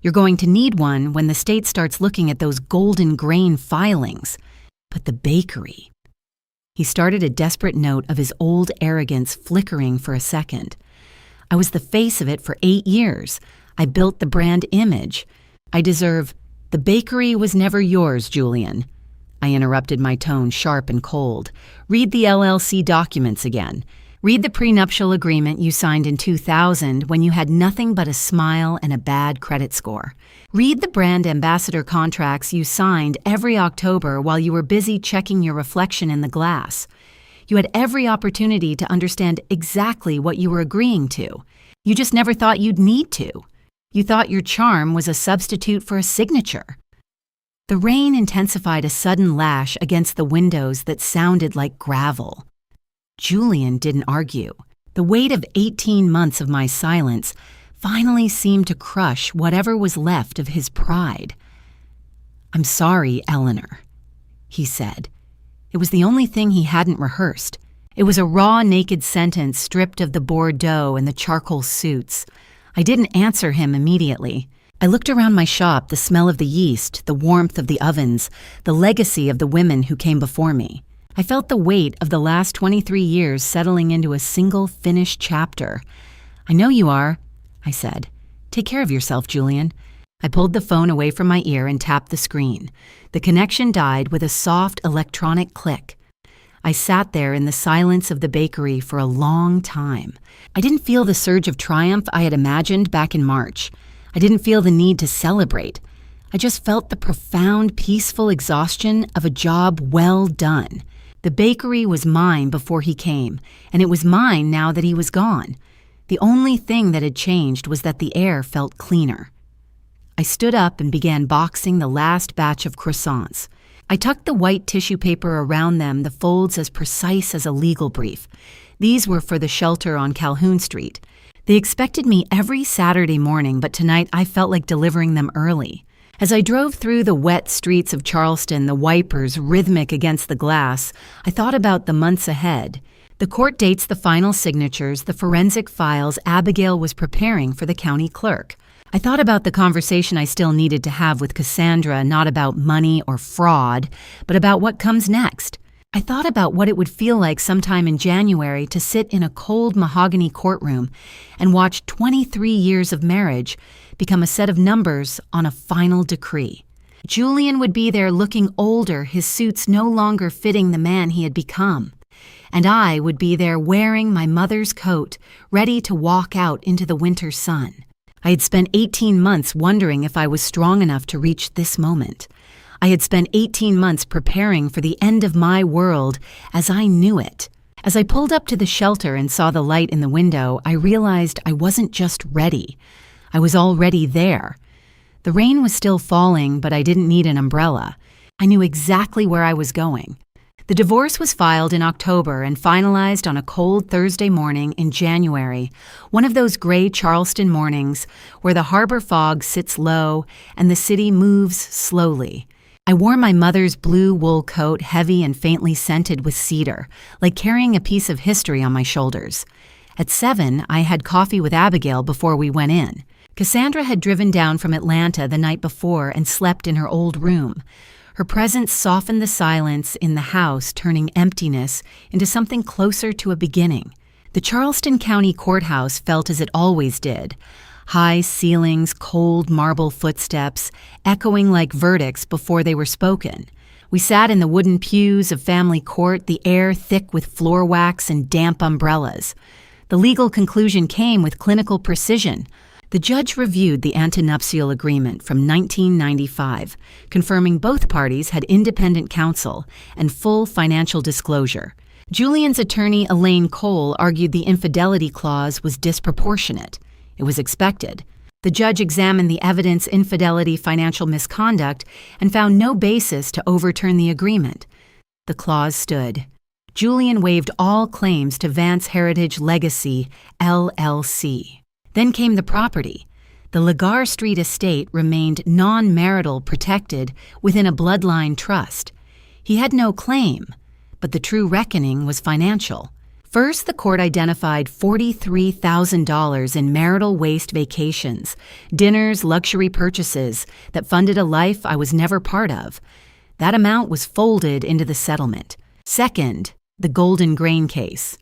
You're going to need one when the state starts looking at those golden grain filings. But the bakery. He started a desperate note of his old arrogance flickering for a second. I was the face of it for 8 years. I built the brand image. I deserve. The bakery was never yours, Julian. I interrupted, my tone sharp and cold. Read the LLC documents again. Read the prenuptial agreement you signed in 2000 when you had nothing but a smile and a bad credit score. Read the brand ambassador contracts you signed every October while you were busy checking your reflection in the glass. You had every opportunity to understand exactly what you were agreeing to. You just never thought you'd need to. You thought your charm was a substitute for a signature. The rain intensified a sudden lash against the windows that sounded like gravel. Julian didn't argue. The weight of 18 months of my silence finally seemed to crush whatever was left of his pride. I'm sorry, Eleanor, he said. It was the only thing he hadn't rehearsed. It was a raw, naked sentence stripped of the Bordeaux and the charcoal suits. I didn't answer him immediately. I looked around my shop, the smell of the yeast, the warmth of the ovens, the legacy of the women who came before me. I felt the weight of the last 23 years settling into a single finished chapter. I know you are, I said. Take care of yourself, Julian. I pulled the phone away from my ear and tapped the screen. The connection died with a soft electronic click. I sat there in the silence of the bakery for a long time. I didn't feel the surge of triumph I had imagined back in March. I didn't feel the need to celebrate. I just felt the profound, peaceful exhaustion of a job well done. The bakery was mine before he came, and it was mine now that he was gone. The only thing that had changed was that the air felt cleaner. I stood up and began boxing the last batch of croissants. I tucked the white tissue paper around them, the folds as precise as a legal brief. These were for the shelter on Calhoun Street. They expected me every Saturday morning, but tonight I felt like delivering them early. As I drove through the wet streets of Charleston, the wipers rhythmic against the glass, I thought about the months ahead. The court dates, the final signatures, the forensic files Abigail was preparing for the county clerk. I thought about the conversation I still needed to have with Cassandra, not about money or fraud, but about what comes next. I thought about what it would feel like sometime in January to sit in a cold mahogany courtroom and watch 23 years of marriage become a set of numbers on a final decree. Julian would be there looking older, his suits no longer fitting the man he had become. And I would be there wearing my mother's coat, ready to walk out into the winter sun. I had spent 18 months wondering if I was strong enough to reach this moment. I had spent 18 months preparing for the end of my world as I knew it. As I pulled up to the shelter and saw the light in the window, I realized I wasn't just ready. I was already there. The rain was still falling, but I didn't need an umbrella. I knew exactly where I was going. The divorce was filed in October and finalized on a cold Thursday morning in January, one of those gray Charleston mornings where the harbor fog sits low and the city moves slowly. I wore my mother's blue wool coat, heavy and faintly scented with cedar, like carrying a piece of history on my shoulders. At 7, I had coffee with Abigail before we went in. Cassandra had driven down from Atlanta the night before and slept in her old room. Her presence softened the silence in the house, turning emptiness into something closer to a beginning. The Charleston County Courthouse felt as it always did. High ceilings, cold marble footsteps, echoing like verdicts before they were spoken. We sat in the wooden pews of family court, the air thick with floor wax and damp umbrellas. The legal conclusion came with clinical precision. The judge reviewed the antenuptial agreement from 1995, confirming both parties had independent counsel and full financial disclosure. Julian's attorney, Elaine Cole, argued the infidelity clause was disproportionate. It was expected. The judge examined the evidence, infidelity, financial misconduct, and found no basis to overturn the agreement. The clause stood. Julian waived all claims to Vance Heritage Legacy, LLC. Then came the property. The Lagar Street estate remained non-marital protected within a bloodline trust. He had no claim, but the true reckoning was financial. First, the court identified $43,000 in marital waste vacations, dinners, luxury purchases that funded a life I was never part of. That amount was folded into the settlement. Second, the Golden Grain case.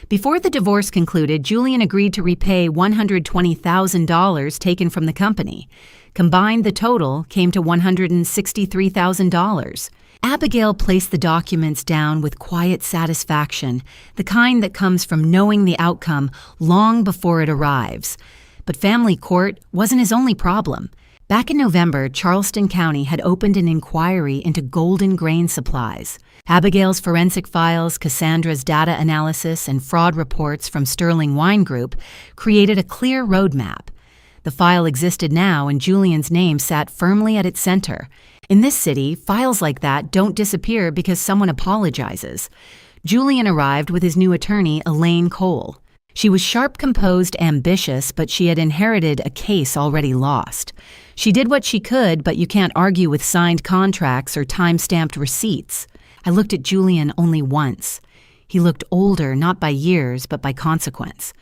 Before the divorce concluded, Julian agreed to repay $120,000 taken from the company. Combined, the total came to $163,000. Abigail placed the documents down with quiet satisfaction, the kind that comes from knowing the outcome long before it arrives. But family court wasn't his only problem. Back in November, Charleston County had opened an inquiry into Golden Grain supplies. Abigail's forensic files, Cassandra's data analysis, and fraud reports from Sterling Wine Group created a clear roadmap. The file existed now, and Julian's name sat firmly at its center. In this city, files like that don't disappear because someone apologizes. Julian arrived with his new attorney, Elaine Cole. She was sharp-composed, ambitious, but she had inherited a case already lost. She did what she could, but you can't argue with signed contracts or time-stamped receipts. I looked at Julian only once. He looked older, not by years, but by consequence.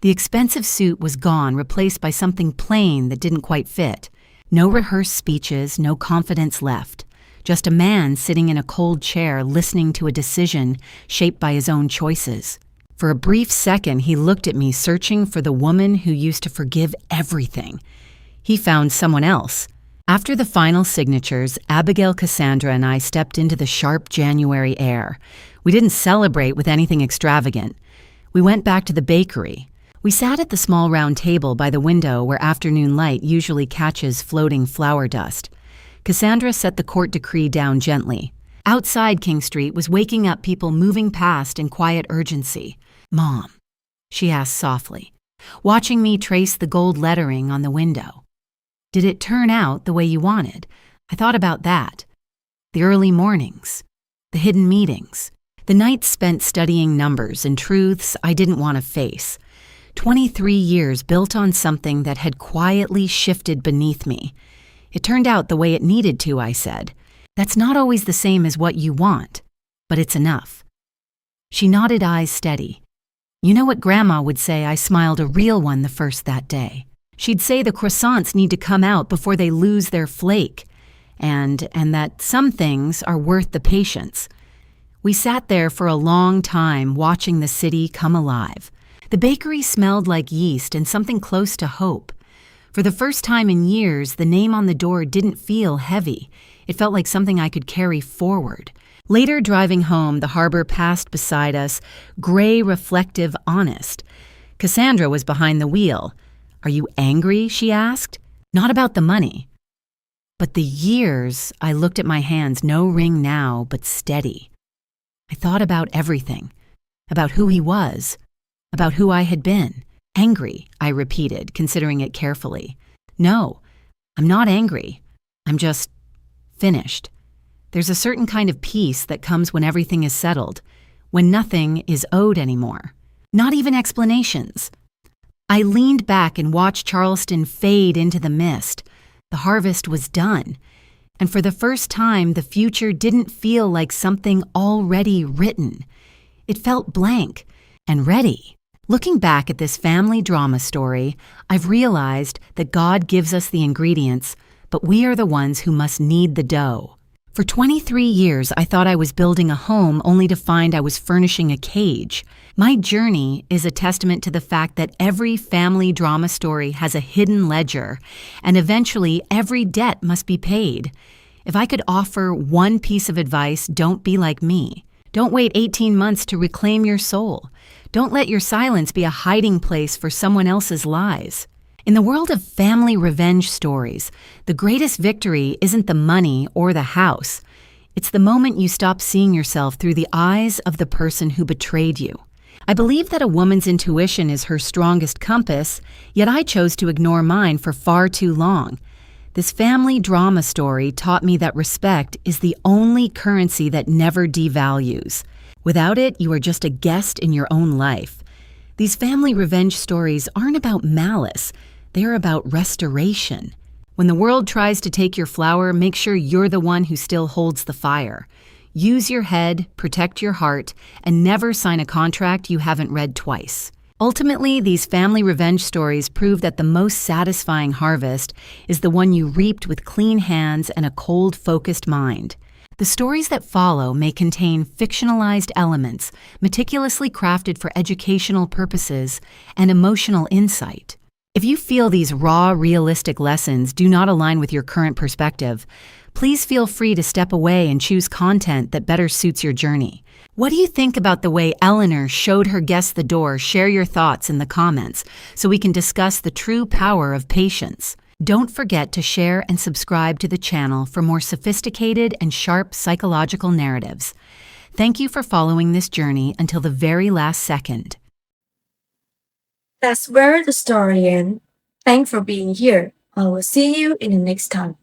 The expensive suit was gone, replaced by something plain that didn't quite fit. No rehearsed speeches, no confidence left. Just a man sitting in a cold chair listening to a decision shaped by his own choices. For a brief second, he looked at me, searching for the woman who used to forgive everything. He found someone else. After the final signatures, Abigail, Cassandra, and I stepped into the sharp January air. We didn't celebrate with anything extravagant. We went back to the bakery. We sat at the small round table by the window where afternoon light usually catches floating flour dust. Cassandra set the court decree down gently. Outside King Street was waking up people moving past in quiet urgency. "Mom," she asked softly, watching me trace the gold lettering on the window. "Did it turn out the way you wanted?" I thought about that. The early mornings, the hidden meetings, the nights spent studying numbers and truths I didn't want to face. 23 years built on something that had quietly shifted beneath me. It turned out the way it needed to, I said. That's not always the same as what you want, but it's enough. She nodded, eyes steady. You know what Grandma would say? I smiled, a real one, the first that day. She'd say the croissants need to come out before they lose their flake, and that some things are worth the patience. We sat there for a long time, watching the city come alive. The bakery smelled like yeast and something close to hope. For the first time in years, the name on the door didn't feel heavy. It felt like something I could carry forward. Later, driving home, the harbor passed beside us, gray, reflective, honest. Cassandra was behind the wheel. "Are you angry?" she asked. "Not about the money." But the years, I looked at my hands, no ring now, but steady. I thought about everything, about who he was, about who I had been. "Angry," I repeated, considering it carefully. "No, I'm not angry. I'm just finished." There's a certain kind of peace that comes when everything is settled, when nothing is owed anymore, not even explanations. I leaned back and watched Charleston fade into the mist. The harvest was done, and for the first time, the future didn't feel like something already written. It felt blank and ready. Looking back at this family drama story, I've realized that God gives us the ingredients, but we are the ones who must knead the dough. For 23 years, I thought I was building a home only to find I was furnishing a cage. My journey is a testament to the fact that every family drama story has a hidden ledger, and eventually every debt must be paid. If I could offer one piece of advice, don't be like me. Don't wait 18 months to reclaim your soul. Don't let your silence be a hiding place for someone else's lies. In the world of family revenge stories, the greatest victory isn't the money or the house. It's the moment you stop seeing yourself through the eyes of the person who betrayed you. I believe that a woman's intuition is her strongest compass, yet I chose to ignore mine for far too long. This family drama story taught me that respect is the only currency that never devalues. Without it, you are just a guest in your own life. These family revenge stories aren't about malice, they are about restoration. When the world tries to take your flower, make sure you're the one who still holds the fire. Use your head, protect your heart, and never sign a contract you haven't read twice. Ultimately, these family revenge stories prove that the most satisfying harvest is the one you reaped with clean hands and a cold, focused mind. The stories that follow may contain fictionalized elements, meticulously crafted for educational purposes and emotional insight. If you feel these raw, realistic lessons do not align with your current perspective, please feel free to step away and choose content that better suits your journey. What do you think about the way Eleanor showed her guests the door? Share your thoughts in the comments so we can discuss the true power of patience. Don't forget to share and subscribe to the channel for more sophisticated and sharp psychological narratives. Thank you for following this journey until the very last second. That's where the story ends. Thanks for being here. I will see you in the next time.